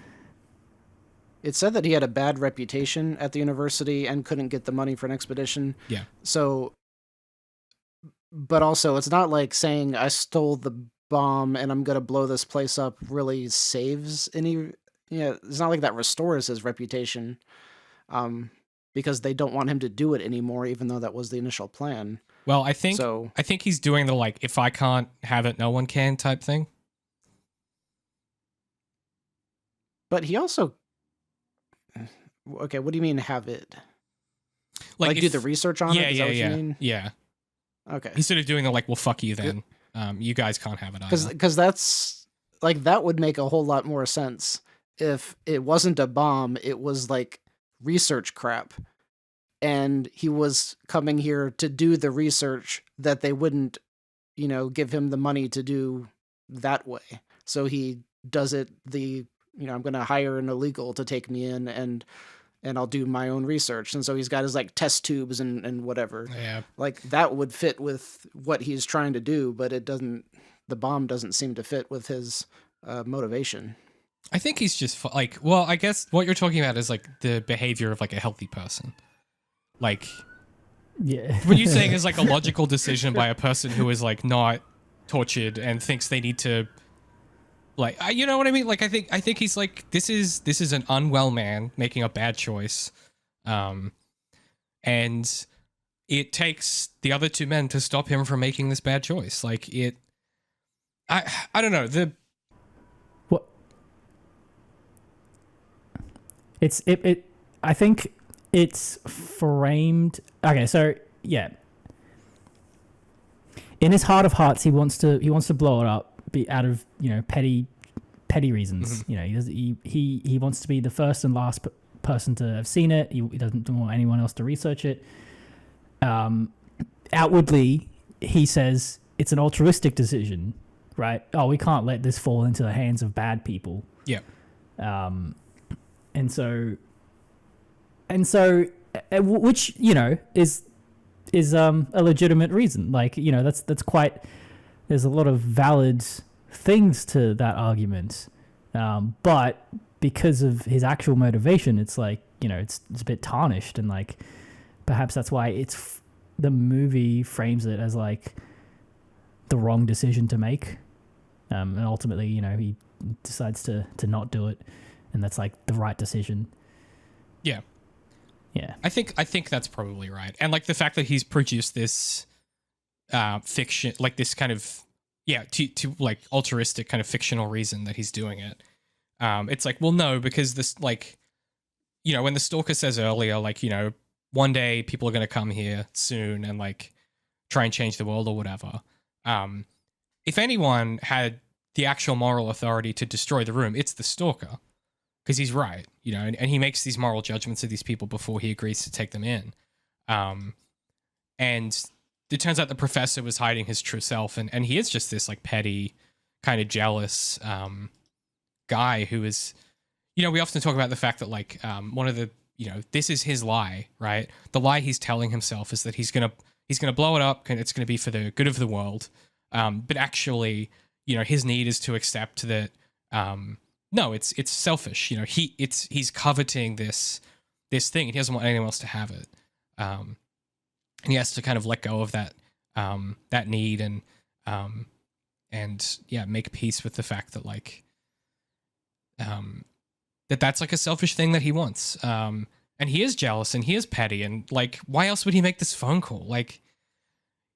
It said that he had a bad reputation at the university and couldn't get the money for an expedition. Yeah. So, but also it's not like saying I stole the bomb and I'm going to blow this place up really saves any, it's not like that restores his reputation. Because they don't want him to do it anymore, even though that was the initial plan. Well, I think he's doing the like, if I can't have it, no one can type thing. But he also, okay, what do you mean have it? Like do the research on it? Is that what you mean? Yeah. Okay. Instead of doing the like, well, fuck you then. You guys can't have it either. Because that's like, that would make a whole lot more sense if it wasn't a bomb. It was like research crap. And he was coming here to do the research that they wouldn't, give him the money to do that way. So he does it I'm going to hire an illegal to take me in and I'll do my own research. And so he's got his like test tubes and whatever. Yeah. Like that would fit with what he's trying to do, but the bomb doesn't seem to fit with his motivation. I think he's just like, well, I guess what you're talking about is like the behavior of like a healthy person. Like, yeah, what you're saying is like a logical decision by a person who is like not tortured and thinks they need to, like, you know what I mean? Like, I think he's like, this is an unwell man making a bad choice, and it takes the other two men to stop him from making this bad choice. Like I don't know what I think it's framed. Okay, so yeah, in his heart of hearts, he wants to blow it up, be out of petty reasons. Mm-hmm. He wants to be the first and last person to have seen it. He doesn't want anyone else to research it. Outwardly, he says it's an altruistic decision, right? Oh, we can't let this fall into the hands of bad people. Yeah. And so, which is a legitimate reason. Like that's quite. There's a lot of valid things to that argument, but because of his actual motivation, it's like it's a bit tarnished, and like perhaps that's why the movie frames it as like the wrong decision to make, and ultimately he decides to not do it, and that's like the right decision. Yeah. Yeah. I think that's probably right. And like the fact that he's produced this fiction, like this kind of to like altruistic kind of fictional reason that he's doing it. It's like, well, no, because this like when the Stalker says earlier, like, one day people are going to come here soon and like try and change the world or whatever. If anyone had the actual moral authority to destroy the room, it's the Stalker, because he's right, you know, and he makes these moral judgments of these people before he agrees to take them in. And it turns out the professor was hiding his true self, and he is just this like petty, kind of jealous guy who is, you know, we often talk about the fact that like one of the, you know, this is his lie, right? The lie he's telling himself is that he's gonna blow it up and it's gonna be for the good of the world. But actually, you know, his need is to accept that no, it's selfish. You know, he's coveting this thing and he doesn't want anyone else to have it. And he has to kind of let go of that need and yeah, make peace with the fact that like that's like a selfish thing that he wants. And he is jealous and he is petty, and like, why else would he make this phone call? Like,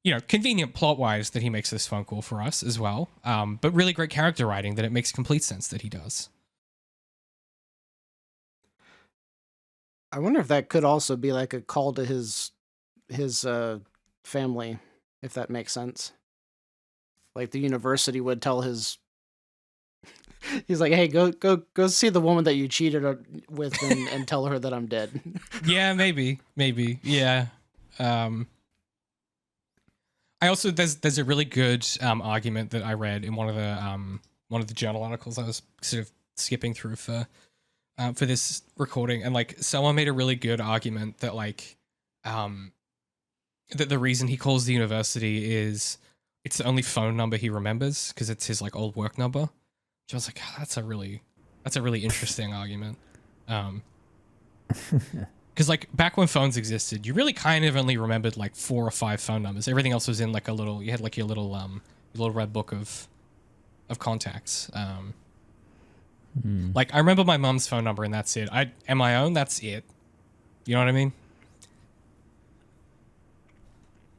you know, convenient plot wise that he makes this phone call for us as well. But really great character writing that it makes complete sense that he does. I wonder if that could also be like a call to his family, if that makes sense. Like the university would tell his, he's like, hey, go see the woman that you cheated with and tell her that I'm dead. Yeah, maybe. Yeah. I also, there's a really good argument that I read in one of the journal articles I was sort of skipping through for this recording, and like someone made a really good argument that like that the reason he calls the university is it's the only phone number he remembers because it's his like old work number. Which I was like, oh, that's a really interesting argument. Because like back when phones existed, you really kind of only remembered like 4 or 5 phone numbers. Everything else was in like you had like your little red book of contacts. Like I remember my mom's phone number and that's it. And my own, that's it. You know what I mean?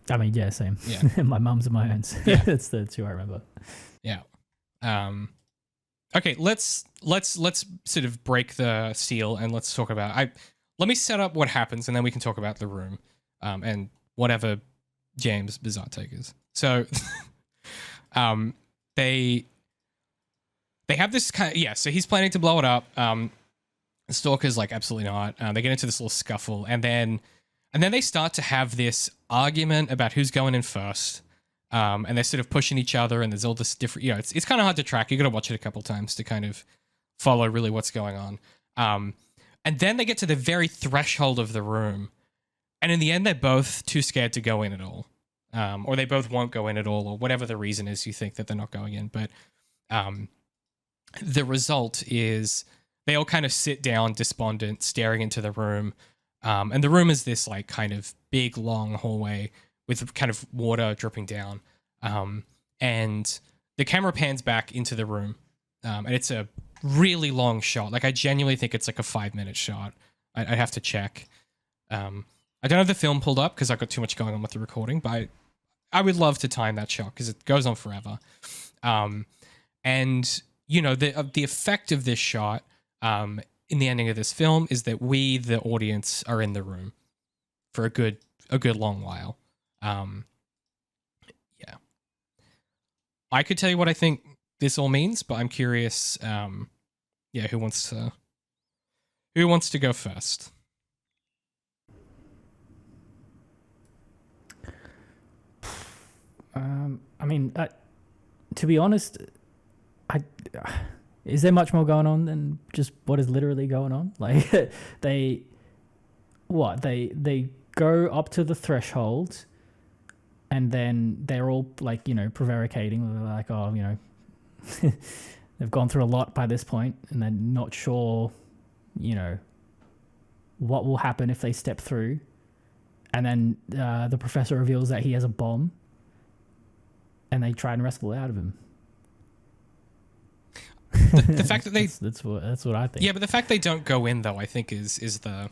I mean, yeah, same. Yeah. My mum's and my own. Yeah. That's who I remember. Yeah. Okay, let's sort of break the seal and let's talk about let me set up what happens and then we can talk about the room and whatever James' bizarre take is. So they have this kind of, so he's planning to blow it up. The Stalker's like, absolutely not. They get into this little scuffle and then they start to have this argument about who's going in first. And they're sort of pushing each other, and there's all this different, you know, it's kind of hard to track. You got to watch it a couple times to kind of follow really what's going on. And then they get to the very threshold of the room, and in the end, they're both too scared to go in at all, or they both won't go in at all, or whatever the reason is you think that they're not going in. But the result is they all kind of sit down, despondent, staring into the room, and the room is this like kind of big, long hallway with kind of water dripping down. And the camera pans back into the room. And it's a really long shot. Like, I genuinely think it's like a 5-minute shot. I'd have to check. I don't have the film pulled up because I've got too much going on with the recording, but I would love to time that shot because it goes on forever. And, you know, the effect of this shot in the ending of this film is that we, the audience, are in the room for a good long while. Yeah. I could tell you what I think this all means, but I'm curious. Who wants to go first? I mean, to be honest, is there much more going on than just what is literally going on? Like they go up to the threshold, and then they're all like, you know, prevaricating. They're like, oh, you know, they've gone through a lot by this point, and they're not sure, you know, what will happen if they step through. And then the professor reveals that he has a bomb, and they try and wrestle it out of him. The fact that they that's what I think. Yeah, but the fact they don't go in though, I think is the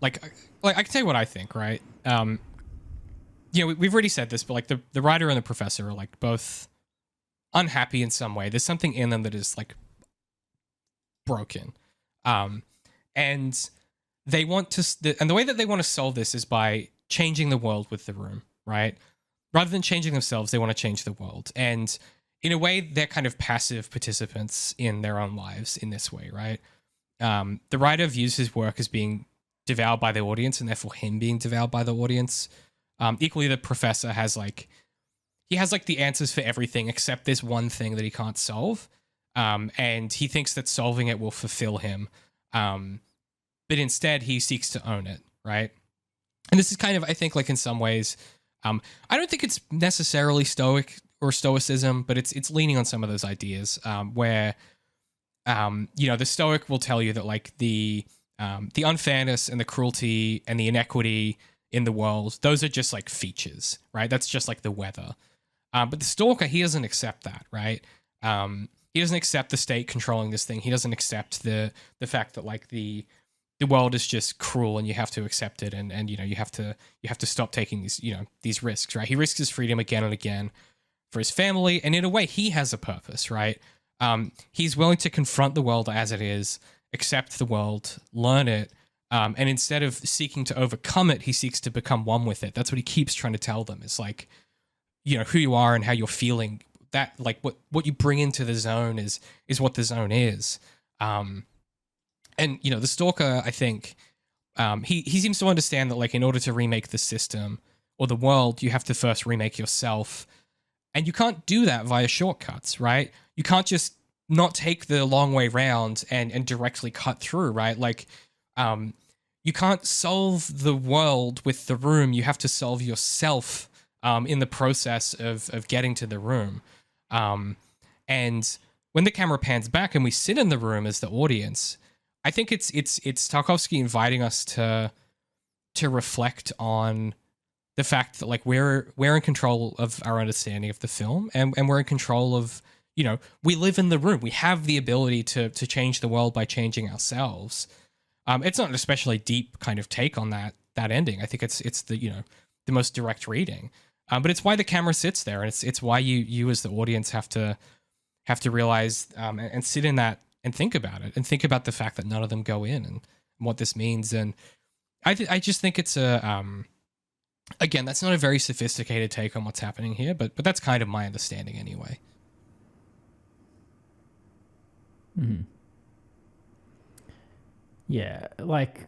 like I can tell you what I think, right? We've already said this, but like the writer and the professor are like both unhappy in some way. There's something in them that is like broken. And they want to, and the way that they want to solve this is by changing the world with the room, right? Rather than changing themselves, they want to change the world. And in a way, they're kind of passive participants in their own lives in this way, right? The writer views his work as being devoured by the audience, and therefore him being devoured by the audience. Equally, the professor has the answers for everything except this one thing that he can't solve. And he thinks that solving it will fulfill him. But instead, he seeks to own it, right? And this is kind of, I think, like in some ways, I don't think it's necessarily stoic or stoicism, but it's leaning on some of those ideas where, the stoic will tell you that like the unfairness and the cruelty and the inequity in the world, those are just like features, right? That's just like the weather. But the stalker, he doesn't accept that, right? He doesn't accept the state controlling this thing. He doesn't accept the fact that like the world is just cruel and you have to accept it, and you have to stop taking these risks, right? He risks his freedom again and again for his family, and in a way he has a purpose, right? He's willing to confront the world as it is, accept the world, learn it, and instead of seeking to overcome it, he seeks to become one with it. That's what he keeps trying to tell them. It's like, who you are and how you're feeling, that like what you bring into the zone is what the zone is. And the stalker, I think, he seems to understand that like in order to remake the system or the world, you have to first remake yourself. And you can't do that via shortcuts, right? You can't just not take the long way round and directly cut through, right? Like, you can't solve the world with the room. You have to solve yourself in the process of getting to the room. And when the camera pans back and we sit in the room as the audience, I think it's Tarkovsky inviting us to reflect on the fact that like we're in control of our understanding of the film, and we're in control of, we live in the room. We have the ability to change the world by changing ourselves. It's not an especially deep kind of take on that ending. I think it's the most direct reading. But it's why the camera sits there, and it's why you as the audience have to realize and sit in that and think about it, and think about the fact that none of them go in and what this means. And I just think it's again, that's not a very sophisticated take on what's happening here, but that's kind of my understanding anyway. Mm-hmm. Yeah, like,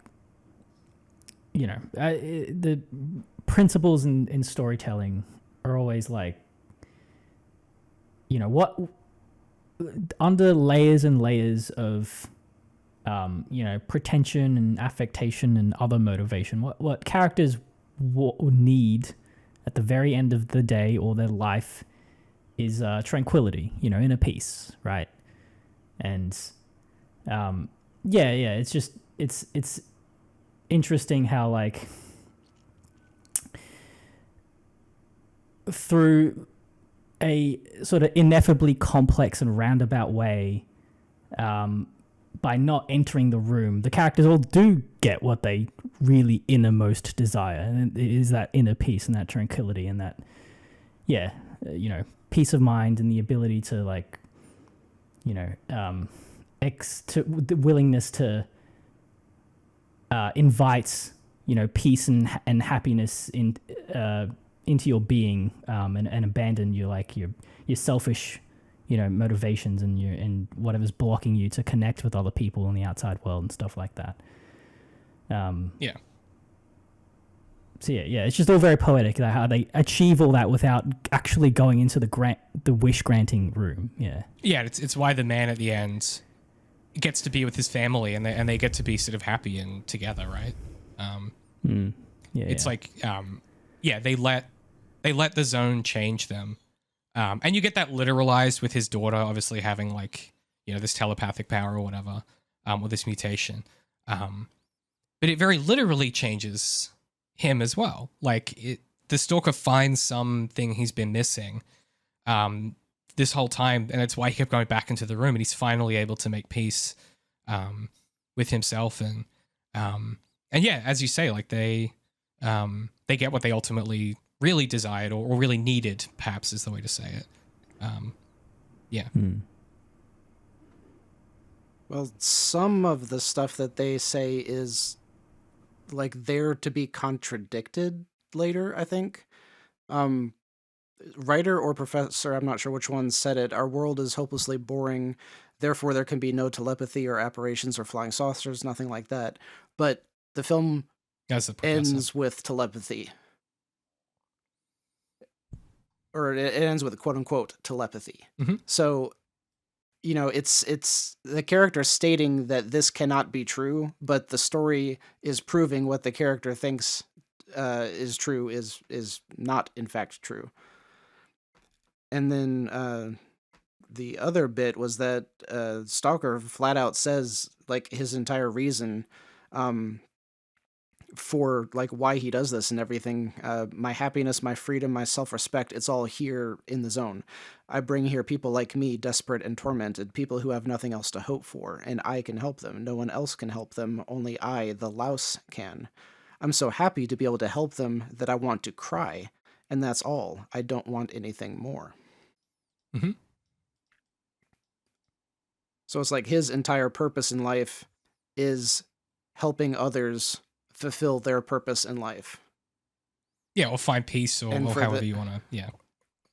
the principles in storytelling are always like, what under layers and layers of pretension and affectation and other motivation, what characters need at the very end of the day or their life is tranquility, inner peace, right? And it's just it's interesting how like through a sort of ineffably complex and roundabout way, by not entering the room, the characters all do get what they really innermost desire, and it is that inner peace and that tranquility and that peace of mind and the ability to like the willingness to invite peace and happiness into your being, and abandon your selfish motivations and whatever's blocking you to connect with other people in the outside world and stuff like that. So it's just all very poetic, like how they achieve all that without actually going into the wish granting room. It's why the man at the end gets to be with his family, and they get to be sort of happy and together, right? Like they let the zone change them. And you get that literalized with his daughter obviously having like, this telepathic power or whatever, or this mutation. But it very literally changes him as well. Like the stalker finds something he's been missing this whole time, and it's why he kept going back into the room, and he's finally able to make peace with himself. And as you say, like they get what they ultimately really desired or really needed, perhaps is the way to say it. Well, some of the stuff that they say is like there to be contradicted later, I think. Um, Writer or professor, I'm not sure which one said it. Our world is hopelessly boring. Therefore, there can be no telepathy or apparitions or flying saucers, nothing like that. But the film As the professor. ends with telepathy. Or it ends with quote unquote telepathy. Mhm. So, you know, it's the character stating that this cannot be true, but the story is proving what the character thinks is true is not in fact true. And then the other bit was that Stalker flat out says like his entire reason um, for like why he does this and everything. My happiness, my freedom, my self-respect, it's all here in the zone. I bring here people like me, desperate and tormented, people who have nothing else to hope for, and I can help them. No one else can help them, only I, the louse, can. I'm so happy to be able to help them that I want to cry, and that's all. I don't want anything more. Mm-hmm. So it's like his entire purpose in life is helping others fulfill their purpose in life. Yeah, or find peace, or however you want to. Yeah.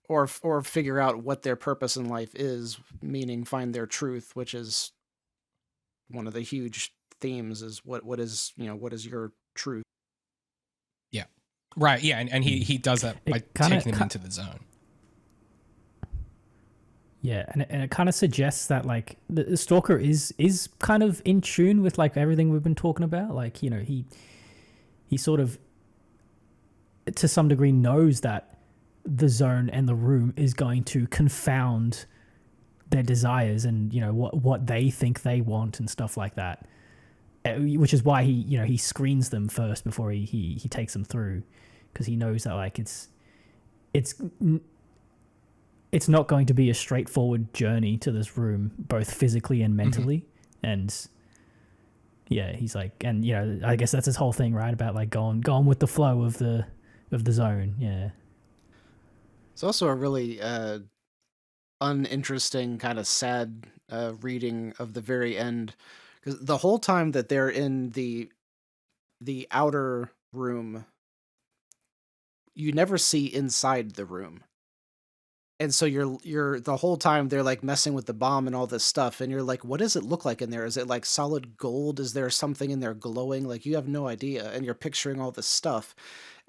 Or figure out what their purpose in life is, meaning find their truth, which is one of the huge themes. Is what is your truth? Yeah. Right. Yeah, and he does that by taking them into the zone. Yeah, and it kind of suggests that like the Stalker is kind of in tune with like everything we've been talking about. Like, you know, he sort of to some degree knows that the zone and the room is going to confound their desires and, you know, what they think they want and stuff like that. Which is why he screens them first before he takes them through, because he knows that like it's not going to be a straightforward journey to this room, both physically and mentally. Mm-hmm. And yeah, he's like, and you know, I guess that's his whole thing, right? About like going with the flow of the zone. Yeah. It's also a really uninteresting, kind of sad reading of the very end, because the whole time that they're in the outer room, you never see inside the room. And so you're the whole time they're like messing with the bomb and all this stuff, and you're like, what does it look like in there? Is it like solid gold? Is there something in there glowing? Like, you have no idea, and you're picturing all this stuff.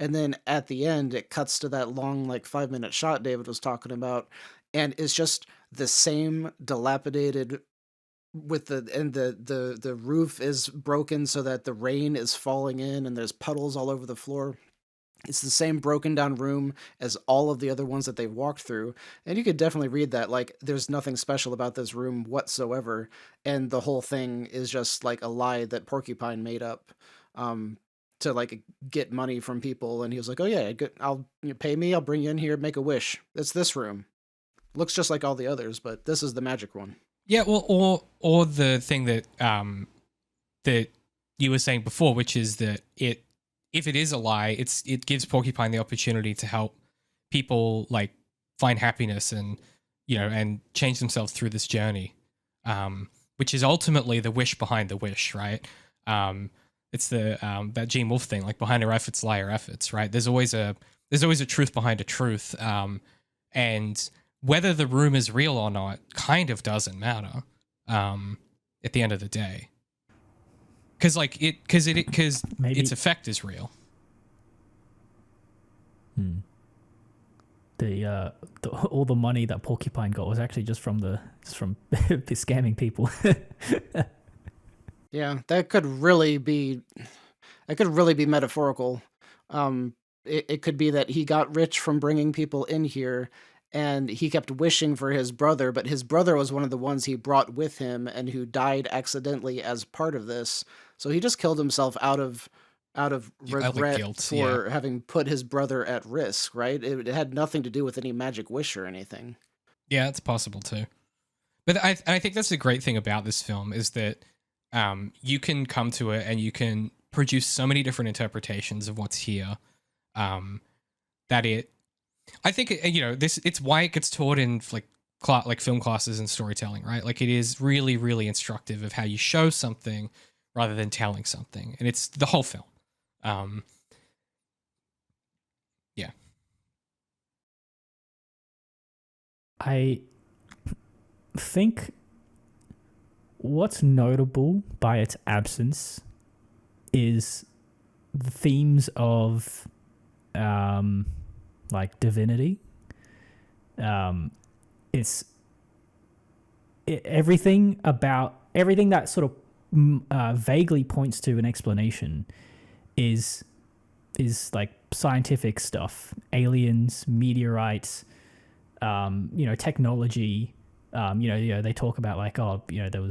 And then at the end, it cuts to that long, like 5-minute shot David was talking about, and it's just the same dilapidated with the roof is broken so that the rain is falling in and there's puddles all over the floor. It's the same broken down room as all of the other ones that they've walked through. And you could definitely read that, like, there's nothing special about this room whatsoever. And the whole thing is just like a lie that Porcupine made up to like get money from people. And he was like, oh yeah, I'll pay me. I'll bring you in here, make a wish. It's this room. Looks just like all the others, but this is the magic one. Yeah. Well, or the thing that, that you were saying before, which is that if it is a lie, it gives Porcupine the opportunity to help people like find happiness and, you know, and change themselves through this journey, which is ultimately the wish behind the wish, right? It's the that Gene Wolfe thing, like behind our efforts lie our efforts, right? There's always a truth behind a truth, and whether the room is real or not kind of doesn't matter at the end of the day. Because its effect is real. All the money that Porcupine got was actually just from scamming people. Yeah, that could really be metaphorical. It could be that he got rich from bringing people in here, and he kept wishing for his brother, but his brother was one of the ones he brought with him and who died accidentally as part of this. So he just killed himself out of regret guilt, for having put his brother at risk, right? It had nothing to do with any magic wish or anything. Yeah, it's possible too. But I think that's the great thing about this film is that you can come to it and you can produce so many different interpretations of what's here. I think it's why it gets taught in like film classes and storytelling, right? Like it is really, really instructive of how you show something rather than telling something, and it's the whole film. Yeah. I think what's notable by its absence is the themes of like divinity. Everything that sort of vaguely points to an explanation is like scientific stuff, aliens, meteorites, technology. They talk about like, there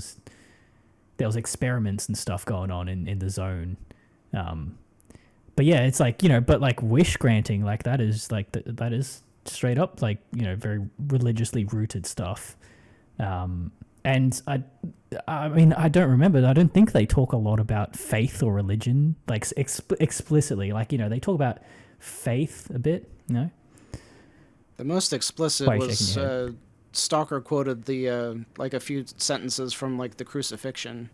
was experiments and stuff going on in the zone. But yeah, it's like, but like wish granting, like that is like that is straight up like, very religiously rooted stuff. And I mean, I don't remember. I don't think they talk a lot about faith or religion, like explicitly. Like, they talk about faith a bit, The most explicit Why are you was shaking your Stalker quoted the like a few sentences from like the crucifixion,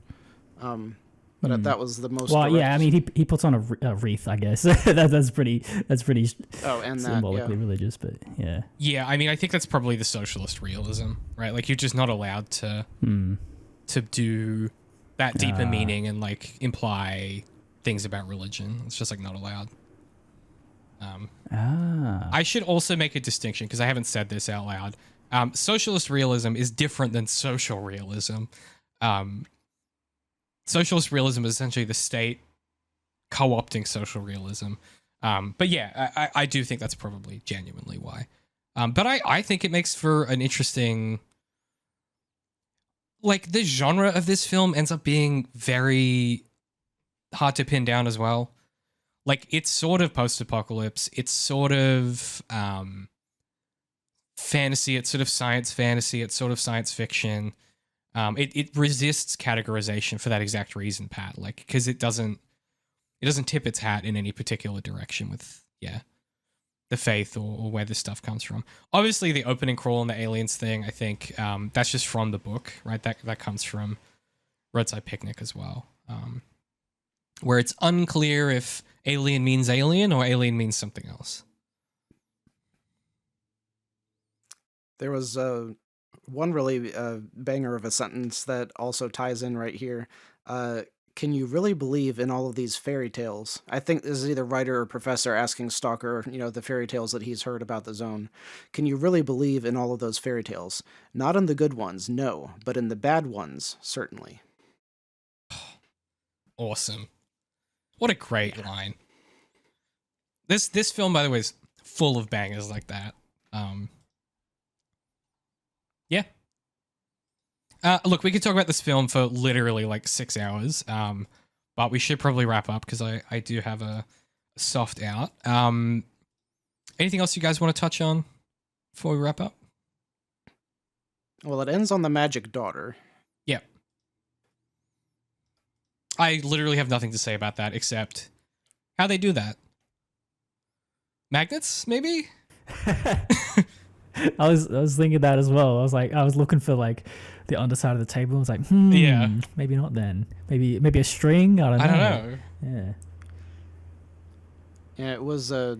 but that was the most. Well, direct. yeah, I mean, he puts on a wreath, I guess. that's pretty Oh, and that, symbolically yeah. religious, but yeah. Yeah, I mean, I think that's probably the socialist realism, right? Like, you're just not allowed to do that deeper meaning and like imply things about religion. It's just like not allowed. I should also make a distinction because I haven't said this out loud. Socialist realism is different than social realism. Socialist realism is essentially the state co-opting social realism. But yeah, I do think that's probably genuinely why. But I think it makes for an interesting... Like, the genre of this film ends up being very hard to pin down as well. Like, it's sort of post-apocalypse. It's sort of fantasy. It's sort of science fantasy. It's sort of science fiction. It resists categorization for that exact reason, Pat. Like, because it doesn't tip its hat in any particular direction with, the faith or where this stuff comes from. Obviously, the opening crawl and the aliens thing, I think that's just from the book, right? That comes from Roadside Picnic as well, where it's unclear if alien means alien or alien means something else. There was one really banger of a sentence that also ties in right here. Can you really believe in all of these fairy tales? I think this is either writer or professor asking Stalker, the fairy tales that he's heard about the zone. Can you really believe in all of those fairy tales? Not in the good ones, no, but in the bad ones, certainly. Awesome. What a great line. This film, by the way, is full of bangers like that. Yeah. Look, we could talk about this film for literally like 6 hours, but we should probably wrap up because I do have a soft out. Anything else you guys want to touch on before we wrap up? Well, it ends on the magic daughter. Yeah. I literally have nothing to say about that except how they do that. Magnets, maybe? I was thinking that as well. I was looking for like the underside of the table. I was like, yeah, maybe not then. Maybe a string. I don't know. Yeah. Yeah, it was a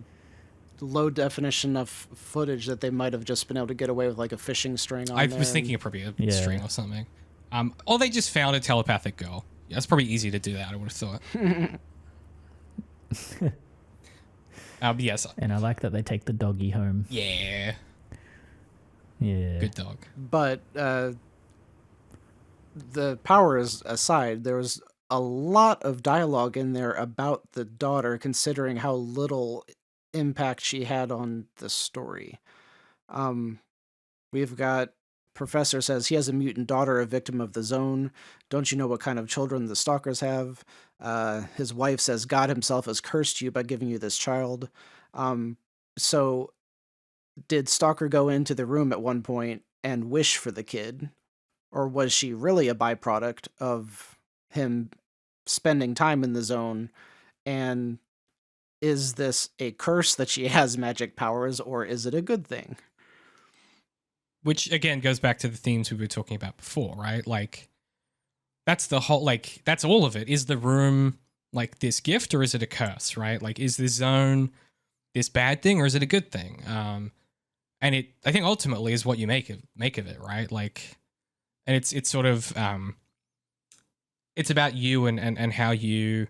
low definition of footage that they might have just been able to get away with, like a fishing string on I there. was thinking of probably a string or something. Or they just found a telepathic girl. Yeah, it's probably easy to do that, I would have thought. Yes. And I like that they take the doggy home. Yeah. Yeah. Good dog. But the powers aside, there was a lot of dialogue in there about the daughter, considering how little impact she had on the story. We've got Professor says he has a mutant daughter, a victim of the zone. Don't you know what kind of children the stalkers have? His wife says God himself has cursed you by giving you this child. So did Stalker go into the room at one point and wish for the kid? Or was she really a byproduct of him spending time in the zone? And is this a curse that she has magic powers, or is it a good thing? Which, again, goes back to the themes we were talking about before, right? Like, that's the whole, like, that's all of it. Is the room like this gift or is it a curse, right? Like, is this zone this bad thing or is it a good thing? And it, I think, ultimately is what you make of it, right? Like, and it's sort of it's about you and how you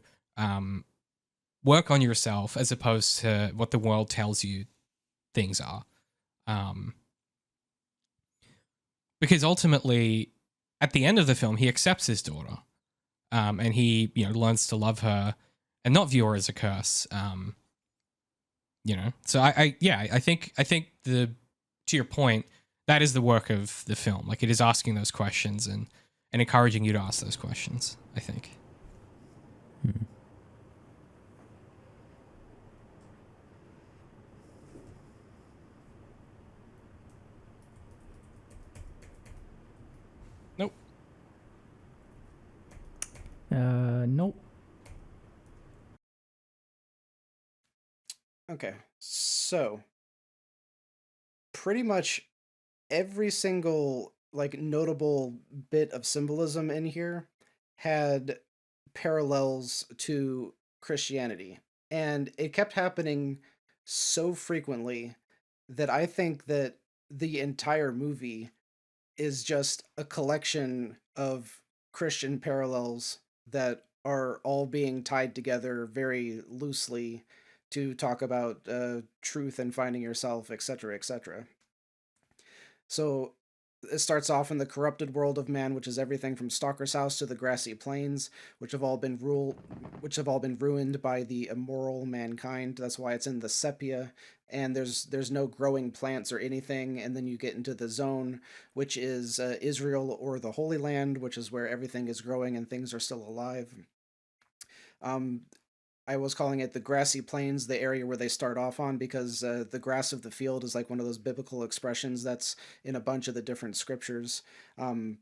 work on yourself as opposed to what the world tells you things are. Because ultimately, at the end of the film, he accepts his daughter, and he, you know, learns to love her and not view her as a curse. You know, so I think the, to your point, that is the work of the film. Like, it is asking those questions and encouraging you to ask those questions, I think. Nope. Nope. Okay, so pretty much every single like notable bit of symbolism in here had parallels to Christianity, and it kept happening so frequently that I think that the entire movie is just a collection of Christian parallels that are all being tied together very loosely to talk about truth and finding yourself, etc., etc. So it starts off in the corrupted world of man, which is everything from Stalker's house to the grassy plains, which have all been ruined by the immoral mankind. That's why it's in the sepia, and there's no growing plants or anything. And then you get into the zone, which is Israel or the Holy Land, which is where everything is growing and things are still alive. I was calling it the grassy plains, the area where they start off on, because the grass of the field is like one of those biblical expressions that's in a bunch of the different scriptures. And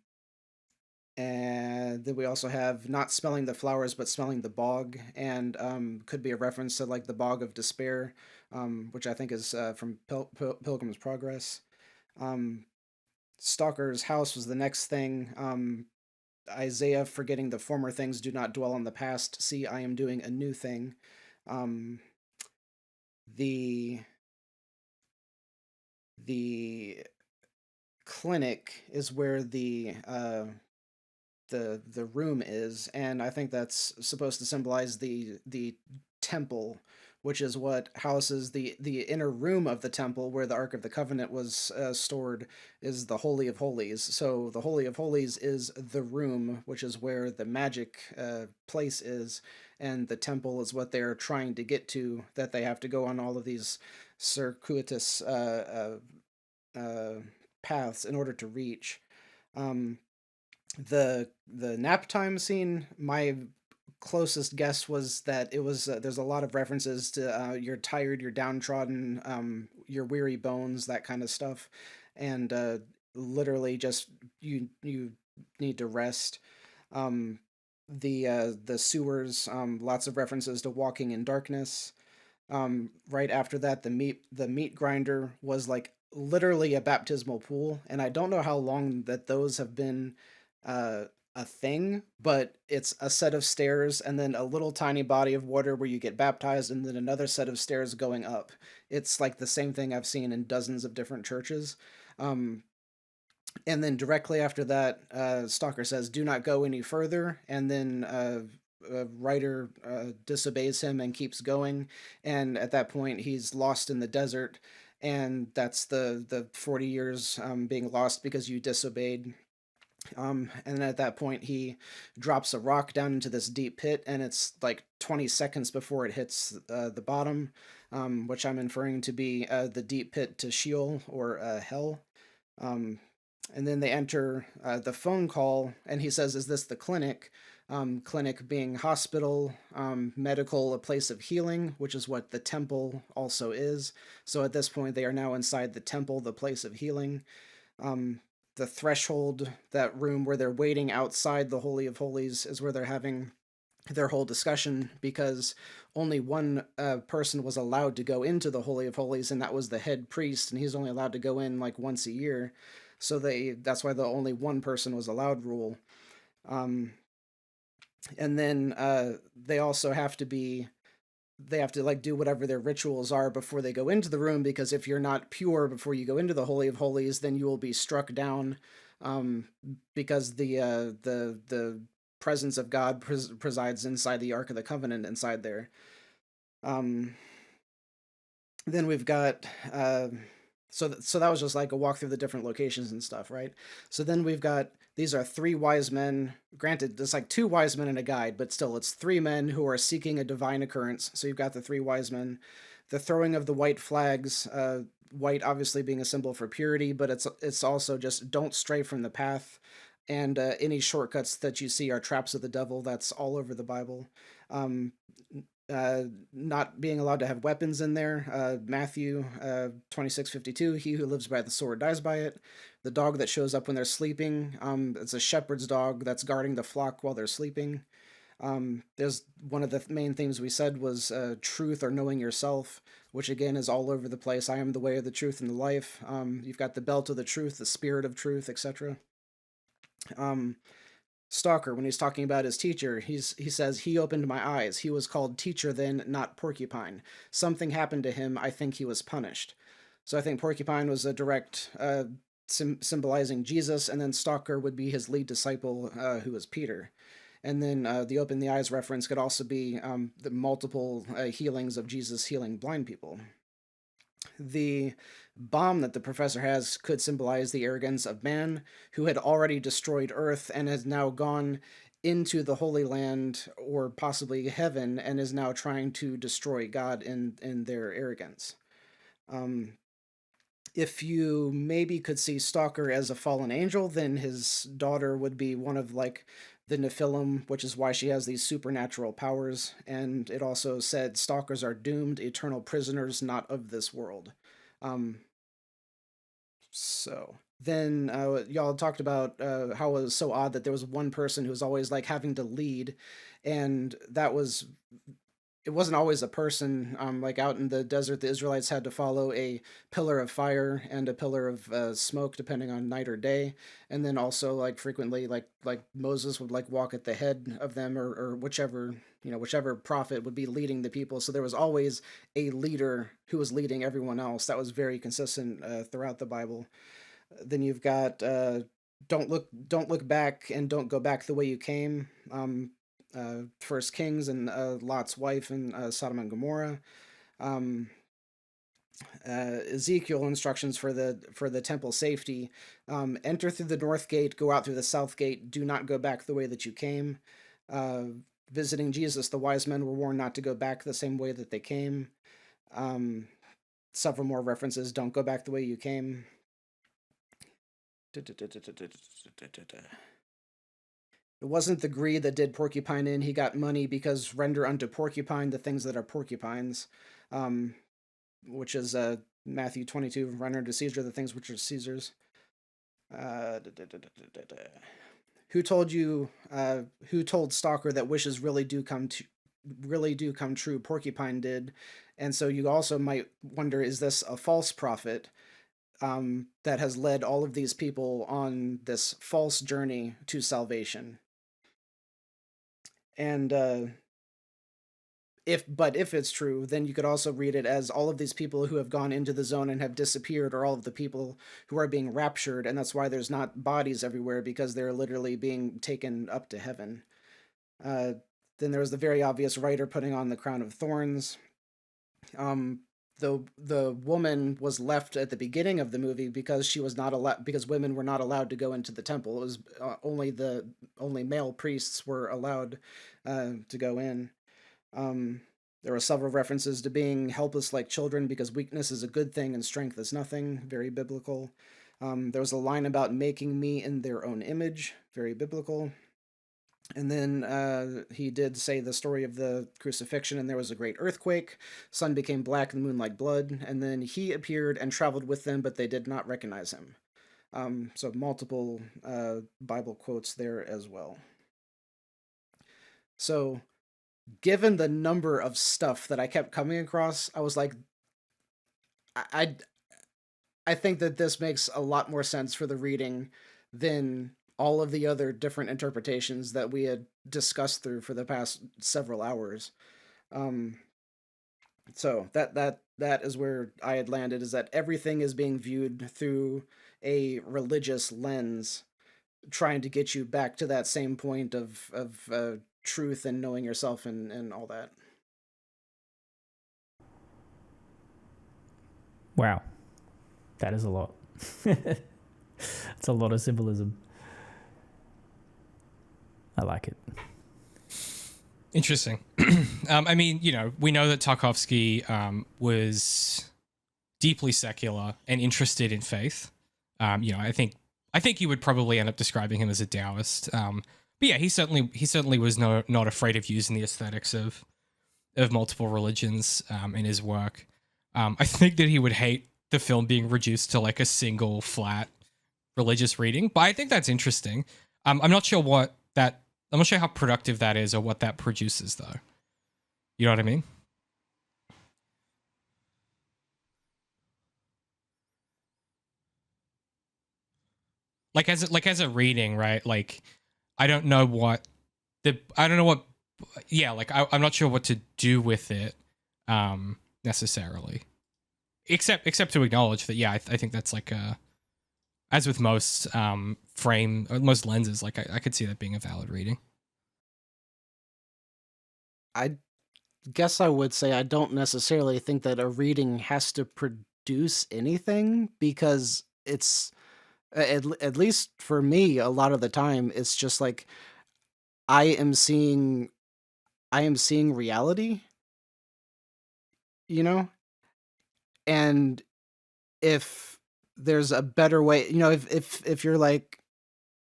then we also have not smelling the flowers, but smelling the bog, and could be a reference to like the bog of despair, which I think is from Pilgrim's Progress. Stalker's house was the next thing. Isaiah forgetting the former things, do not dwell on the past. See, I am doing a new thing. Um, the the clinic is where the room is, and I think that's supposed to symbolize the temple, which is what houses the inner room of the temple where the Ark of the Covenant was stored, is the Holy of Holies. So the Holy of Holies is the room, which is where the magic place is, and the temple is what they're trying to get to, that they have to go on all of these circuitous paths in order to reach. The nap time scene, my closest guess was that it was there's a lot of references to you're tired, you're downtrodden, your weary bones, that kind of stuff, and literally just you need to rest. The sewers, lots of references to walking in darkness. Right after that, the meat grinder was like literally a baptismal pool, and I don't know how long that those have been a thing, but it's a set of stairs and then a little tiny body of water where you get baptized, and then another set of stairs going up. It's like the same thing I've seen in dozens of different churches. And then directly after that, Stalker says, "Do not go any further," and then Ryder disobeys him and keeps going, and at that point he's lost in the desert, and that's the 40 years being lost because you disobeyed. And then at that point, he drops a rock down into this deep pit, and it's like 20 seconds before it hits the bottom, which I'm inferring to be the deep pit to Sheol or hell. And then they enter the phone call, and he says, "Is this the clinic?" Clinic being hospital, medical, a place of healing, which is what the temple also is. So at this point, they are now inside the temple, the place of healing. The threshold, that room where they're waiting outside the Holy of Holies, is where they're having their whole discussion, because only one person was allowed to go into the Holy of Holies, and that was the head priest, and he's only allowed to go in like once a year. So that's why the only one person was allowed rule. And then they also have to be they have to like do whatever their rituals are before they go into the room, because if you're not pure before you go into the Holy of Holies, then you will be struck down, um, because the presence of God presides inside the Ark of the Covenant inside there. Um, then we've got so that was just like a walk through the different locations and stuff, right? So then we've got these are three wise men. Granted, there's like two wise men and a guide, but still, it's three men who are seeking a divine occurrence. So you've got the three wise men, the throwing of the white flags. White obviously being a symbol for purity, but it's also just don't stray from the path, and any shortcuts that you see are traps of the devil. That's all over the Bible. Um, not being allowed to have weapons in there. Matthew 26:52. He who lives by the sword dies by it. The dog that shows up when they're sleeping. It's a shepherd's dog that's guarding the flock while they're sleeping. There's one of the main themes we said was truth or knowing yourself, which again is all over the place. I am the way of the truth and the life. You've got the belt of the truth, the spirit of truth, etc. Stalker, when he's talking about his teacher, he says, he opened my eyes. He was called teacher then, not porcupine. Something happened to him. I think he was punished. So I think porcupine was a direct symbolizing Jesus, and then Stalker would be his lead disciple, who was Peter. And then the open the eyes reference could also be the multiple healings of Jesus healing blind people. The bomb that the professor has could symbolize the arrogance of man, who had already destroyed Earth and has now gone into the Holy Land, or possibly heaven, and is now trying to destroy God in their arrogance. If you maybe could see Stalker as a fallen angel, then his daughter would be one of like the Nephilim, which is why she has these supernatural powers. And it also said stalkers are doomed, eternal prisoners, not of this world. So then y'all talked about how it was so odd that there was one person who was always like having to lead, and that was it wasn't always a person. Like out in the desert, the Israelites had to follow a pillar of fire and a pillar of smoke, depending on night or day. And then also, like frequently, like Moses would like walk at the head of them, or whichever whichever prophet would be leading the people. So there was always a leader who was leading everyone else. That was very consistent throughout the Bible. Then you've got don't look back and don't go back the way you came. First Kings, and Lot's wife in Sodom and Gomorrah. Ezekiel instructions for the temple safety: enter through the north gate, go out through the south gate, do not go back the way that you came. Visiting Jesus, the wise men were warned not to go back the same way that they came. Several more references: don't go back the way you came. It wasn't the greed that did Porcupine in. He got money because render unto Porcupine the things that are porcupines, which is Matthew 22, render unto Caesar the things which are Caesar's. Who told you? Who told Stalker that wishes really do come true? Porcupine did, and so you also might wonder: is this a false prophet that has led all of these people on this false journey to salvation? And if it's true, then you could also read it as all of these people who have gone into the zone and have disappeared are all of the people who are being raptured, and that's why there's not bodies everywhere, because they're literally being taken up to heaven. Then there was the very obvious writer putting on the crown of thorns. The woman was left at the beginning of the movie because she was not allowed, because women were not allowed to go into the temple. It was only male priests were allowed to go in. There were several references to being helpless like children because weakness is a good thing and strength is nothing. Very biblical. There was a line about making me in their own image. Very biblical. And then he did say the story of the crucifixion, and there was a great earthquake. Sun became black and the moon like blood. And then he appeared and traveled with them, but they did not recognize him. So multiple Bible quotes there as well. So given the number of stuff that I kept coming across, I was like, I think that this makes a lot more sense for the reading than all of the other different interpretations that we had discussed through for the past several hours. So that is where I had landed, is that everything is being viewed through a religious lens, trying to get you back to that same point of truth and knowing yourself and all that. Wow, that is a lot. It's a lot of symbolism. I like it. Interesting. I mean, you know, we know that Tarkovsky was deeply secular and interested in faith. You know, I think you would probably end up describing him as a Taoist. But yeah, he certainly was not afraid of using the aesthetics of multiple religions in his work. I think that he would hate the film being reduced to like a single flat religious reading, but I think that's interesting. I'm not sure how productive that is or what that produces, though. You know what I mean? Like as a reading, right? Like I don't know what. Yeah, like I'm not sure what to do with it, necessarily. Except to acknowledge that, yeah, I think that's like as with most most lenses, like I could see that being a valid reading. I guess I would say I don't necessarily think that a reading has to produce anything, because it's at least for me, a lot of the time it's just like I am seeing reality, you know? And if there's a better way, you know, if you're like,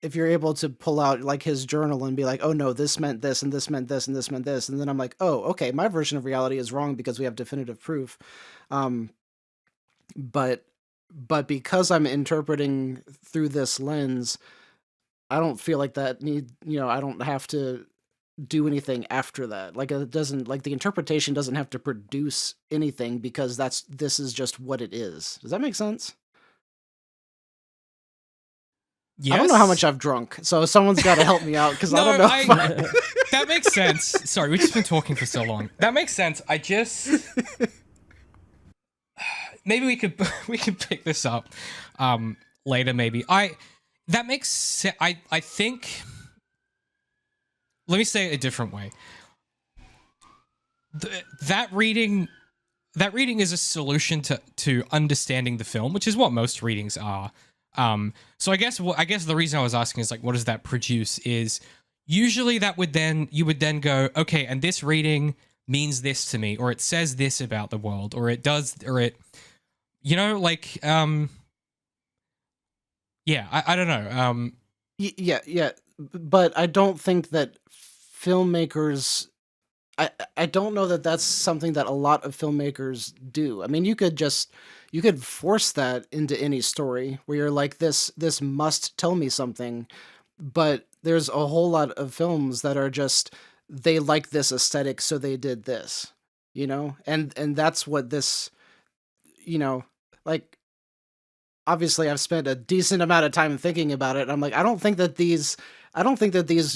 if you're able to pull out like his journal and be like, oh no, this meant this and this meant this and this meant this, and then I'm like, oh, okay, my version of reality is wrong because we have definitive proof. Um, but because I'm interpreting through this lens, I don't feel like that I don't have to do anything after that. Like it doesn't, like the interpretation doesn't have to produce anything, because this is just what it is. Does that make sense? Yes. I don't know how much I've drunk, so someone's got to help me out, because No, I don't know. That makes sense. Sorry, we've just been talking for so long. That makes sense. I just maybe we could pick this up later. Maybe that makes sense. I think. Let me say it a different way. That reading is a solution to understanding the film, which is what most readings are. So I guess the reason I was asking is like, what does that produce? Is usually you would then go, okay, and this reading means this to me, or it says this about the world, or it does, or it, you know, like, yeah, I don't know. Yeah, but I don't think that filmmakers. I don't know that that's something that a lot of filmmakers do. I mean, you could force that into any story where you're like, this must tell me something, but there's a whole lot of films that are just, they like this aesthetic, so they did this, you know, and that's what this, you know, like, obviously I've spent a decent amount of time thinking about it. I'm like, I don't think that these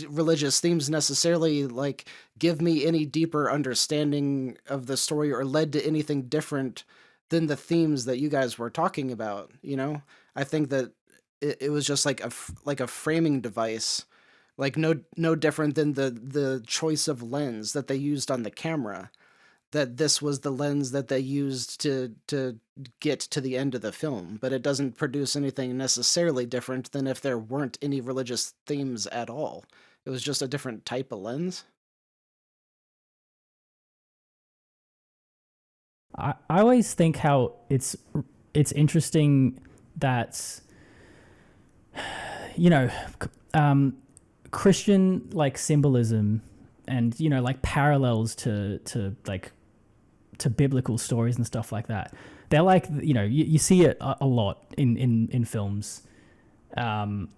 religious themes necessarily like give me any deeper understanding of the story or led to anything different than the themes that you guys were talking about. You know, I think that it was just like a framing device, like no different than the choice of lens that they used on the camera. That this was the lens that they used to get to the end of the film, but it doesn't produce anything necessarily different than if there weren't any religious themes at all. It was just a different type of lens. I always think how it's interesting that, you know, Christian like symbolism and, you know, like parallels to biblical stories and stuff like that. They're like, you know, you see it a lot in films. And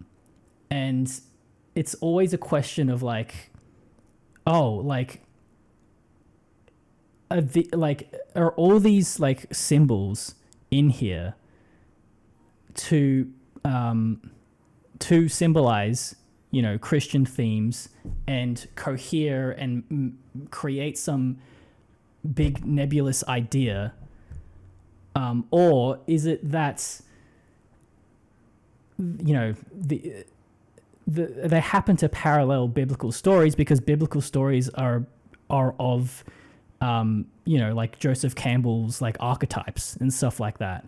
it's always a question of like, oh, like, are all these like symbols in here to to symbolize, you know, Christian themes and cohere and create some big nebulous idea, or is it that, you know, they happen to parallel biblical stories because biblical stories are of, you know, like Joseph Campbell's like archetypes and stuff like that,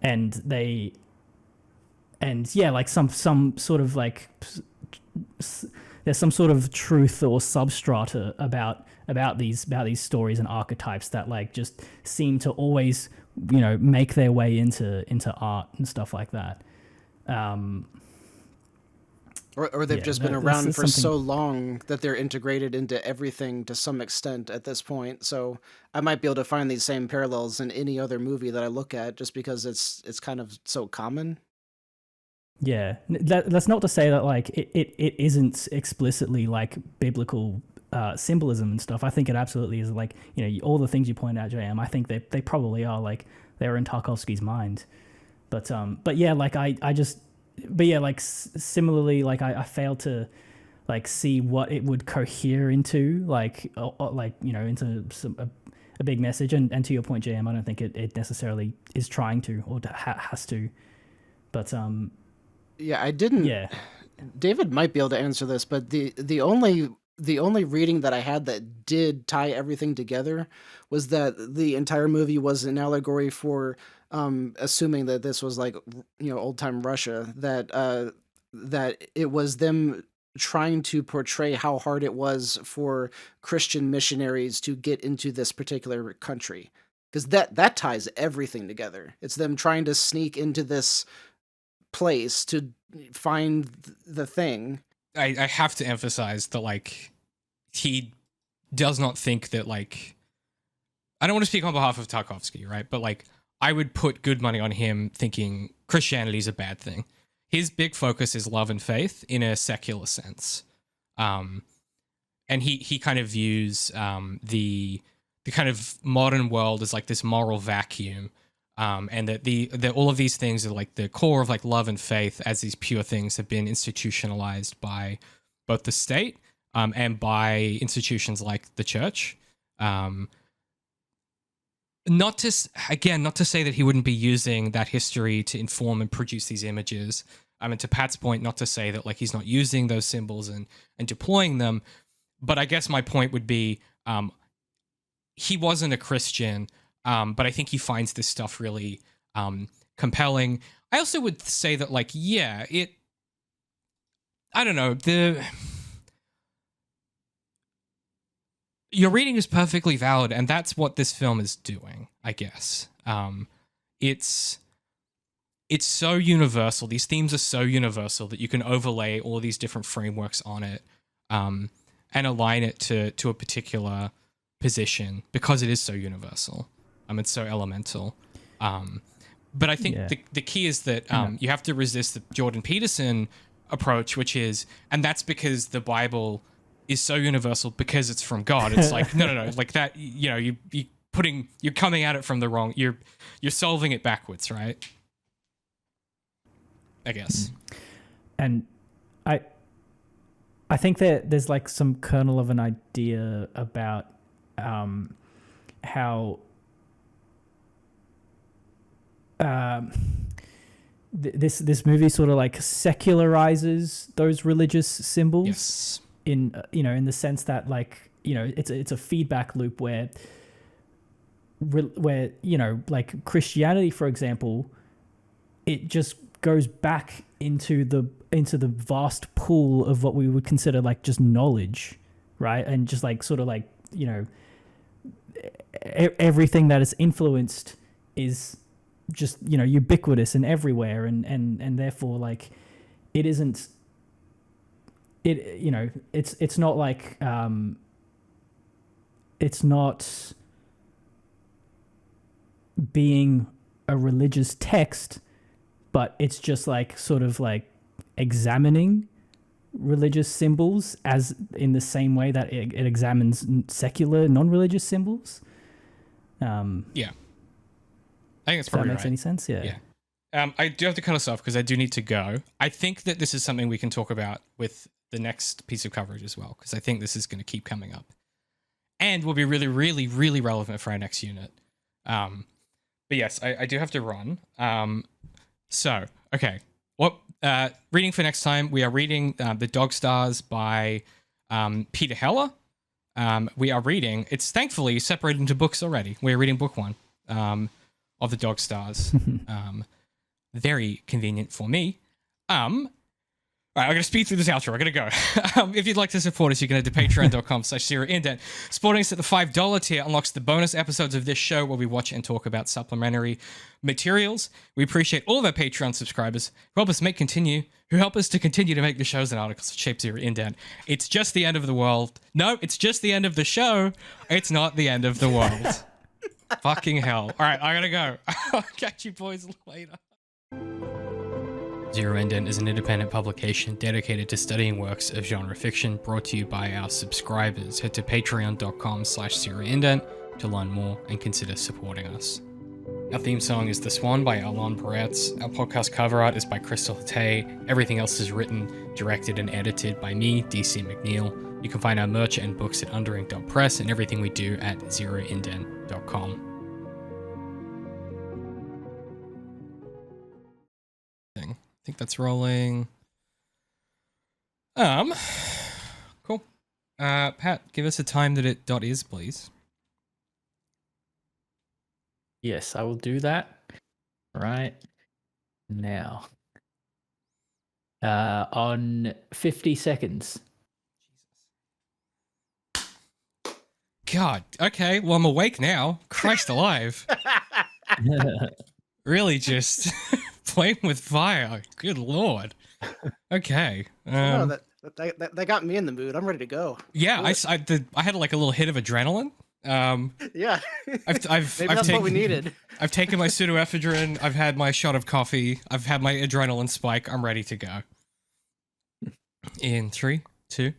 and like some sort of like there's some sort of truth or substrata about these stories and archetypes that like just seem to always, you know, make their way into art and stuff like that. Or they've just been around for so long that they're integrated into everything to some extent at this point. So I might be able to find these same parallels in any other movie that I look at, just because it's kind of so common. Yeah, that's not to say that like it isn't explicitly like biblical symbolism and stuff. I think it absolutely is. Like, you know, all the things you point out, JM, I think they probably are, like they're in Tarkovsky's mind. But yeah, like similarly, like I failed to like see what it would cohere into, like you know, into a big message. And to your point, JM, I don't think it necessarily is trying to or has to. But yeah, I didn't. Yeah, David might be able to answer this, but the only reading that I had that did tie everything together was that the entire movie was an allegory for, assuming that this was like, you know, old time Russia, that it was them trying to portray how hard it was for Christian missionaries to get into this particular country, because that ties everything together. It's them trying to sneak into this place to find the thing. I have to emphasize that, like, he does not think that, like, I don't want to speak on behalf of Tarkovsky, right? But, like, I would put good money on him thinking Christianity is a bad thing. His big focus is love and faith in a secular sense. And he kind of views the kind of modern world as, like, this moral vacuum. And that the all of these things are like the core of like love and faith as these pure things have been institutionalized by both the state and by institutions like the church. Not to say that he wouldn't be using that history to inform and produce these images. And to Pat's point, not to say that like he's not using those symbols and deploying them. But I guess my point would be he wasn't a Christian. But I think he finds this stuff really compelling. I also would say that, like, yeah, I don't know, your reading is perfectly valid, and that's what this film is doing, I guess. It's so universal. These themes are so universal that you can overlay all these different frameworks on it and align it to a particular position because it is so universal. It's so elemental. But I think the key is that you have to resist the Jordan Peterson approach, which is, and that's because the Bible is so universal because it's from God. It's like, no, like that, you know, you're coming at it from the wrong, you're solving it backwards, right? I guess. And I think that there's like some kernel of an idea about how this movie sort of like secularizes those religious symbols. Yes. In you know, in the sense that, like, you know, it's a feedback loop where you know, like Christianity, for example, it just goes back into the vast pool of what we would consider like just knowledge, right? And just like sort of like, you know, everything that is influenced is just, you know, ubiquitous and everywhere, and therefore like it isn't, it, you know, it's not like it's not being a religious text, but it's just like sort of like examining religious symbols as in the same way that it examines secular non-religious symbols. Yeah, I think it's If that probably makes right. any sense, yeah. I do have to cut us off because I do need to go. I think that this is something we can talk about with the next piece of coverage as well, because I think this is going to keep coming up and will be really, really, really relevant for our next unit. But yes, I do have to run. So, okay. What reading for next time? We are reading The Dog Stars by Peter Heller. We are reading, it's thankfully separated into books already. We're reading book 1 of The Dog Stars. Very convenient for me. All right, I'm going to speed through this outro. I'm going to go. If you'd like to support us, you can head to patreon.com/ZeroIndent. Supporting us at the $5 tier unlocks the bonus episodes of this show where we watch and talk about supplementary materials. We appreciate all of our Patreon subscribers who help us to continue to make the shows and articles that shape Zero Indent. It's just the end of the world. No, it's just the end of the show. It's not the end of the world. Fucking hell. All right, I gotta go. I'll catch you boys later. Zero Indent is an independent publication dedicated to studying works of genre fiction, brought to you by our subscribers. Head to patreon.com/ZeroIndent to learn more and consider supporting us. Our theme song is The Swan by Alon Peretz. Our podcast cover art is by Crystal Hatay. Everything else is written, directed, and edited by me, DC McNeill. You can find our merch and books at underink.press and everything we do at zeroindent.com. I think that's rolling. Cool. Pat, give us a time that it .is, please. Yes, I will do that right now. On 50 seconds. God, okay, well, I'm awake now. Christ alive. Really just playing with fire. Good lord. Okay. No, that got me in the mood. I'm ready to go. Yeah, I had like a little hit of adrenaline. Yeah. I've Maybe that's what we needed. I've taken my pseudoephedrine. I've had my shot of coffee. I've had my adrenaline spike. I'm ready to go. In 3, 2,